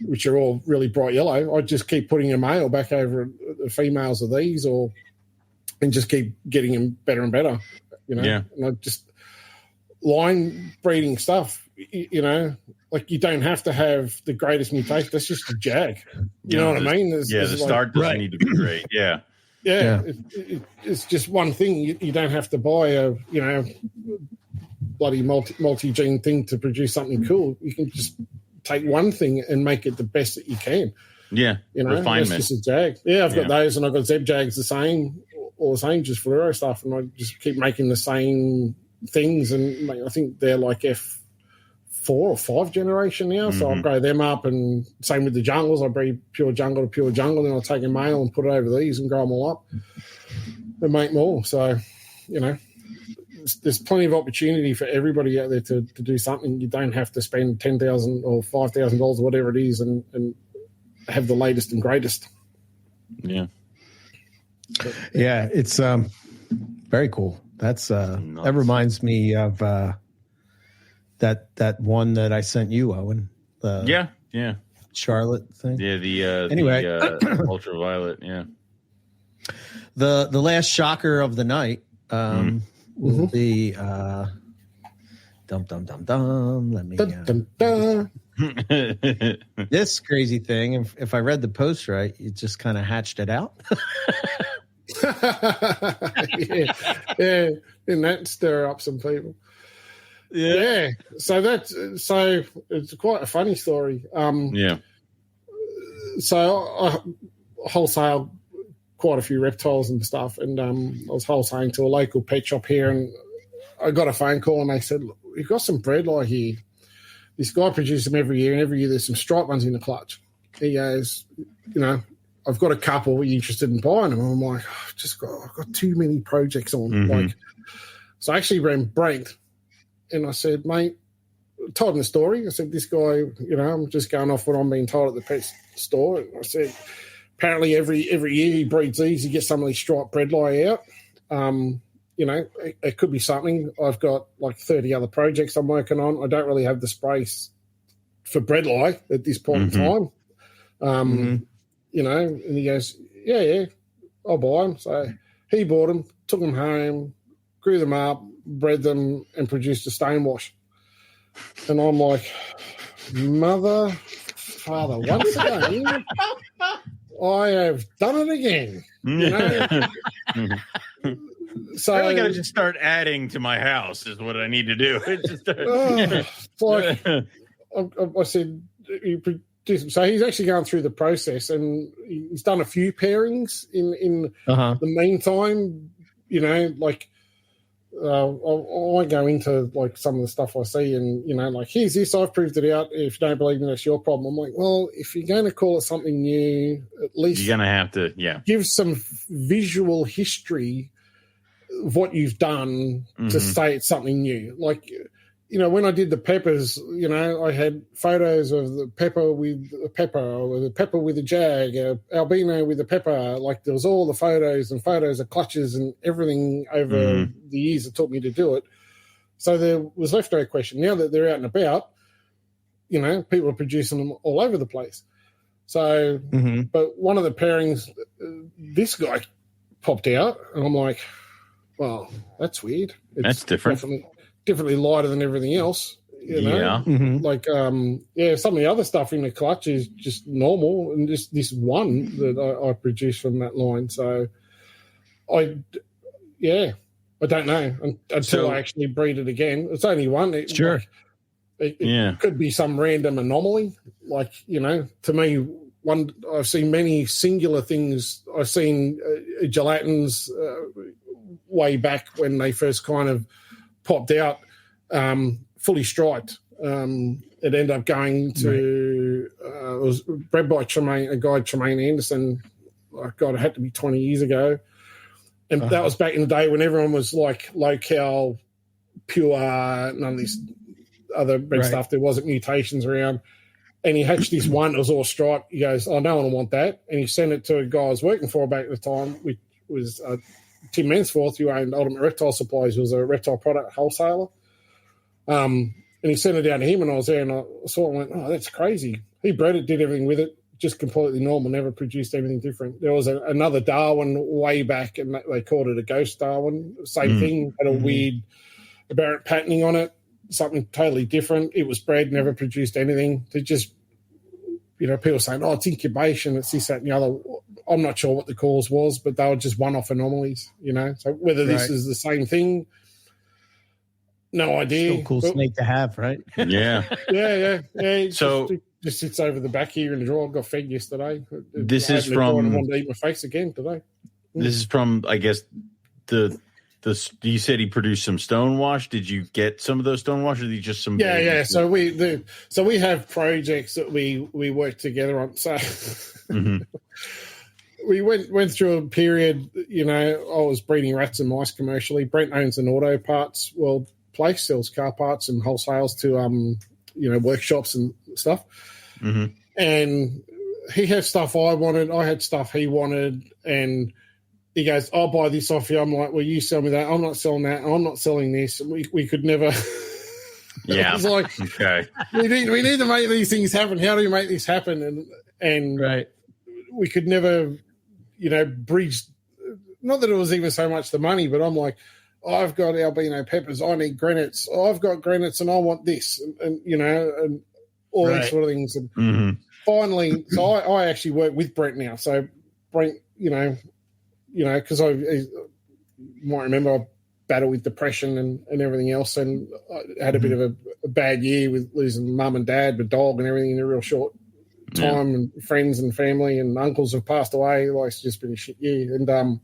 which are all really bright yellow. I just keep putting a male back over the females of these and just keep getting them better and better, And I just line breeding stuff, like you don't have to have the greatest mutation. That's just a jag. You know what I mean? The start doesn't need to be great. Yeah. Yeah. It's just one thing. You don't have to buy a, bloody multi-gene thing to produce something cool. You can just take one thing and make it the best that you can. Yeah. Refinement. That's just a jag. Yeah, I've got those and I've got zeb jags the same, just fluoro stuff. And I just keep making the same things, and I think they're like F4 or 5 generation now, so I'll grow them up, and same with the jungles. I breed pure jungle to pure jungle, then I'll take a male and put it over these and grow them all up and make more. So, there's plenty of opportunity for everybody out there to do something. You don't have to spend $10,000 or $5,000 or whatever it is and have the latest and greatest. Yeah. Yeah, it's very cool. That's that reminds me of that one that I sent you, Owen. Charlotte thing. Yeah, the ultraviolet. Yeah. The last shocker of the night will be dum dum dum dum. Let me this crazy thing. If I read the post right, you just kind of hatched it out. yeah. Didn't that stir up some people? Yeah. So it's quite a funny story. So I wholesale quite a few reptiles and stuff, and I was wholesaling to a local pet shop here, and I got a phone call and they said, "Look, we've got some bredli here. This guy produces them every year, and every year there's some striped ones in the clutch." He goes, "I've got a couple. Are you interested in buying them?" And I'm like, I've got too many projects on. So I actually ran Brent, and I said, "Mate," told him the story. I said, "This guy, I'm just going off what I'm being told at the pet store." And I said, apparently every year he breeds these. He gets some of these striped bredli out. it could be something. I've got like 30 other projects I'm working on. I don't really have the space for breadlie at this point in time. And he goes, yeah, I'll buy them. So he bought them, took them home, grew them up, bred them, and produced a stonewash. And I'm like, father, once again, I have done it again. So I got to just start adding to my house is what I need to do. I said, so he's actually going through the process, and he's done a few pairings in the meantime. I won't go into like some of the stuff I see, and like, here's this, I've proved it out. If you don't believe me, that's your problem. I'm like, well, if you're going to call it something new, at least you're going to have to, give some visual history of what you've done to say it's something new. Like, when I did the peppers, I had photos of the pepper with a pepper, or the pepper with a jag, albino with a pepper. Like, there was all the photos of clutches and everything over the years it took me to do it. So there was left no question. Now that they're out and about, people are producing them all over the place. So, but one of the pairings, this guy popped out, and I'm like, well, that's weird. That's different. Definitely lighter than everything else, Like, some of the other stuff in the clutch is just normal, and just this one that I produced from that line. So, I don't know until I actually breed it again. It's only one. Sure. It could be some random anomaly. Like, to me, I've seen many singular things. I've seen gelatins way back when they first kind of popped out, fully striped. It ended up going to it was bred by a guy Tremaine Anderson. Oh God, it had to be 20 years ago, and that was back in the day when everyone was like local, pure, none of this other bred stuff. There wasn't mutations around, and he hatched this one that was all striped. He goes, "Oh, no one will want that," and he sent it to a guy I was working for back at the time, which was Tim Mansforth, who owned Ultimate Reptile Supplies, was a reptile product wholesaler. And he sent it down to him, and I was there, and I saw it and went, oh, that's crazy. He bred it, did everything with it, just completely normal, never produced anything different. There was another Darwin way back, and they called it a ghost Darwin. Same thing, had a weird aberrant patterning on it, something totally different. It was bred, never produced anything. They just, people saying, oh, it's incubation, it's this, that, and the other. I'm not sure what the cause was, but they were just one-off anomalies, So whether this is the same thing, no idea. Still a cool snake to have, right? Yeah. Yeah. So just sits over the back here in the drawer. I got fed yesterday. This is from. I wanted to eat my face again today. This is from, I guess, you said he produced some stonewash. Did you get some of those stonewash, or did you just some? Yeah. So we have projects that we work together on. So we went through a period. I was breeding rats and mice commercially. Brent owns an auto parts place, sells car parts and wholesales to workshops and stuff. And he had stuff I wanted. I had stuff he wanted, and he goes, I'll buy this off you. I'm like, well, you sell me that. I'm not selling that. I'm not selling this. And we could never. Yeah. It's like, okay. We need to make these things happen. How do you make this happen? And right. We could never, bridge. Not that it was even so much the money, but I'm like, I've got albino peppers. I need granites. I've got granites, and I want this, and and all these sort of things. And finally, so I actually work with Brent now. So Brent, because you might remember I battled with depression and everything else, and I had a bit of a bad year with losing mum and dad, the dog, and everything in a real short time, and friends and family and uncles have passed away. Like, it's just been a shit year, and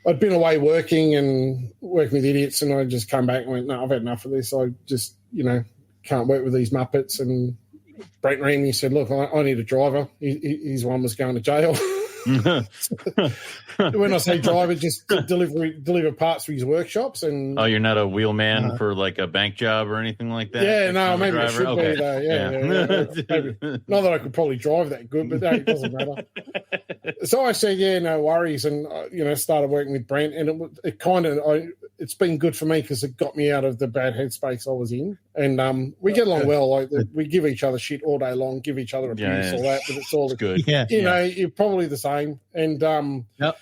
I'd been away working with idiots, and I just come back and went, no, I've had enough of this. I just, can't work with these muppets. And Brent rang me and said, look, I need a driver. His one was going to jail. When I say driver, just deliver parts for his workshops. And you're not a wheelman for like a bank job or anything like that? Yeah, no, maybe driver? it should be though. Yeah. Maybe. Not that I could probably drive that good, but no, it doesn't matter. So I said, yeah, no worries, and started working with Brent, and it's been good for me because it got me out of the bad headspace I was in, and we get along well. Like we give each other shit all day long, give each other abuse, all that, but it's all good. You're probably the same, and Yep.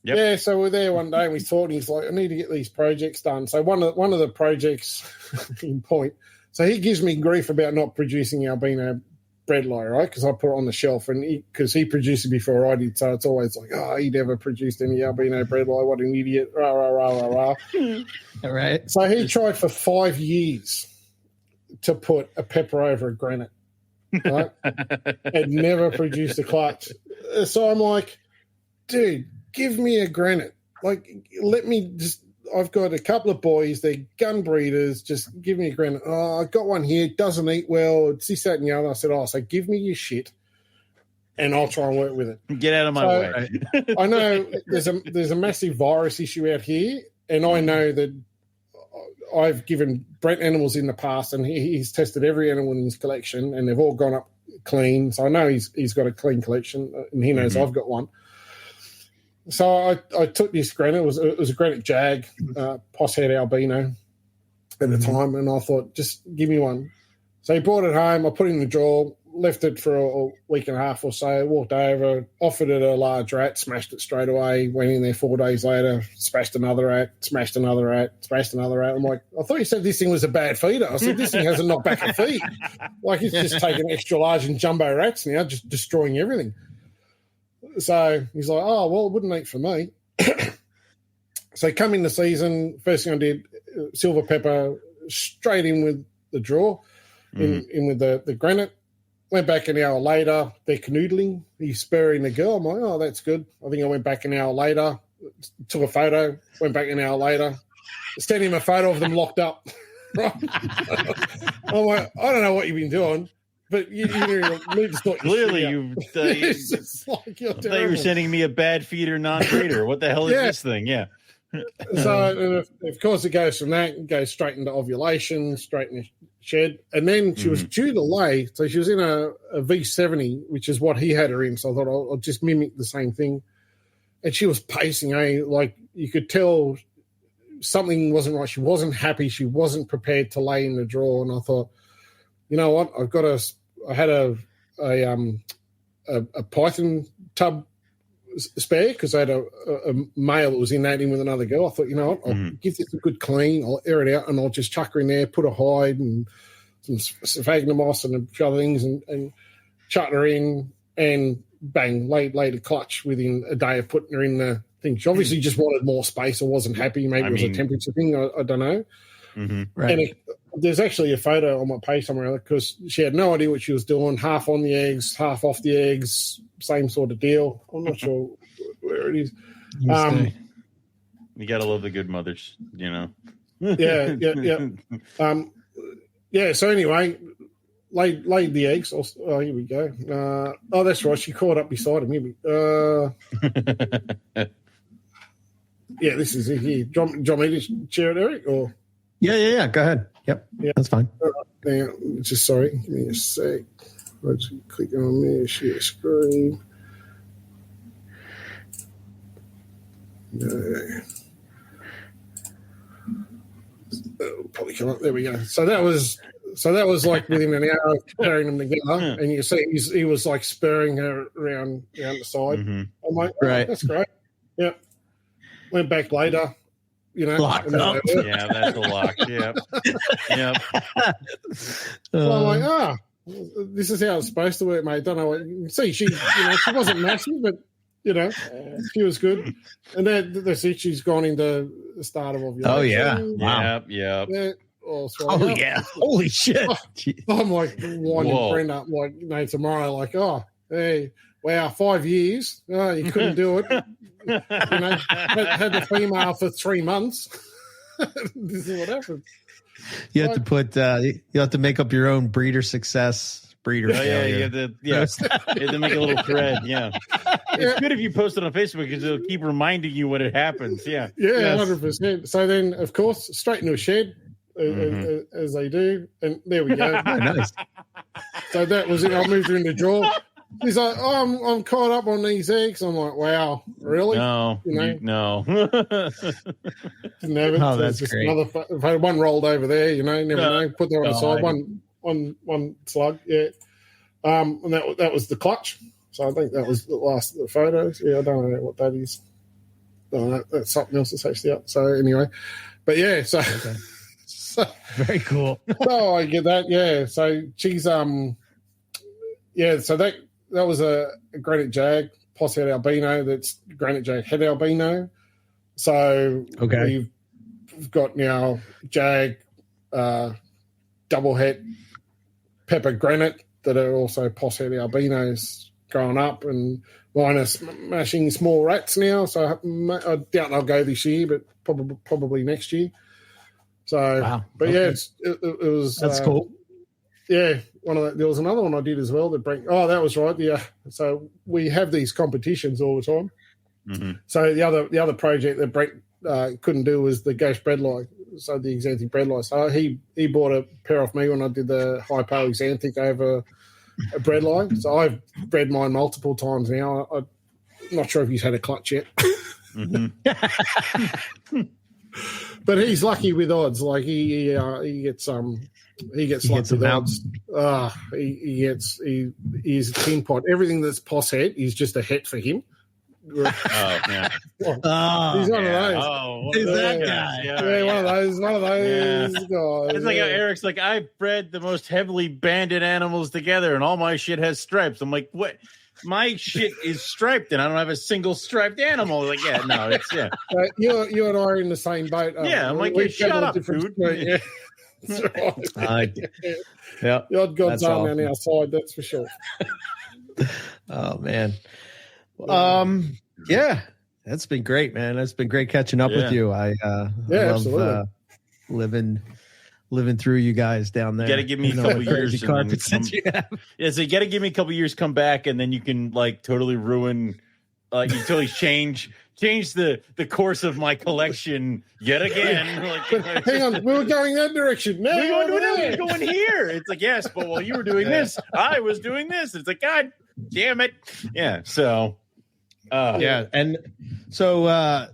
Yeah, so we're there one day and we thought, he's like, I need to get these projects done. So one of the projects in point, so he gives me grief about not producing albino breadlie, right? Because I put it on the shelf, and because he produced it before I did, so it's always like, he never produced any albino breadlie. What an idiot! Rah rah rah rah rah. All right. So he tried for 5 years to put a pepper over a granite, right? And never produced a clutch. So I'm like, dude, give me a granite. Like, let me just. I've got a couple of boys, they're gun breeders, just give me a granite. Oh, I got one here, doesn't eat well, it's this, that, and the other. I said, so give me your shit and I'll try and work with it. Get out of my way. I know there's a massive virus issue out here, and I know that I've given Brent animals in the past, and he's tested every animal in his collection, and they've all gone up clean. So I know he's got a clean collection, and he knows I've got one. So I took this granite. It was a granite jag, poss-head albino at the time, and I thought, just give me one. So he brought it home. I put it in the drawer, left it for a week and a half or so, walked over, offered it a large rat, smashed it straight away, went in there 4 days later, smashed another rat, smashed another rat, smashed another rat. I'm like, I thought you said this thing was a bad feeder. I said, this thing hasn't knocked back a feed. Like, it's just taking extra large and jumbo rats now, just destroying everything. So he's like, well, it wouldn't eat for me. So come in the season, first thing I did, silver pepper, straight in with the draw, in with the granite. Went back an hour later, they're canoodling. He's spurring the girl. I'm like, that's good. I think I went back an hour later, took a photo, went back an hour later, sent him a photo of them locked up. Right? I'm like, I don't know what you've been doing. But you need to sort clearly it's just like you're they were sending me a bad feeder non-breeder. What the hell is this thing? Yeah. So of course it goes from that, it goes straight into ovulation, straight in the shed, and then she was due to lay. So she was in a V70, which is what he had her in. So I thought I'll just mimic the same thing, and she was pacing. Like you could tell something wasn't right. She wasn't happy. She wasn't prepared to lay in the drawer, and I thought, you know what? I had a python tub spare because I had a male that was in with another girl. I thought, you know what? I'll give this a good clean. I'll air it out and I'll just chuck her in there, put a hide and some sphagnum moss and a few other things and chuck her in and bang, laid a clutch within a day of putting her in the thing. She obviously just wanted more space or wasn't happy. Maybe it was a temperature thing. I don't know. Right. And there's actually a photo on my page somewhere because she had no idea what she was doing, half on the eggs, half off the eggs, same sort of deal. I'm not sure where it is. You got to love the good mothers, you know. Yeah. So anyway, laid the eggs. Oh, here we go. That's right. She caught up beside him. Yeah, this is it here. Do you want me to share it, Eric? Or Yeah. Go ahead. Yep. Yeah, that's fine. Now, sorry. Give me a sec. Let's click on there. Share screen. No. Probably come up. There we go. So that was like within an hour of carrying them together, and you see he was like spurring her around the side. I'm like, right, that's great. Yeah. Went back later. Locked up. Yeah, that's a lock. Yeah. So I'm like, this is how it's supposed to work, mate. Don't know what you can see. She wasn't massive, but she was good. And that's it. She's gone into the start of ovulation. Oh yeah, wow. Yep. Yeah. Yeah. Holy shit. I'm like winding Brent up like tomorrow. Like, hey, wow, 5 years. Oh, you couldn't do it. Had the female for 3 months. This is what happened. You have to put. You have to make up your own breeder success. Breeder. You have to make a little thread. Yeah. it's good if you post it on Facebook because it'll keep reminding you when it happens. Yeah. Yeah, 100%. So then, of course, straight into a shed, as they do. And there we go. Nice. So that was it. I moved her in the drawer. He's like, oh, I'm caught up on these eggs. I'm like, wow, really? No, no. Didn't have it. Oh, So that's just great. I've had one rolled over there, never know. Put that on the side. One slug, yeah. And that was the clutch. So I think that was the last of the photos. Yeah, I don't know what that is. No, that's something else that's actually up. So anyway, but yeah, so, Okay. so Very cool. so I get that. Yeah, so she's yeah. So that was a granite jag, posse head albino. That's granite jag head albino. So Okay. we've got now jag, double het, pepper granite that are also posse head albinos growing up, and mine are smashing small rats now. So I doubt they'll go this year, but probably next year. So, Wow. but Okay. yeah, it was That's cool. Yeah, there was another one I did as well. That was right. Yeah, so we have these competitions all the time. Mm-hmm. So the other project that Brent couldn't do was the ghost breadlie. So the exanthic breadlie. So he bought a pair off me when I did the high pale exanthic over a breadlie. So I've bred mine multiple times now. I'm not sure if he's had a clutch yet. Mm-hmm. But he's lucky with odds. Like he gets lucky with odds. He's a tin pot. Everything that's poss het is just a het for him. Oh yeah. He's one of those. Oh, Who's that guy? Yeah, one of those guys. It's like how Eric's like, I've bred the most heavily banded animals together, and all my shit has stripes. I'm like, what? My shit is striped, and I don't have a single striped animal. Like, yeah, no, it's You and I are in the same boat. Yeah, I'm like, yeah, shut up, dude. Yeah. That's right. Yeah. The odd gods That's aren't awesome. on our side, that's for sure. Oh man. Yeah, that's been great, man. That's been great catching up with you. I love absolutely. living through you guys down there. You got to give me a couple years. Crazy carpets that you have. Yeah, so you got to give me a couple years, come back, and then you can like totally ruin, you totally change the course of my collection yet again. Like, Hang on, we were going that direction. Now we're going here. It's like, yes, but while you were doing this, I was doing this. It's like, God damn it. Yeah. So, and so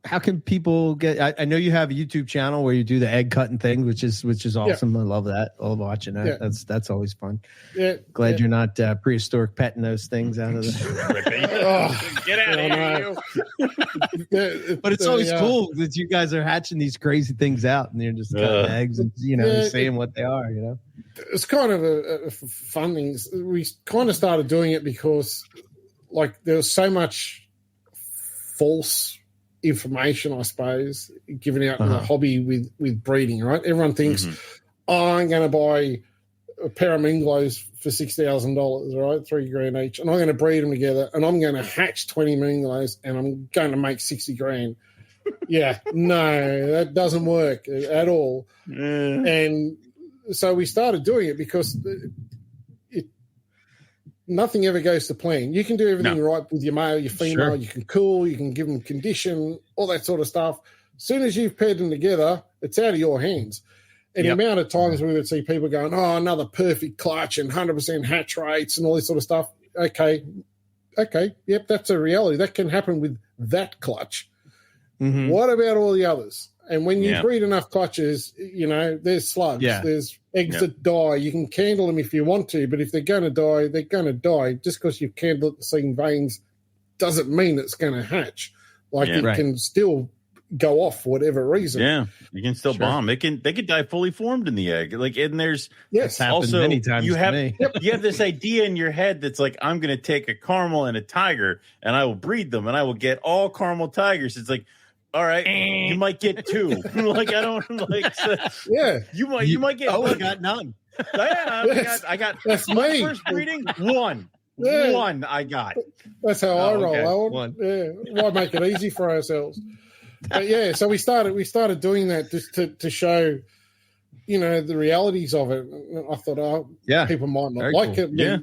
how can people get? I know you have a YouTube channel where you do the egg cutting thing, which is awesome. I love that. I love watching that. Yeah. That's always fun. Yeah. Glad you're not prehistoric petting those things out of the. Get out of here. But it's always cool that you guys are hatching these crazy things out, and you're just cutting eggs and saying what they are. It's kind of a fun thing. We kind of started doing it because, like, there was so much false information, I suppose, given out in the hobby with breeding. Right? Everyone thinks, I'm going to buy a pair of Minglos for $6,000, right? $3,000 each, and I'm going to breed them together, and I'm going to hatch 20 Minglos, and I'm going to make $60,000. Yeah, no, that doesn't work at all. And so we started doing it because nothing ever goes to plan. You can do everything right with your male, your female. Sure. You can cool, you can give them condition, all that sort of stuff. As soon as you've paired them together, it's out of your hands. And the amount of times we would see people going, oh, another perfect clutch and 100% hatch rates and all this sort of stuff. Okay, yep, that's a reality. That can happen with that clutch. Mm-hmm. What about all the others? And when you breed enough clutches, there's slugs, there's eggs that die. You can candle them if you want to, but if they're going to die, they're going to die. Just because you've candled and seen veins doesn't mean it's going to hatch. Like it can still go off for whatever reason. Yeah, you can still bomb. They could die fully formed in the egg. Like, and there's also many times you have this idea in your head that's like, I'm going to take a caramel and a tiger, and I will breed them, and I will get all caramel tigers. It's like, all right, you might get two. Like, I don't like. So, you might get. Oh, I got none. I got. That's me. First breeding, one. Yeah. One I got. That's how I roll. One. Yeah, why make it easy for ourselves? But so we started doing that just to show, the realities of it. I thought, people might not like it. Yeah.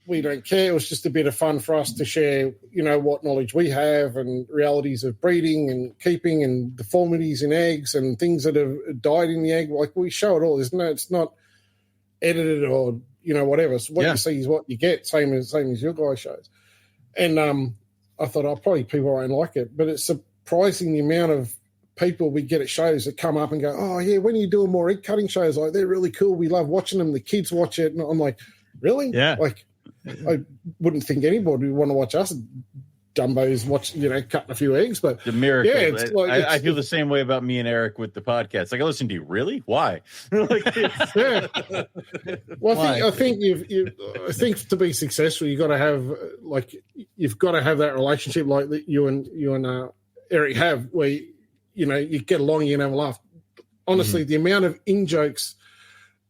we don't care. It was just a bit of fun for us to share, what knowledge we have and realities of breeding and keeping and deformities in eggs and things that have died in the egg. Like, we show it all, isn't it? It's not edited or, whatever. So what you see is what you get, same as your guys' shows. And I thought, probably people won't like it, but it's surprising the amount of people we get at shows that come up and go, oh, yeah, when are you doing more egg cutting shows? Like, they're really cool. We love watching them. The kids watch it. And I'm like, really? Yeah. Like, I wouldn't think anybody would want to watch us dumbos cutting a few eggs, but the miracle. Yeah, I feel the same way about me and Eric with the podcast. Like, I listen to you. Really? Why? Like, yeah. Well, I think I think to be successful, you've got to have that relationship like that you and Eric have, where you get along, you can have a laugh. Honestly, the amount of in jokes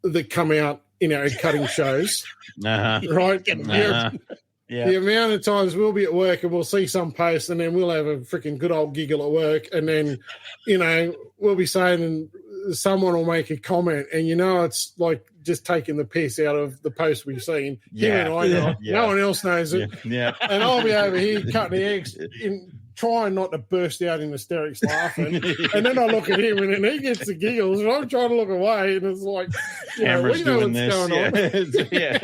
that come out in our cutting shows, right? Yeah. The amount of times we'll be at work and we'll see some post and then we'll have a freaking good old giggle at work, and then, we'll be saying, and someone will make a comment, and it's like just taking the piss out of the post we've seen. Yeah. Him and I know. Yeah. No one else knows it. Yeah. And I'll be over here cutting the eggs trying not to burst out in hysterics laughing. And then I look at him and then he gets the giggles and I'm trying to look away, and it's like, we know what's going on. Yeah.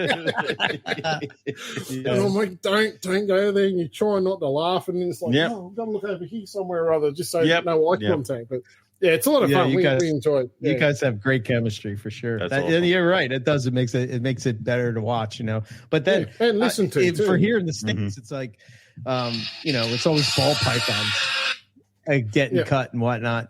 And I'm like, don't go there, and you try not to laugh, and then it's like, I've got to look over here somewhere or other just so no eye contact. But yeah, it's a lot of fun. We enjoy it. Yeah. You guys have great chemistry for sure. Awesome. And you're right. It does. It makes it better to watch, But then and listen to it for here in the States, it's like, it's always ball pythons getting cut and whatnot,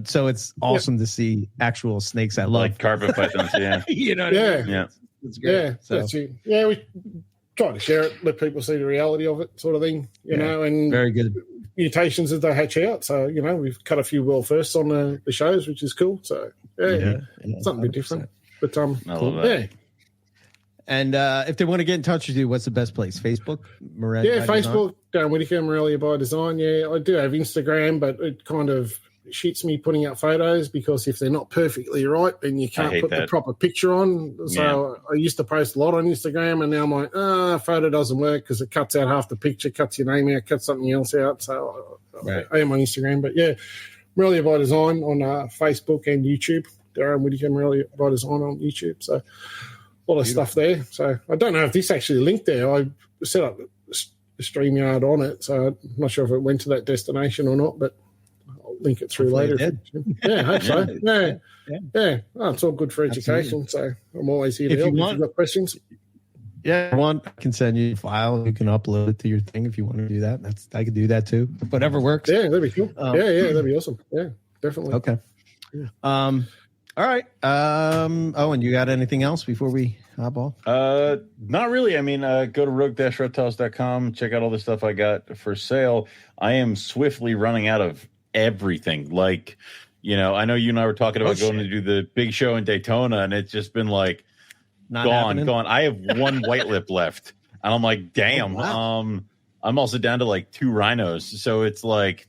So it's awesome to see actual snakes I love. Like carpet pythons, yeah. Yeah. It's great. Yeah, that's it. Yeah, we try to share it, let people see the reality of it, sort of thing, and very good. Mutations as they hatch out. So, we've cut a few world firsts on the shows, which is cool. So, something a bit different. But, I love that. Yeah. And if they want to get in touch with you, what's the best place? Facebook? Morelia? Yeah, Facebook, Darren Whittaker, Morelia by Design. Yeah, I do have Instagram, but it kind of shits me putting out photos, because if they're not perfectly right, then you can't put the proper picture on. So I used to post a lot on Instagram, and now I'm like, photo doesn't work because it cuts out half the picture, cuts your name out, cuts something else out. So I am on Instagram. But yeah, Morelia by Design on Facebook and YouTube. Darren Whittaker, Morelia by Design on YouTube. So a lot of stuff there. So I don't know if this actually linked there. I set up a StreamYard on it, so I'm not sure if it went to that destination or not, but I'll link it through later. Yeah, I hope so. Yeah. Oh, it's all good for education. So I'm always here to help if you've got questions. Yeah, I can send you a file. You can upload it to your thing if you want to do that. I could do that too. Whatever works. Yeah, that'd be cool. That'd be awesome. Yeah, definitely. Okay. Yeah. All right. Owen, you got anything else before we hop off? Not really. I mean, go to rogue-reptiles.com, check out all the stuff I got for sale. I am swiftly running out of everything. Like, I know you and I were talking about going to do the big show in Daytona, and it's just been like gone. I have one white lip left, and I'm like, damn. I'm also down to like 2 rhinos, so it's like,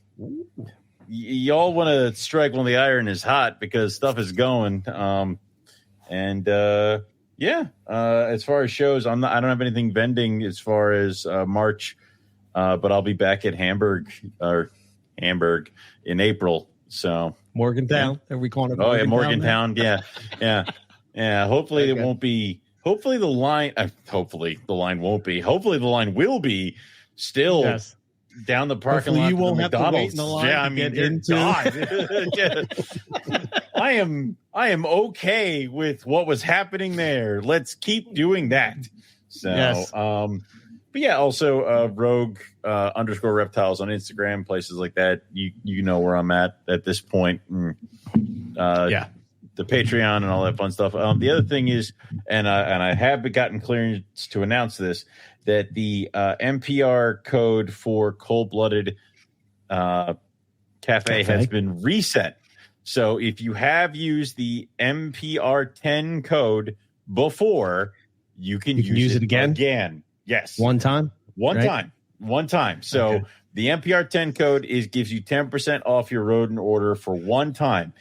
y'all want to strike when the iron is hot, because stuff is going. As far as shows, I don't have anything vending as far as March, but I'll be back at Hamburg in April. So Morgantown, are we calling it? Oh yeah, Morgantown. Yeah. Hopefully it won't be. Hopefully the line. Hopefully the line won't be. Hopefully the line will be still down the parking lot. You won't have to wait in the line. Yeah, I mean, I am okay with what was happening there. Let's keep doing that. So, but yeah, also Rogue _ reptiles on Instagram, places like that. You know where I'm at this point. The Patreon and all that fun stuff. The other thing is, and I have gotten clearance to announce this, that the MPR code for Cold-Blooded Cafe has been reset. So if you have used the MPR 10 code before, you can use it again. Yes. One time. So the MPR 10 code gives you 10% off your rodent order for one time.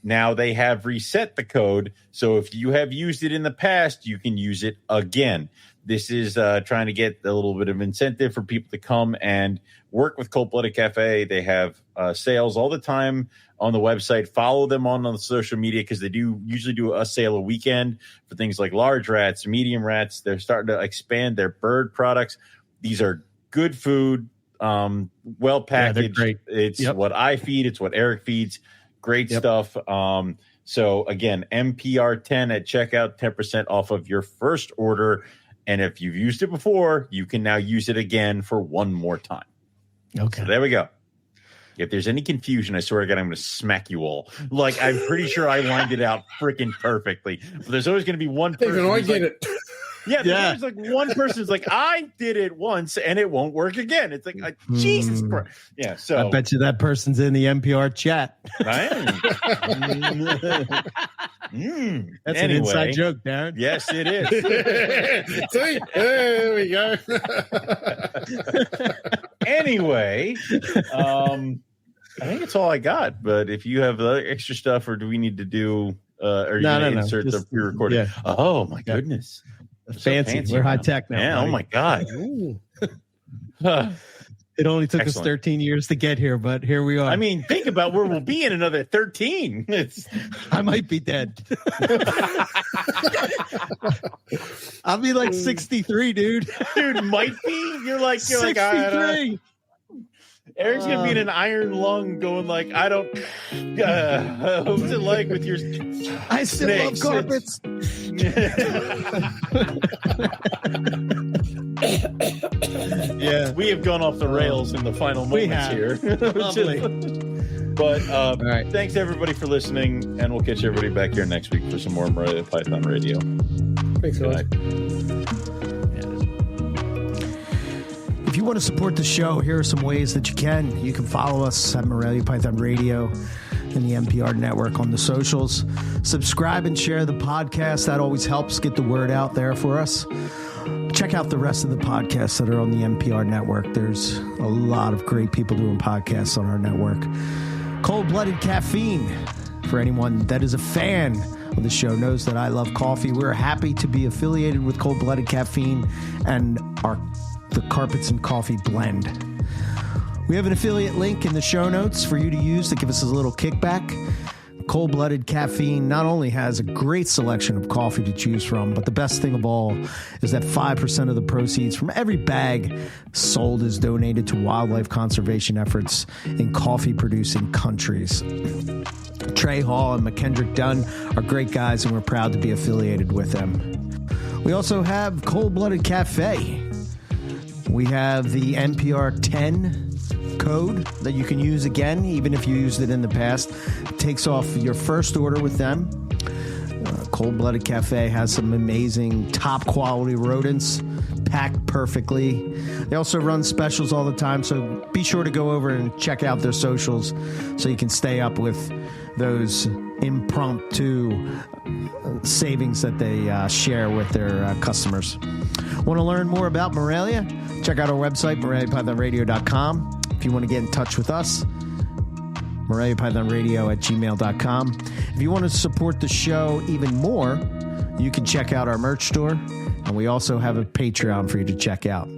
Now they have reset the code, so if you have used it in the past, you can use it again. This is trying to get a little bit of incentive for people to come and work with Cold Blooded Cafe. They have sales all the time on the website. Follow them on the social media because they do usually do a sale a weekend for things like large rats, medium rats. They're starting to expand their bird products. These are good food, well packaged. Yeah, it's what I feed. It's what Eric feeds. Great stuff. So again, MPR10 at checkout, 10% off of your first order. And if you've used it before, you can now use it again for one more time. Okay. So there we go. If there's any confusion, I swear to God, I'm going to smack you all. Like, I'm pretty sure I lined it out freaking perfectly. But there's always going to be one person. Even I get it. Yeah, there's like one person's like, I did it once and it won't work again. It's like, Jesus Christ. Yeah, so I bet you that person's in the NPR chat. That's an inside joke, Darren. Yes, it is. See? There we go. Anyway, I think that's all I got. But if you have extra stuff, or do we need to do? Are you going to insert the pre-recorded? Yeah. Oh my goodness. Fancy. We're high tech now. Yeah, buddy. oh my God. It only took us 13 years to get here, but here we are. I mean, think about where we'll be in another 13. I might be dead. I'll be like 63, dude. Dude, might be. You're like 63. Eric's gonna be in an iron lung, going like, I don't. What's it like with your? I still snakes? love carpets. Yeah, we have gone off the rails in the final moments here. Lovely. But all right. Thanks everybody for listening, and we'll catch everybody back here next week for some more Morelia Python Radio. Thanks, guys. If you want to support the show, here are some ways that you can. You can follow us at Morelia Python Radio and the NPR network on the socials. Subscribe and share the podcast. That always helps get the word out there for us. Check out the rest of the podcasts that are on the NPR network. There's a lot of great people doing podcasts on our network. Cold-Blooded Caffeine. For anyone that is a fan of the show knows that I love coffee. We're happy to be affiliated with Cold-Blooded Caffeine and the Carpets and Coffee blend. We have an affiliate link in the show notes for you to use to give us a little kickback. Cold-Blooded Caffeine not only has a great selection of coffee to choose from, but the best thing of all is that 5% of the proceeds from every bag sold is donated to wildlife conservation efforts in coffee-producing countries. Trey Hall and McKendrick Dunn are great guys, and we're proud to be affiliated with them. We also have Cold-Blooded Cafe. We have the NPR 10 code that you can use again, even if you used it in the past. It takes off your first order with them. Cold-Blooded Cafe has some amazing top quality rodents packed perfectly. They also run specials all the time, so be sure to go over and check out their socials so you can stay up with those impromptu savings that they share with their customers. Want to learn more about Morelia? Check out our website, MoreliaPythonRadio.com. If you want to get in touch with us, MoreliaPythonRadio@gmail.com. If you want to support the show even more, you can check out our merch store, and we also have a Patreon for you to check out.